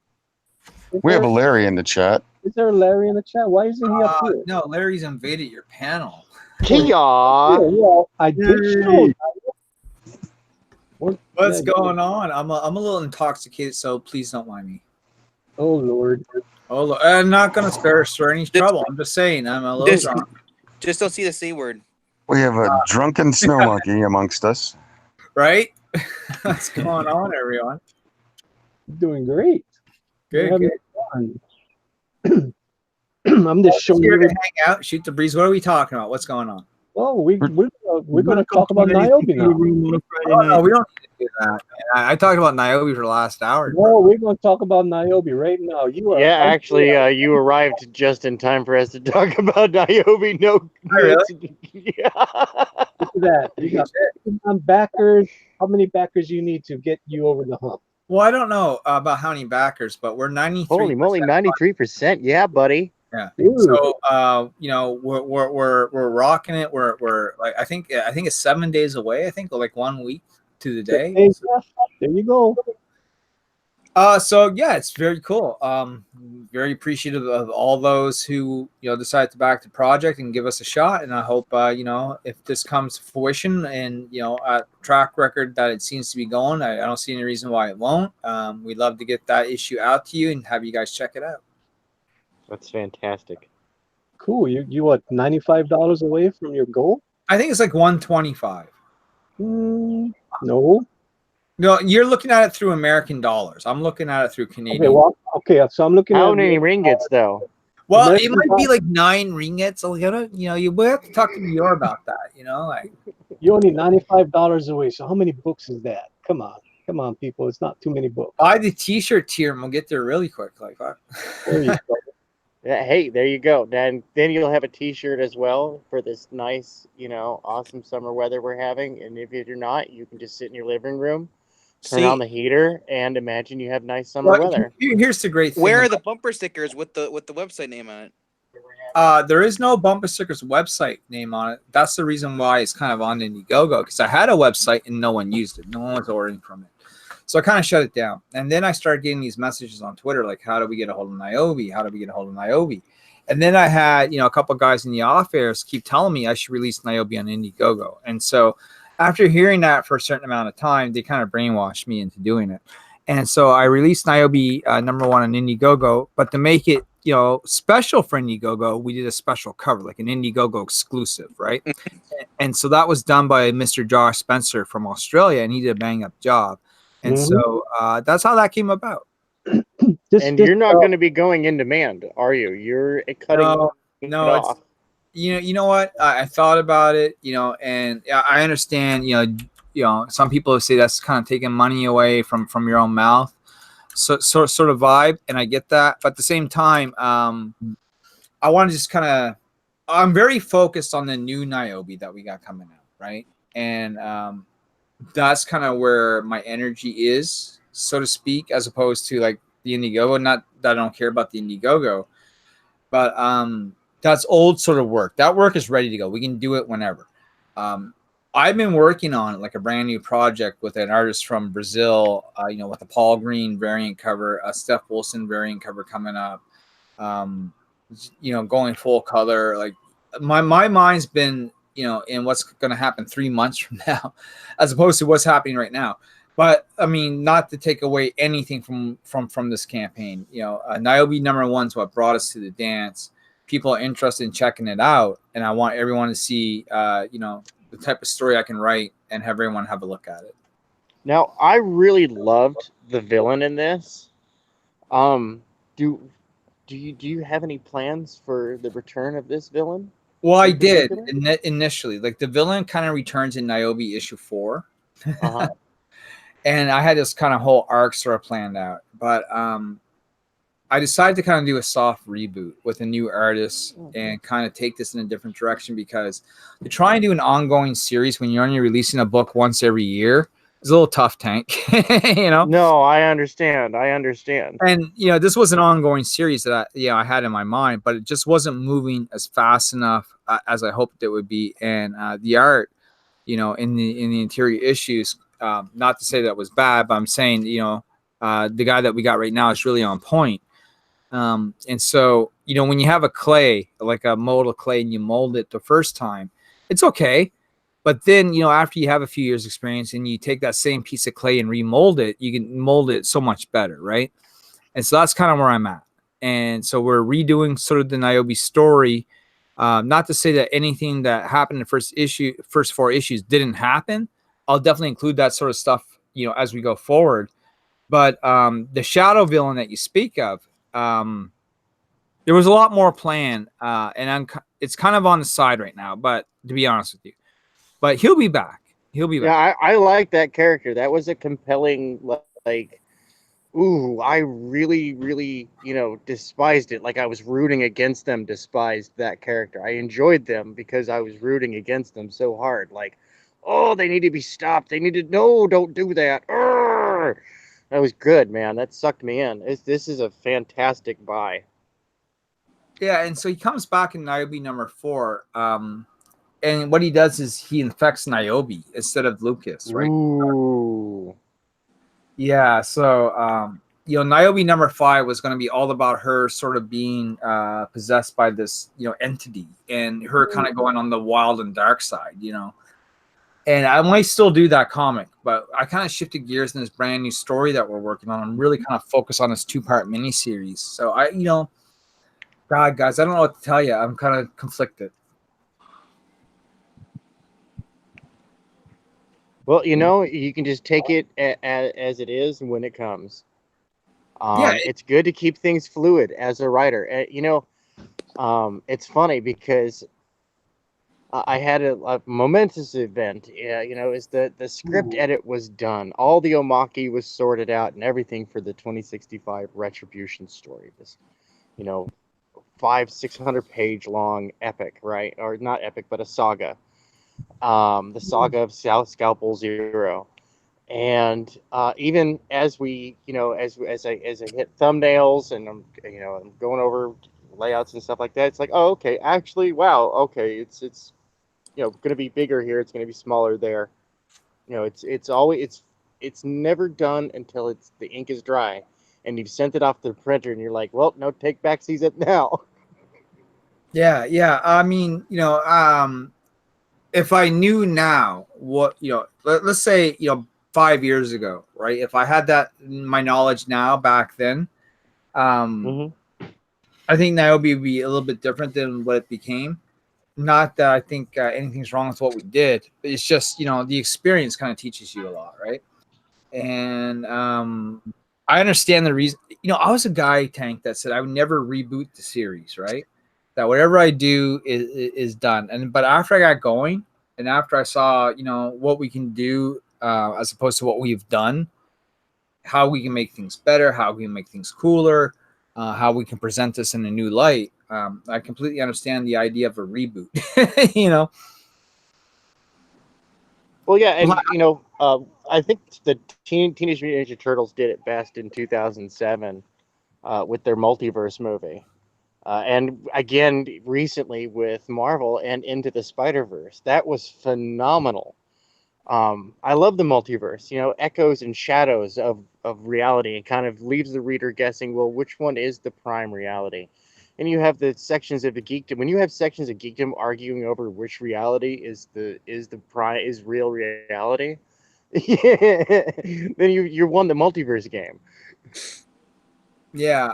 We have a Larry in the chat. Is there a Larry in the chat? Why isn't he up here? No, Larry's invaded your panel. Kia! Yeah, well, I did show. What's going on? I'm a little intoxicated, so please don't mind me. Oh Lord. Oh, look, I'm not gonna stir any trouble. I'm just saying, I'm a little drunk. Just don't see the C word. We have a drunken snow monkey amongst us. Right? What's going on, everyone? Doing great. Good, We're good. having fun. I'm just showing Here to you. hang out, shoot the breeze. What are we talking about? What's going on? Oh, we're going to talk about Niobe now. Oh, no, we don't need to do that. Man. I talked about Niobe for the last hour. No, we're going to talk about Niobe right now. You are. Yeah, actually, you arrived just in time for us to talk about Niobe. No, really? Yeah. Look at that. You got 51 backers. How many backers you need to get you over the hump? Well, I don't know about how many backers, but we're 93. Holy moly, 93%. Yeah, buddy. Yeah. Ooh. So, you know, we're rocking it. We're like, I think it's 7 days away. I think like 1 week to the day. Hey, there you go. So yeah, it's very cool. Very appreciative of all those who, you know, decide to back the project and give us a shot. And I hope, you know, if this comes to fruition and, you know, track record that it seems to be going, I don't see any reason why it won't. We'd love to get that issue out to you and have you guys check it out. That's fantastic. Cool. You what? $95 away from your goal? I think it's like 125. No. No, you're looking at it through American dollars. I'm looking at it through Canadian. Okay, so I'm looking How at many ringgits, though? Well, American it might be like 9 ringgits. So you know, you will have to talk to Dior about that. You know, like You're only $95 away. So how many books is that? Come on, people. It's not too many books. buy the T-shirt tier and we'll get there really quick. Like that. There you go. Yeah, hey, there you go. Then you'll have a T-shirt as well for this nice, you know, awesome summer weather we're having. And if you're not, you can just sit in your living room, turn on the heater, and imagine you have nice summer weather. Here's the great thing. Where are the bumper stickers with the website name on it? There is no bumper stickers website name on it. That's the reason why it's kind of on Indiegogo, because I had a website and no one used it. No one was ordering from it. So I kind of shut it down. And then I started getting these messages on Twitter, like, how do we get a hold of Niobe? How do we get a hold of Niobe? And then I had, you know, a couple of guys in the off airs keep telling me I should release Niobe on Indiegogo. And so after hearing that for a certain amount of time, they kind of brainwashed me into doing it. And so I released Niobe #1 on Indiegogo, but to make it, you know, special for Indiegogo, we did a special cover, like an Indiegogo exclusive, right? And so that was done by Mr. Josh Spencer from Australia, and he did a bang up job. And so that's how that came about. You're not going to be going in demand, are you? You're cutting it off. You know what? I thought about it, you know, and I understand, you know, some people say that's kind of taking money away from your own mouth, so sort of vibe, and I get that. But at the same time, I want to just kind of, I'm very focused on the new Niobe that we got coming out, right? And that's kind of where my energy is, so to speak, as opposed to like the Indiegogo. Not that I don't care about the Indiegogo, but that's old sort of work. That work is ready to go. We can do it whenever. I've been working on like a brand new project with an artist from Brazil, you know, with a Paul Green variant cover, a Steph Wilson variant cover coming up, you know, going full color. Like my mind's been, you know, in what's going to happen 3 months from now, as opposed to what's happening right now. But I mean, not to take away anything from this campaign. Niobe #1 is what brought us to the dance. People are interested in checking it out, and I want everyone to see, the type of story I can write and have everyone have a look at it. Now, I really loved the villain in this. Do you have any plans for the return of this villain? Well, I in did particular? initially. Like the villain kind of returns in Niobe issue 4. Uh-huh. And I had this kind of whole arc sort of planned out, but I decided to kind of do a soft reboot with a new artist and kind of take this in a different direction, because to try and do an ongoing series when you're only releasing a book once every year is a little tough, Tank. No, I understand. And this was an ongoing series that I had in my mind, but it just wasn't moving as fast enough as I hoped it would be. And the art, in the interior issues, not to say that was bad, but I'm saying, the guy that we got right now is really on point. And so, when you have a clay, like a mold of clay, and you mold it the first time, it's okay. But then, after you have a few years experience and you take that same piece of clay and remold it, you can mold it so much better, right? And so that's kind of where I'm at. And so we're redoing sort of the Niobe story. Not to say that anything that happened in the first 4 issues didn't happen. I'll definitely include that sort of stuff, as we go forward. But the shadow villain that you speak of, there was a lot more planned, and it's kind of on the side right now. But to be honest with you, but he'll be back. He'll be back. Yeah, I like that character. That was a compelling, like, ooh, I really, really, despised it. Like I was rooting against them, despised that character. I enjoyed them because I was rooting against them so hard. Like, oh, they need to be stopped. No, don't do that. Urgh! That was good, man. That sucked me in. This is a fantastic buy. Yeah, and so he comes back in Niobe #4. And what he does is he infects Niobe instead of Lucas, right? Ooh. Yeah, so Niobe #5 was going to be all about her sort of being possessed by this entity, and her kind of going on the wild and dark side, And I might still do that comic, but I kind of shifted gears in this brand new story that we're working on. I'm really kind of focused on this 2-part miniseries. So God, guys, I don't know what to tell you. I'm kind of conflicted. Well, you can just take it as it is when it comes. It's good to keep things fluid as a writer. It's funny because I had a momentous event. Yeah, is the script edit was done. All the omaki was sorted out and everything for the 2065 Retribution story. This, 500-600 page long epic, right? Or not epic, but a saga. The saga of South Scalpel Zero. And even as we, as I hit thumbnails and I'm going over layouts and stuff like that, it's like, oh, okay, actually, wow, okay, it's going to be bigger here, it's going to be smaller there. It's never done until the ink is dry, and you've sent it off to the printer, and you're like, well, no take back sees it now. Yeah. I mean, if I knew now what, let's say, 5 years ago, right? If I had that my knowledge now back then, I think Niobe would be a little bit different than what it became. Not that I think anything's wrong with what we did, but it's just, the experience kind of teaches you a lot, right? And I understand the reason. I was a guy, Tank, that said I would never reboot the series, right? That whatever I do is done. But after I got going, and after I saw, what we can do as opposed to what we've done, how we can make things better, how we can make things cooler, how we can present this in a new light. I completely understand the idea of a reboot. Well, yeah, and I think the Teenage Mutant Ninja Turtles did it best in 2007 with their multiverse movie. And again, recently with Marvel and Into the Spider-Verse. That was phenomenal. I love the multiverse, echoes and shadows of reality, and kind of leaves the reader guessing, well, which one is the prime reality? And you have the sections of the geekdom. When you have sections of geekdom arguing over which reality is real reality, then you won the multiverse game. Yeah,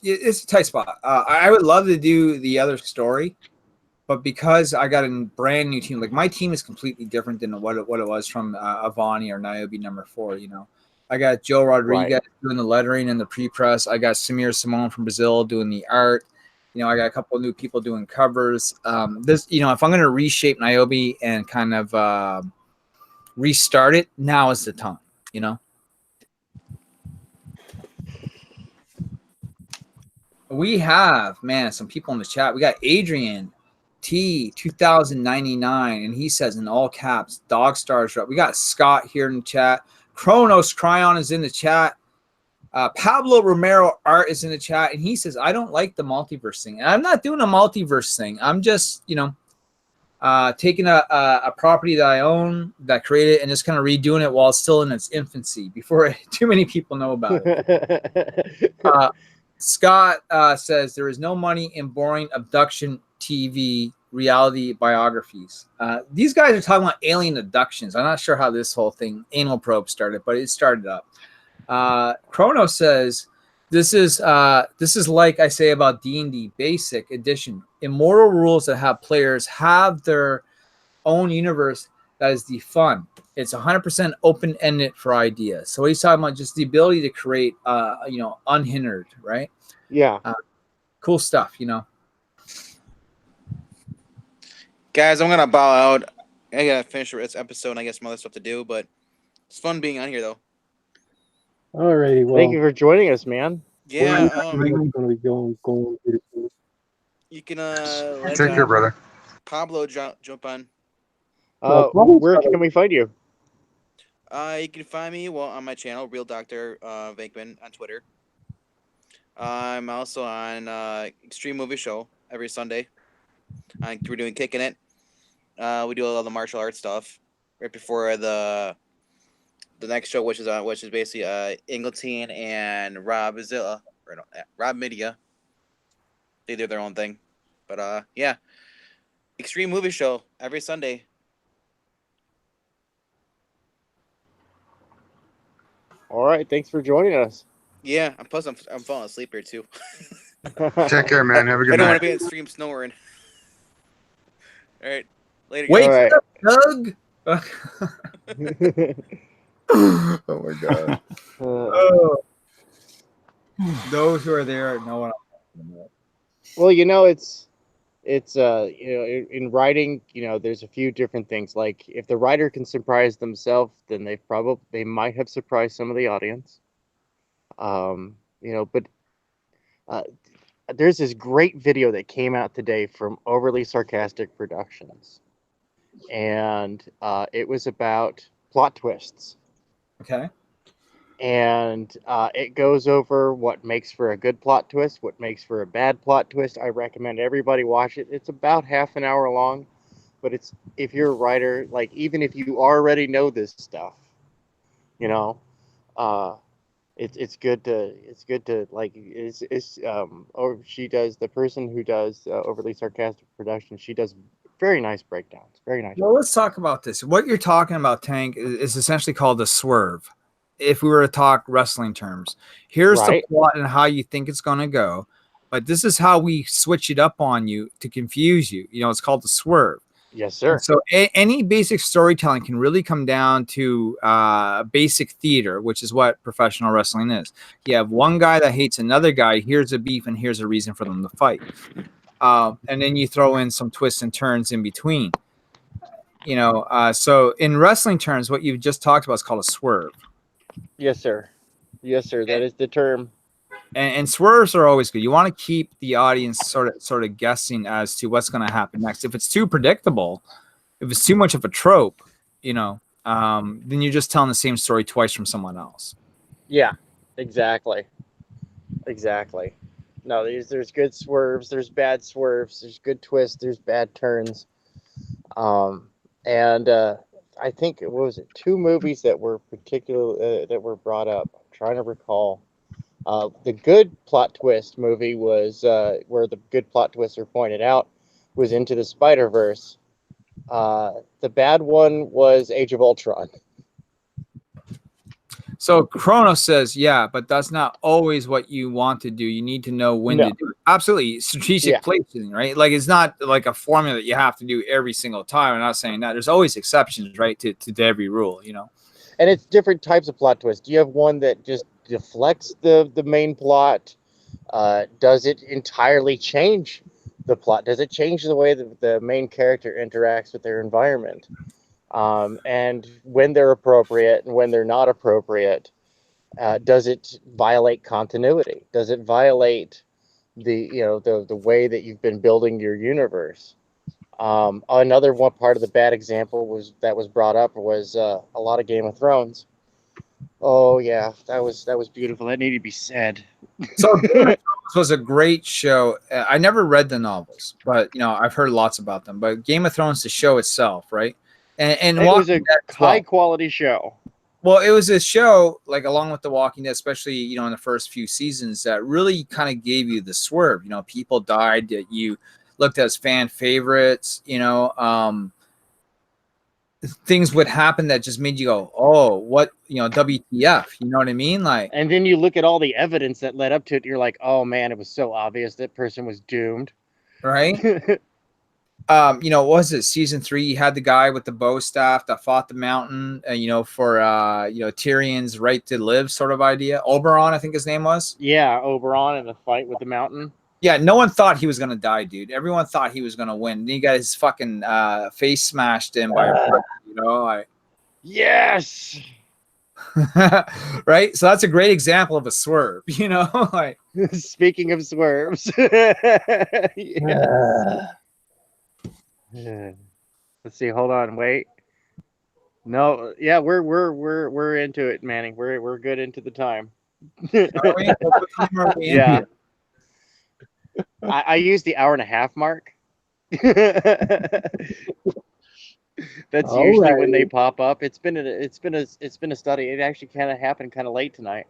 it's a tight spot. I would love to do the other story, but because I got a brand new team, like my team is completely different than what it was from Avani or Niobe #4. You know, I got Joe Rodriguez doing the lettering and the pre-press. I got Samir Simone from Brazil doing the art. You know, I got a couple of new people doing covers. This, you know, if I'm going to reshape Niobe and kind of restart it, now is the time. You know. We have, man, some people in the chat. We got Adrian T 2099, and he says in all caps, DogStars. We got Scott here in the chat. Kronos Cryon is in the chat. Pablo Romero Art is in the chat, and he says, I don't like the multiverse thing. And I'm not doing a multiverse thing. I'm just, you know, taking a property that I own, that I created, and just kind of redoing it while it's still in its infancy before too many people know about it. Scott says there is no money in boring abduction TV reality biographies. These guys are talking about alien abductions. I'm not sure how this whole thing, anal probe, started, but it started up. Chrono says this is like I say about D&D Basic Edition. Immortal rules that have players have their own universe. That is the fun. It's 100% open-ended for ideas. So he's talking about just the ability to create, you know, unhindered, right? Yeah. Cool stuff, you know. Guys, I'm gonna bow out. I gotta finish this episode, and I guess some other stuff to do. But it's fun being on here, though. Alrighty, well, Thank you for joining us, man. Yeah. we're going to be going pretty soon. You can let Take care, brother. Pablo jump on. Where can we find you? You can find me on my channel, Real Dr. Venkman on Twitter. I'm also on Extreme Movie Show every Sunday. We're doing Kicking It. We do a lot of the martial arts stuff right before the next show, which is basically Ingleton and Rob Zilla, or no, Rob Media. They do their own thing, but yeah, Extreme Movie Show every Sunday. All right, thanks for joining us. Yeah, and plus I'm falling asleep here too. Take care, man. Have a good I don't want night. to be in stream snoring. All right, later. Wake guys. up, Doug. Oh my god. Oh. Those who are there know what I'm talking about. Well, you know, it's you know, in writing, you know, there's a few different things. Like if the writer can surprise themselves, then they might have surprised some of the audience. You know, but there's this great video that came out today from Overly Sarcastic Productions, and it was about plot twists. Okay. And it goes over what makes for a good plot twist, what makes for a bad plot twist. I recommend everybody watch it. It's about half an hour long, but it's, if you're a writer, like even if you already know this stuff, you know, it's good to like or she does, the person who does Overly Sarcastic Production, she does very nice breakdowns, very nice. Well, let's talk about this. What you're talking about, Tank, is essentially called a swerve. If we were to talk wrestling terms, here's the plot and how you think it's going to go, but this is how we switch it up on you to confuse you. You know, it's called the swerve. Yes, sir. And so any basic storytelling can really come down to basic theater, which is what professional wrestling is. You have one guy that hates another guy. Here's a beef, and here's a reason for them to fight. And then you throw in some twists and turns in between. You know, so in wrestling terms, what you've just talked about is called a swerve. Yes, sir. Yes, sir. That is the term. And swerves are always good. You want to keep the audience sort of guessing as to what's going to happen next. If it's too predictable, if it's too much of a trope, you know, then you're just telling the same story twice from someone else. Yeah, exactly. Exactly. No, there's good swerves, there's bad swerves, there's good twists, there's bad turns. And I think, what was it, 2 movies that were that were brought up. I'm trying to recall. The good plot twist movie was where the good plot twists are pointed out was Into the Spider-Verse. The bad one was Age of Ultron. So Kronos says, yeah, but that's not always what you want to do. You need to know when No. to do it. Absolutely. Strategic Yeah. placing, right? Like it's not like a formula that you have to do every single time. I'm not saying that. There's always exceptions, right, to every rule, you know. And it's different types of plot twists. You have one that just deflects the main plot. Does it entirely change the plot? Does it change the way that the main character interacts with their environment? And when they're appropriate and when they're not appropriate, does it violate continuity? Does it violate the way that you've been building your universe? Another one part of the bad example was brought up was a lot of Game of Thrones. Oh yeah, that was beautiful. That needed to be said. So Game of Thrones was a great show. I never read the novels, but you know, I've heard lots about them. But Game of Thrones, the show itself, right? And It was Walking a Dead as well. high quality show. Well, it was a show, like along with The Walking Dead, especially, you know, in the first few seasons, that really kind of gave you the swerve. You know, people died that you looked at as fan favorites, you know, things would happen that just made you go, oh, what, you know, WTF, you know what I mean? Like, And then you look at all the evidence that led up to it, and you're like, oh man, it was so obvious that person was doomed. right? You know, what was it season 3? You had the guy with the bow staff that fought the mountain, you know, for you know, Tyrion's right to live sort of idea. Oberon, I think his name was. Yeah, Oberon in the fight with the mountain. Yeah, no one thought he was gonna die, dude. Everyone thought he was gonna win. Then he got his fucking face smashed in by a bird, you know, like Yes. right. So that's a great example of a swerve, you know, like Speaking of swerves. Yeah. Let's see. Hold on. Wait. No. Yeah, we're into it, Manning. We're good into the time. are we? What time are we in Yeah. here? I use the hour and a half mark. That's usually when they pop up. It's been a study. It actually kind of happened kind of late tonight.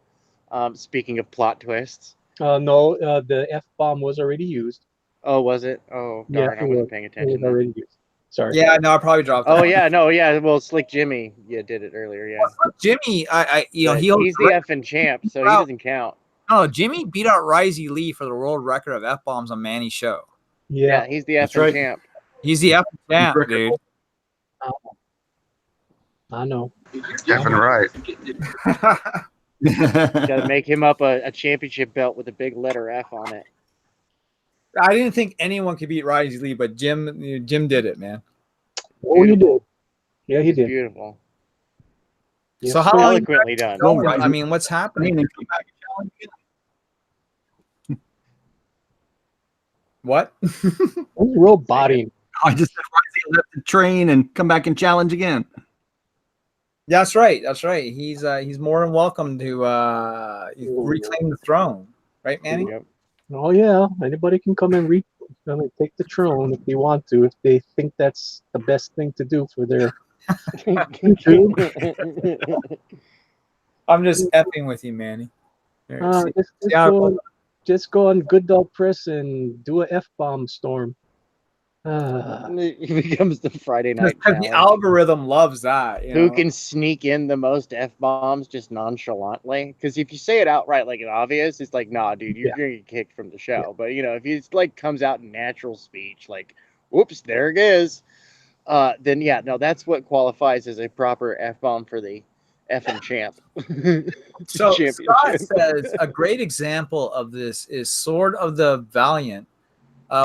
Speaking of plot twists. No, the F-bomb was already used. Oh, was it? Oh, darn! I wasn't paying It was attention. then. already used. Sorry. Yeah, no, I probably dropped. Oh that. yeah, no, yeah. Well, Slick Jimmy, did it earlier. Yeah. Jimmy, you know, But he's the effing champ, so he doesn't count. No, Jimmy beat out Risey Lee for the world record of F bombs on Manny's show. Yeah, he's the That's effing right. champ. He's the F champ, dude. I know. Effing right. Got to make him up a championship belt with a big letter F on it. I didn't think anyone could beat Risey Lee, but Jim did it, man. Oh, he did. Yeah, he did. Beautiful. Yes, So how sir. long? Eloquently done. I mean, what's happening? What? Who's roboting? I just said Risey left the train and come back and challenge again. That's right. That's right. He's more than welcome to reclaim the throne, right, Manny? Yep. Oh yeah, anybody can come and take the throne if they want to, if they think that's the best thing to do for their YouTube. I'm just effing with you, Manny. Here, Just go on Good Dog Press and do a F-bomb storm. It becomes the Friday night because the challenge. algorithm loves that. You Who know? can sneak in the most F-bombs just nonchalantly? Because if you say it outright like it's obvious, it's like, nah, dude, you're gonna get kicked from the show. But you know, if it's like comes out in natural speech, like, whoops, there it is, then yeah, no, that's what qualifies as a proper F-bomb for the effing champ. So Scott Championship. says a great example of this is Sword of the Valiant,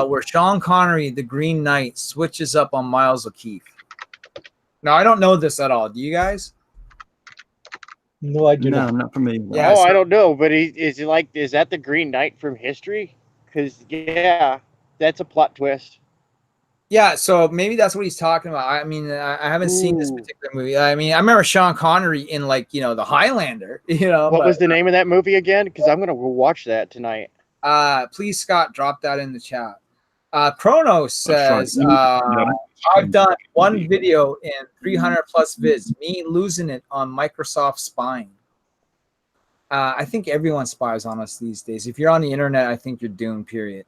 where Sean Connery, the Green Knight, switches up on Miles O'Keefe. Now, I don't know this at all. Do you guys? No, I do No, not. not for me. Yeah, I don't know, but is that the Green Knight from history? Because yeah, that's a plot twist. Yeah, so maybe that's what he's talking about. I mean, I haven't seen this particular movie. I mean, I remember Sean Connery in, like, you know, The Highlander. You know, What was the name of that movie again? Because I'm gonna go watch that tonight. Please, Scott, drop that in the chat. Kronos says, Yeah. I've done one video in 300 plus vids, me losing it on Microsoft spying. I think everyone spies on us these days. If you're on the internet, I think you're doomed, period.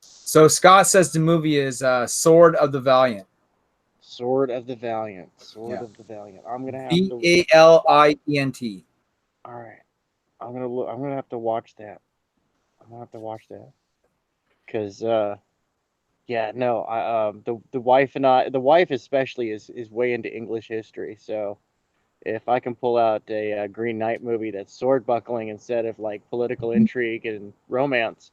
So Scott says the movie is Sword of the Valiant. Sword of the Valiant. Sword Yeah. of the Valiant. I'm gonna have to. Valient. All right. I'm gonna look. I'm gonna have to watch that. I'm gonna have to watch that. Cause yeah, no, the wife and I, the wife especially is way into English history. So if I can pull out a Green Knight movie that's sword buckling instead of like political intrigue and romance,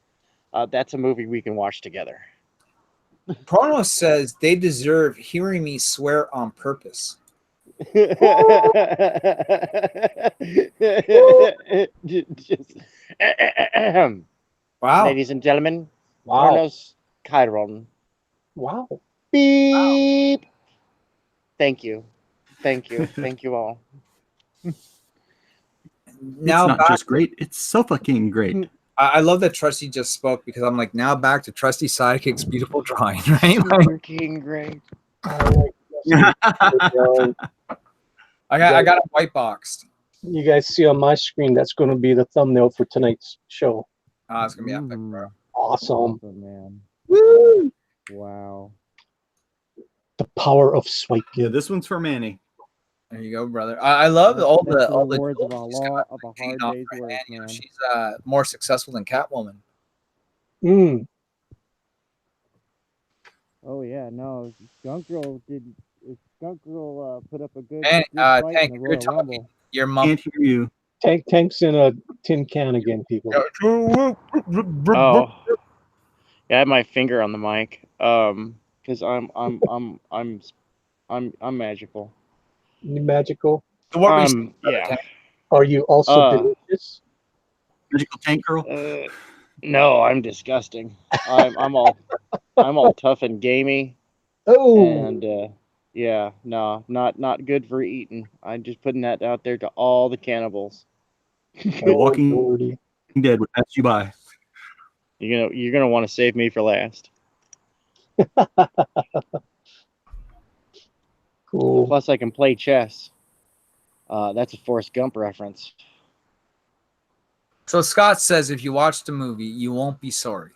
that's a movie we can watch together. Prono says they deserve hearing me swear on purpose. Just, Wow. ladies and gentlemen, Wow. Kronos Chiron. Wow. Beep. Thank you. Thank you. Thank you all. Now it's not back, just great; it's so fucking great. I love that Trusty just spoke because I'm like, now back to Trusty Sidekick's beautiful drawing, right? Super King great. I got it white boxed. You guys see on my screen, that's going to be the thumbnail for tonight's show. It's gonna be epic, bro. Awesome. Man. Woo! Wow. The power of swipe. Yeah, this one's for Manny. There you go, brother. I love all the rewards of a jewels she's lot got of a paying hard off day's right work, now. You know, man. she's more successful than Catwoman. Mm. Oh yeah, no, Skunk Girl put up a good, And good fight Tank, in the you're Royal talking. Rumble. Your mom. Can't hear you. Tank's in a tin can again, people. Oh, yeah, I have my finger on the mic. Because I'm magical. You magical. What were you Yeah. Are you also delicious? Magical Tank Girl. No, I'm disgusting. I'm all tough and gamey. Oh. And yeah, no, not good for eating. I'm just putting that out there to all the cannibals. The Walking Dead would pass you by. You're gonna want to save me for last. Cool. Plus, I can play chess. That's a Forrest Gump reference. So Scott says if you watch the movie, you won't be sorry.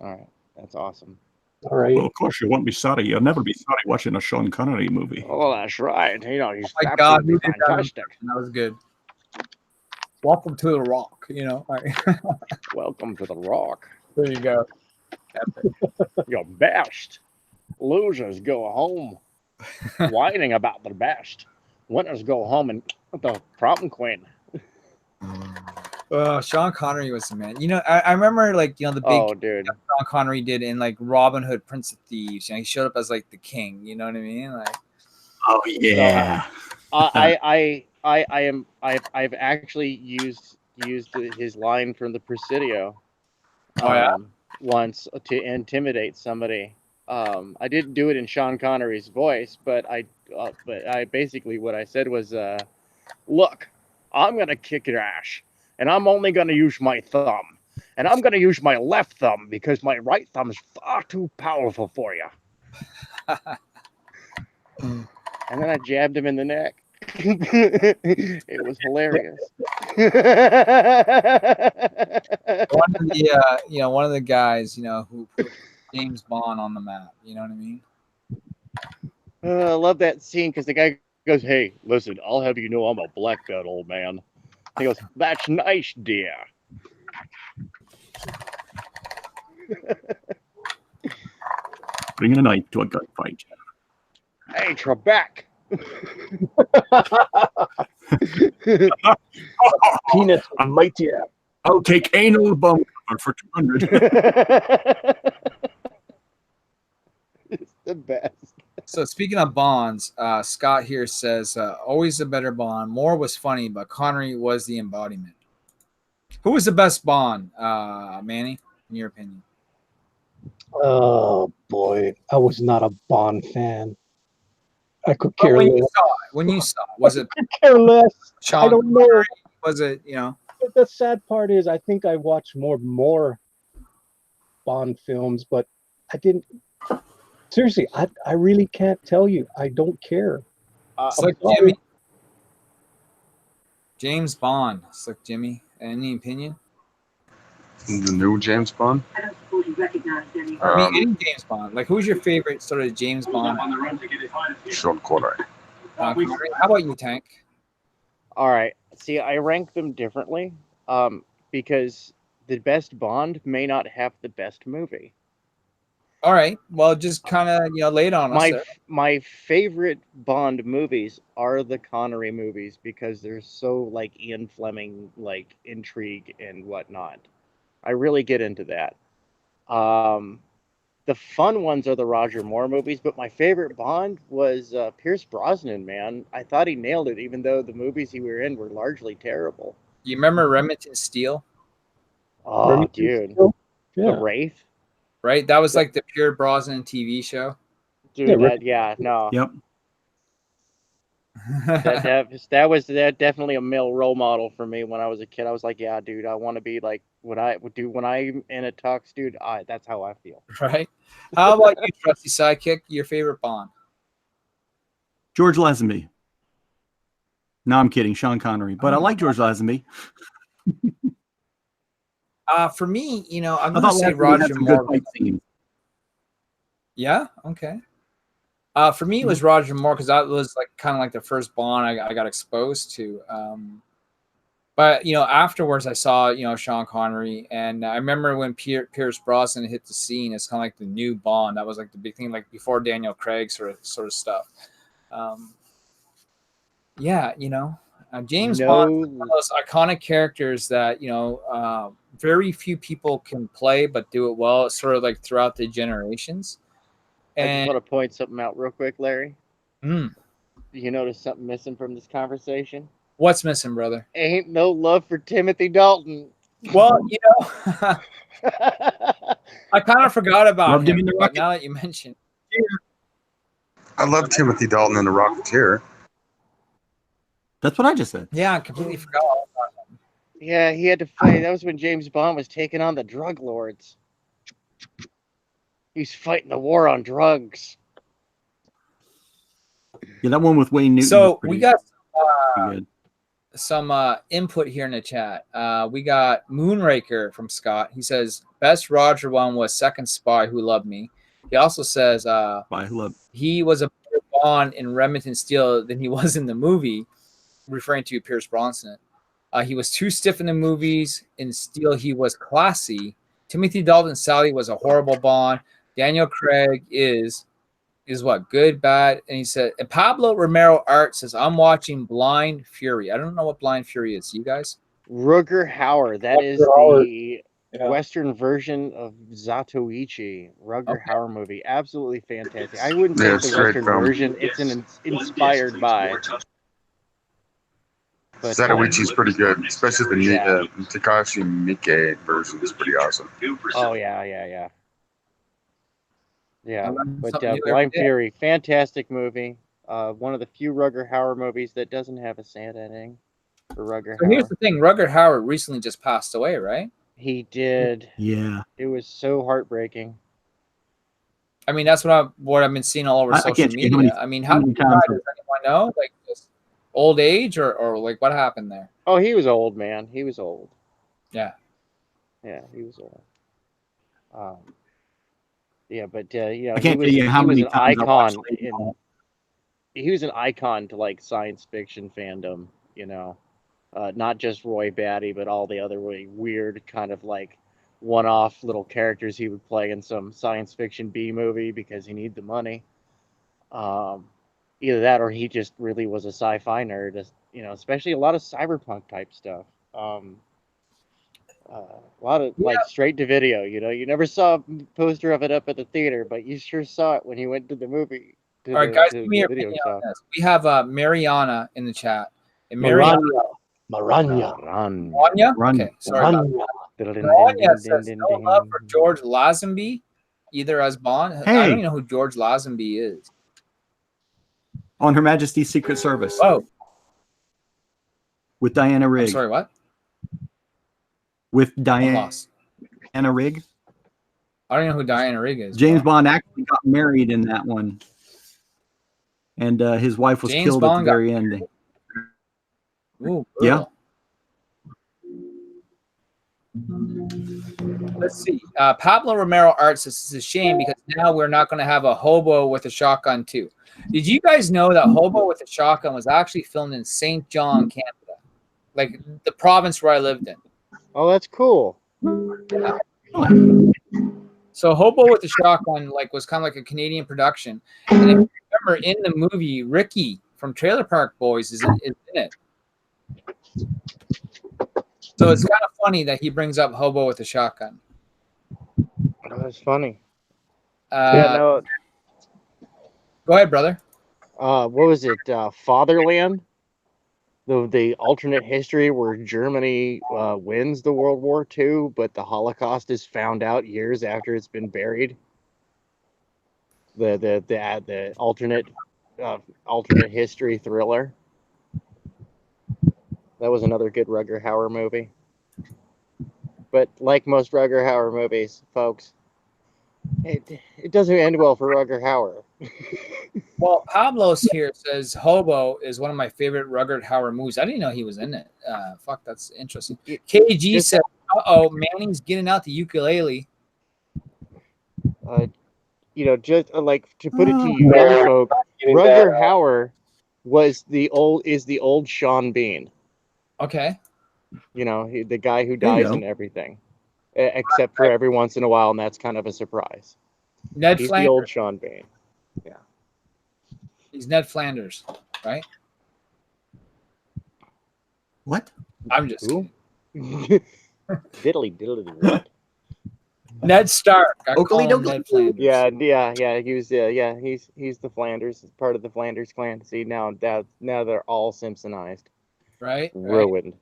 All right, that's awesome. All right. Well, of course you won't be sorry. You'll never be sorry watching a Sean Connery movie. Oh, that's right. He's Oh my God, absolutely who did that? fantastic. That was good. Welcome to the Rock. Welcome to the Rock. There you go. Epic. Your best. Losers go home whining about the best. Winners go home and the prom queen. Sean Connery was the man. I remember the big dude. Sean Connery did in Robin Hood, Prince of Thieves. He showed up as the king. You know what I mean? Oh yeah. I've actually used his line from the Presidio once to intimidate somebody. I didn't do it in Sean Connery's voice, but I basically what I said was, look, I'm gonna kick your ass, and I'm only gonna use my thumb, and I'm gonna use my left thumb because my right thumb is far too powerful for you. And then I jabbed him in the neck. It was hilarious. One of the guys, who put James Bond on the map. You know what I mean? I love that scene because the guy goes, "Hey, listen, I'll have you know I'm a black belt, old man." He goes, "That's nice, dear." Bringing a knife to a gunfight. Hey, Trebek. Peanuts mighty. I'll take anal bum cover for 200. It's the best. So speaking of Bonds, Scott here says, always a better Bond. Moore was funny, but Connery was the embodiment. Who was the best Bond, Manny, in your opinion? Oh boy, I was not a Bond fan. I could care when less. you saw it, was it I could care less. Sean I don't know. Connery? Was it, But the sad part is, I think I watched more Bond films, but I didn't. Seriously, I really can't tell you. I don't care. Slick Jimmy? James Bond. Slick Jimmy. Any opinion? The new James Bond? I mean, any James Bond. Like, who's your favorite sort of James Bond? Sean Connery. Connery. How about you, Tank? All right. See, I rank them differently, because the best Bond may not have the best movie. All right. Well, just kind of lay it on us. My favorite Bond movies are the Connery movies because they're so like Ian Fleming, like intrigue and whatnot. I really get into that. The fun ones are the Roger Moore movies, but my favorite Bond was Pierce Brosnan. Man, I thought he nailed it, even though the movies he were in were largely terrible. You remember Remington Steele? Oh, Remington dude, Steele? The Yeah. Wraith. Right, that was like the pure Brosnan TV show. Dude, Yeah, no. Yep. that was definitely a male role model for me when I was a kid. I was like, yeah, dude, I want to be like when I'm in a tux, dude. That's how I feel. Right. How about you, trusty sidekick? Your favorite Bond? George Lazenby. No, I'm kidding. Sean Connery. But I like George Lazenby. For me, I'm I going thought to say Lazenby had Roger some good Moore. fight scenes. Yeah. Okay. For me, it was Roger Moore because that was like kind of like the first Bond I got exposed to. But afterwards I saw Sean Connery, and I remember when Pierce Brosnan hit the scene. It's kind of like the new Bond. That was like the big thing, like before Daniel Craig sort of stuff. James Bond is one of those iconic characters that very few people can play but do it well. It's sort of like throughout the generations. I just want to point something out real quick, Larry. You notice something missing from this conversation? What's missing, brother? Ain't no love for Timothy Dalton. Well, I kind of forgot about him, but now that you mention it. I love Timothy Dalton in The Rocketeer. That's what I just said. Yeah, I completely forgot all about him. Yeah, he had to fight. That was when James Bond was taking on the drug lords. He's fighting the war on drugs. Yeah, that one with Wayne Newton. So we got good. some input here in the chat. We got Moonraker from Scott. He says, best Roger one was Second Spy Who Loved Me. He also says he was a better Bond in Remington Steele than he was in the movie, referring to Pierce Brosnan. He was too stiff in the movies. In Steele, he was classy. Timothy Dalton Sally was a horrible Bond. Daniel Craig is what, good, bad? And he said, and Pablo Romero Art says, I'm watching Blind Fury. I don't know what Blind Fury is. You guys? Rutger Hauer. That is the Western version of Zatoichi. Rutger Hauer movie. Absolutely fantastic. I wouldn't say it's the Western version. It's inspired by. But, Zatoichi's pretty good, especially the Takashi Miike version is pretty awesome. Oh, yeah. Yeah, but Blind Fury, fantastic movie. One of the few Rutger Hauer movies that doesn't have a sad ending for Rutger Hauer. Here's the thing. Rutger Hauer recently just passed away, right? He did. Yeah. It was so heartbreaking. I mean, that's what I've been seeing all over social media. I mean, how did he die? Does anyone know? Like, just old age or like what happened there? Oh, he was old, man. He was old. Yeah. Yeah, he was old. Yeah, but he was an icon. He was an icon to like science fiction fandom. Not just Roy Batty, but all the other really weird kind of like one-off little characters he would play in some science fiction B movie because he needed the money. Either that or he just really was a sci-fi nerd. Especially a lot of cyberpunk type stuff. A lot of like straight to video. You never saw a poster of it up at the theater, but you sure saw it when you went to the movie. All right, guys, give me your opinion on this. We have Mariana in the chat. And Maranya. Okay, sorry about that. Maranya says no love for George Lazenby, either as Bond. Hey. I don't even know who George Lazenby is. On Her Majesty's Secret Service. Oh. With Diana Rigg. I'm sorry, what? With Diana Rigg. I don't know who Diana Rigg is. James Bond actually got married in that one. And his wife was killed at the very end. Ooh, yeah. Let's see. Pablo Romero Art says it's a shame because now we're not going to have a hobo with a shotgun too. Did you guys know that Hobo with a Shotgun was actually filmed in St. John, Canada, like the province where I lived in? Oh, that's cool. Yeah. So Hobo with a Shotgun was kind of like a Canadian production, and if you remember in the movie, Ricky from Trailer Park Boys is in it. So it's kind of funny that he brings up Hobo with a Shotgun. Oh, that's funny. Yeah, no. Go ahead, brother. What was it? Fatherland? The alternate history where Germany wins the World War II, but the Holocaust is found out years after it's been buried. The alternate history thriller. That was another good Rutger Hauer movie. But like most Rutger Hauer movies, folks, it doesn't end well for Rutger Hauer. Well, Pablo's here says Hobo is one of my favorite Rutger Hauer movies. I didn't know he was in it. Fuck, that's interesting. KG said, "Uh-oh, Manny's getting out the ukulele." Just like to put it to you, young folk, Rutger Hauer is the old Sean Bean. Okay. The guy who dies in everything, except for every once in a while, and that's kind of a surprise. He's the old Sean Bean. Yeah. He's Ned Flanders, right? What? I'm just kidding. diddly what? Ned Stark. I call Oakley him Doakley. Ned Flanders. Yeah. He was he's the Flanders, part of the Flanders clan. See, now they're all Simpsonized. Right? Ruined.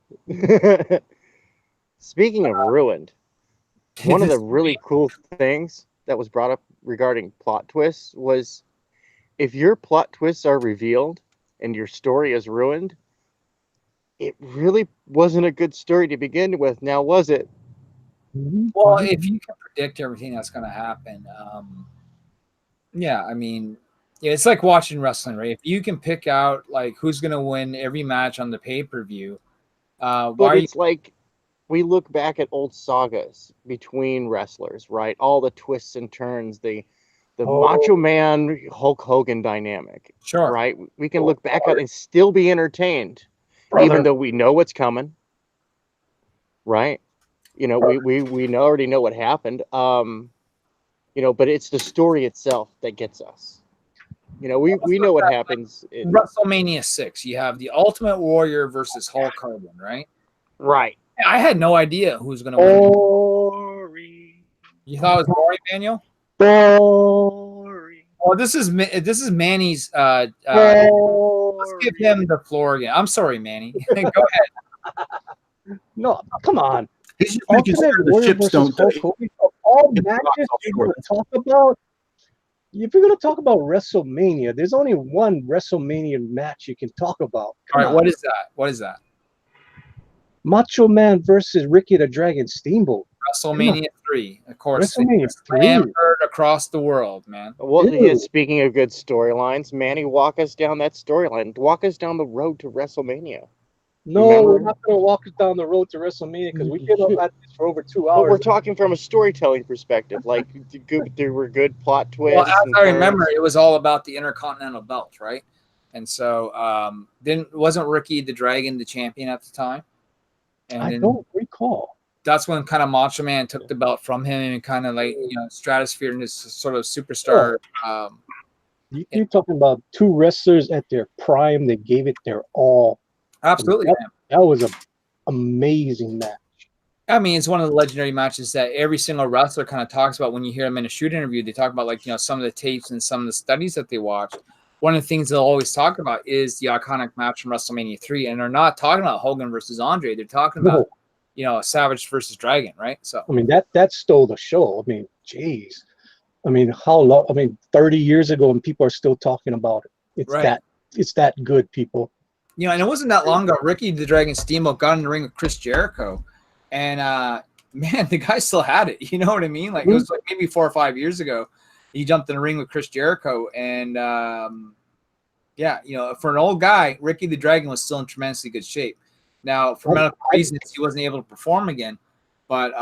Speaking of ruined, one of the really cool things that was brought up regarding plot twists was if your plot twists are revealed and your story is ruined, it really wasn't a good story to begin with, now was it? Well, if you can predict everything that's going to happen, I mean, it's like watching wrestling, right? If you can pick out who's going to win every match on the pay-per-view, like we look back at old sagas between wrestlers, right? All the twists and turns, the Macho Man Hulk Hogan dynamic, sure, right? We can look back at it and still be entertained, even though we know what's coming, right? We already know what happened, but it's the story itself that gets us. We know what happens. WrestleMania 6, you have the Ultimate Warrior versus Hulk Hogan, right? Right. I had no idea who was going to win. Boring. You thought it was boring, Daniel? Boring. Well, this is Manny's. Let's give him the floor again. I'm sorry, Manny. Go ahead. No, come on. Ultimate Warrior versus Hulk Hogan. All matches you're going to talk about. If you're going to talk about WrestleMania, there's only one WrestleMania match you can talk about. All right, what is that? What is that? Macho Man versus Ricky the Dragon Steamboat. WrestleMania 3, of course. WrestleMania 3. Heard across the world, man. Well, speaking of good storylines, Manny, walk us down that storyline. Walk us down the road to WrestleMania. No, we're not going to walk us down the road to WrestleMania because we get up at this for over 2 hours. But we're talking from a storytelling perspective. There were good plot twists. Well, as I remember, it was all about the Intercontinental Belt, right? And so, wasn't Ricky the Dragon the champion at the time? And I don't recall. That's when kind of Macho Man took the belt from him and kind of stratosphere into sort of superstar. You're talking about two wrestlers at their prime that gave it their all. Absolutely. That was an amazing match. I mean, it's one of the legendary matches that every single wrestler kind of talks about when you hear them in a shoot interview. They talk about some of the tapes and some of the studies that they watch. One of the things they'll always talk about is the iconic match from WrestleMania 3, and they're not talking about Hogan versus Andre. They're talking about Savage versus Dragon, right? So I mean that stole the show. I mean, geez. I mean, how long? I mean, 30 years ago, and people are still talking about it. It's that good, people. And it wasn't that long ago. Ricky the Dragon Steamboat got in the ring with Chris Jericho, and man, the guy still had it. You know what I mean? It was maybe 4 or 5 years ago. He jumped in the ring with Chris Jericho, and for an old guy, Ricky the Dragon was still in tremendously good shape. Now, for medical reasons, he wasn't able to perform again. But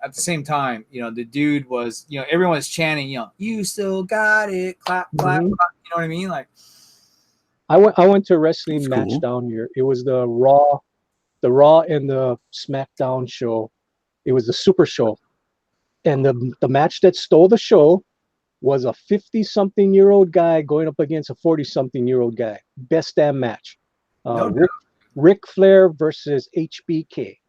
at the same time, you know, the dude was, you know, everyone was chanting, you know, you still got it, clap, clap, Mhm. clap. You know what I mean? Like, I went to a wrestling That's match cool. down here. It was the Raw and the SmackDown show. It was the Super Show, and the match that stole the show was a 50-something-year-old guy going up against a 40-something-year-old guy. Best damn match. No Ric Flair versus HBK.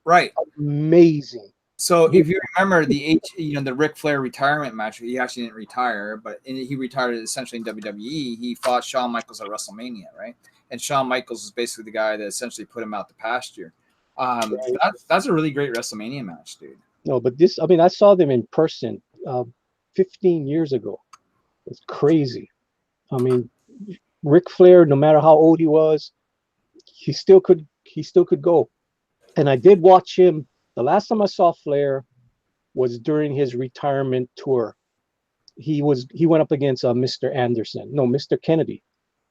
right. Amazing. So if you remember the Ric Flair retirement match, he actually didn't retire, but he retired essentially in WWE. He fought Shawn Michaels at WrestleMania, right? And Shawn Michaels was basically the guy that essentially put him out the pasture. That's a really great WrestleMania match, dude. No, but this, I mean, I saw them in person 15 years ago. It's crazy. I mean, Ric Flair, no matter how old he was, he still could go. And I did watch him. The last time I saw Flair was during his retirement tour. He went up against Mr. Kennedy.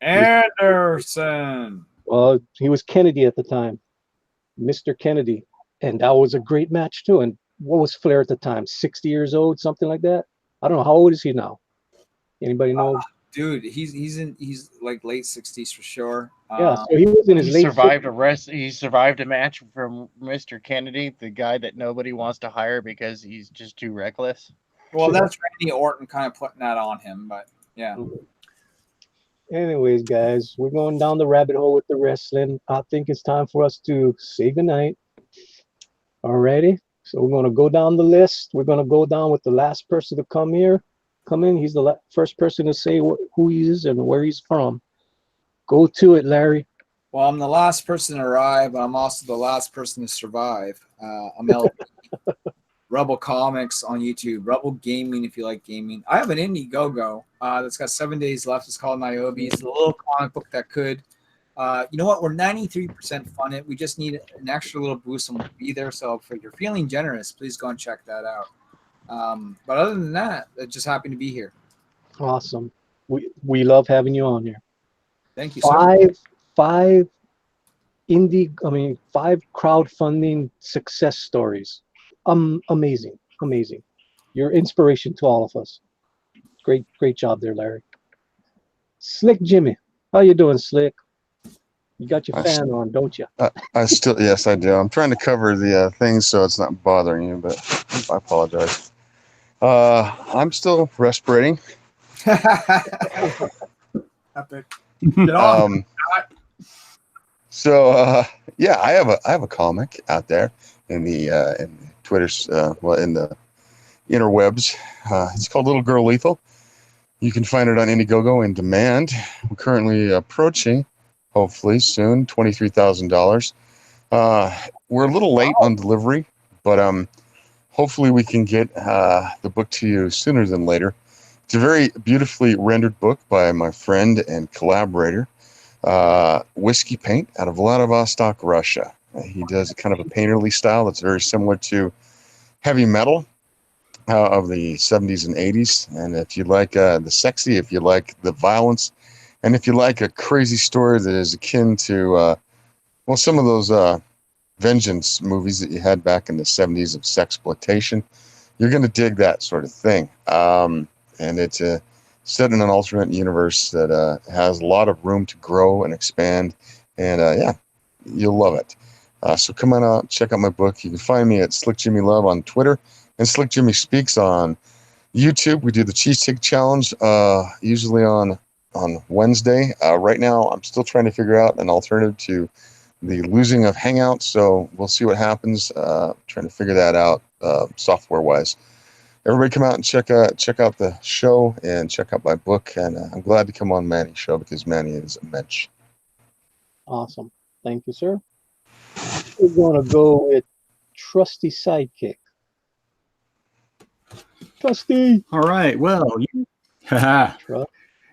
Anderson. He was Kennedy at the time, Mr. Kennedy, and that was a great match too. And what was Flair at the time? 60 years old, something like that. I don't know, how old is he now? Anybody know? Dude, he's like late 60s for sure. Yeah, so he was in his He late survived 50s. He survived a match from Mr. Kennedy, the guy that nobody wants to hire because he's just too reckless. Well, that's Randy Orton kind of putting that on him, but yeah. Anyways, guys, we're going down the rabbit hole with the wrestling. I think it's time for us to say goodnight. Alrighty, so we're going to go down the list. We're going to go down with the last person to come in. He's the first person to say who he is and where he's from. Go to it, Larry. Well, I'm the last person to arrive, but I'm also the last person to survive. I'm LP. Rebel Comics on YouTube. Rebel Gaming if you like gaming. I have an Indiegogo that's got 7 days left. It's called Niobe. It's a little comic book that could. You know what? We're 93% funded. We just need an extra little boost and we'll be there. So if you're feeling generous, please go and check that out. But other than that, just happy to be here. Awesome. We love having you on here. Thank you, sir. Five crowdfunding success stories. Amazing. You're inspiration to all of us. Great job there, Larry. Slick Jimmy, how you doing, Slick? You got your fan on, don't you? Yes, I do. I'm trying to cover the things so it's not bothering you, but I apologize. I'm still respirating. Epic. Get on. Yeah, I have a comic out there in the Twitter's in the interwebs. It's called Little Girl Lethal. You can find it on Indiegogo in demand. We're currently approaching, hopefully soon, $23,000. We're a little late on delivery, but hopefully we can get the book to you sooner than later. It's a very beautifully rendered book by my friend and collaborator, Whiskey Paint, out of Vladivostok, Russia. He does kind of a painterly style that's very similar to heavy metal of the 70s and 80s. And if you like the sexy, if you like the violence, and if you like a crazy story that is akin to, some of those vengeance movies that you had back in the 70s of sexploitation, you're going to dig that sort of thing. And it's set in an alternate universe that has a lot of room to grow and expand. And you'll love it. So come on out, check out my book. You can find me at Slick Jimmy Love on Twitter and Slick Jimmy Speaks on YouTube. We do the Cheese Stick Challenge usually on Wednesday. Right now, I'm still trying to figure out an alternative to the losing of Hangouts, so we'll see what happens. Trying to figure that out software-wise. Everybody come out and check out the show and check out my book. And I'm glad to come on Manny's show because Manny is a mensch. Awesome. Thank you, sir. We're going to go with Trusty Sidekick. Trusty. All right. Well,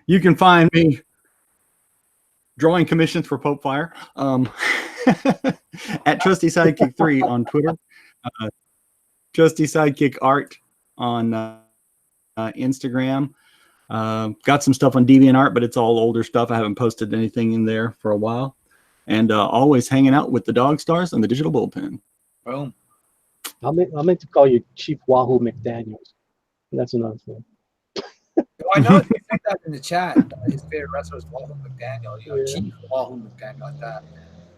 you can find me drawing commissions for Pope Fire at Trusty Sidekick 3 on Twitter. Trusty Sidekick Art on Instagram. Got some stuff on DeviantArt, but it's all older stuff. I haven't posted anything in there for a while. And always hanging out with the DogStars and the Digital Bullpen. Boom. I meant to call you Chief Wahoo McDaniels. That's another thing. Well, I know he said that in the chat. His favorite wrestler is Wahoo McDaniel. Yeah. Chief Wahoo McDaniel, like that.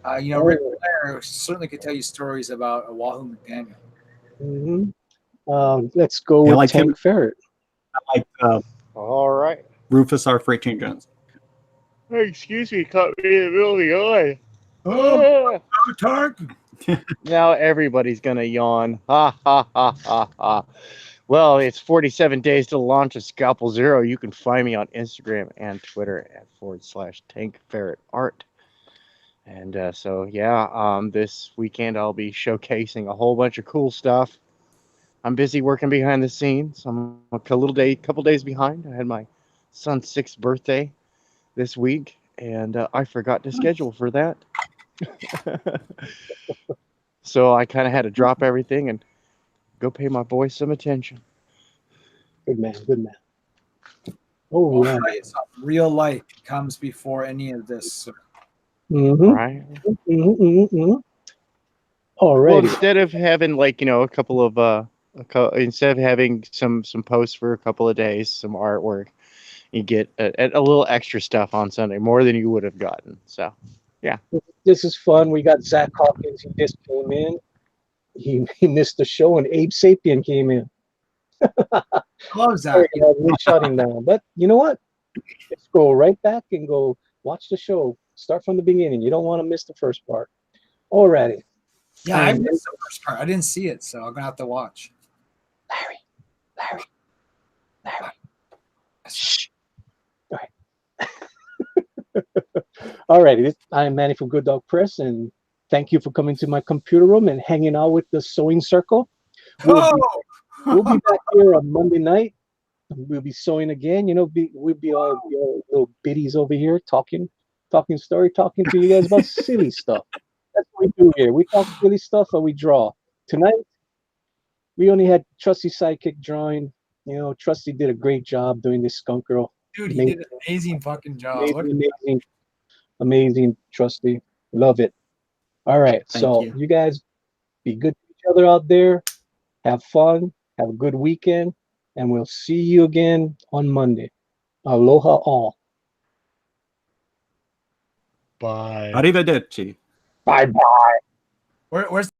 Oh. Rick Flair certainly could tell you stories about a Wahoo McDaniel. Let's go Yeah, with like Tank him. Ferret. Like All right. Rufus R. Freight Train Jones. Hey, excuse me, caught me in the middle of the eye. Oh, Tark. Now everybody's gonna yawn. Ha ha ha ha ha. Well, it's 47 days to the launch of Scalpel Zero. You can find me on Instagram and Twitter at /TankFerretArt. And this weekend I'll be showcasing a whole bunch of cool stuff. I'm busy working behind the scenes. I'm a couple days behind. I had my son's 6th birthday this week, and I forgot to schedule for that. So I kind of had to drop everything and go pay my boy some attention. Good man. Good man. Oh, Well, right. real life comes before any of this. Sir. Right. Alrighty. Well, instead of having a couple of instead of having some posts for a couple of days, some artwork, you get a little extra stuff on Sunday, more than you would have gotten. So, yeah. This is fun. We got Zach Hawkins. He just came in. He missed the show, and Abe Sapien came in. Love Zach. We shut him down. But you know what? Let's go right back and go watch the show. Start from the beginning. You don't want to miss the first part. Alrighty. Yeah, I missed the first part. I didn't see it, so I'm gonna have to watch. Larry. Shh. All right. Alrighty. I'm Manny from Good Dog Press, and thank you for coming to my computer room and hanging out with the sewing circle. We'll be back here on Monday night. We'll be sewing again. We'll be all little biddies over here talking to you guys about silly stuff. That's what we do here. We talk silly stuff or we draw. Tonight, we only had Trusty sidekick drawing. Trusty did a great job doing this skunk girl. Dude, he did an amazing fucking job. Amazing, Trusty. Love it. All right, so you guys be good to each other out there. Have fun. Have a good weekend. And we'll see you again on Monday. Aloha all. Bye. Arrivederci. Bye-bye. Where's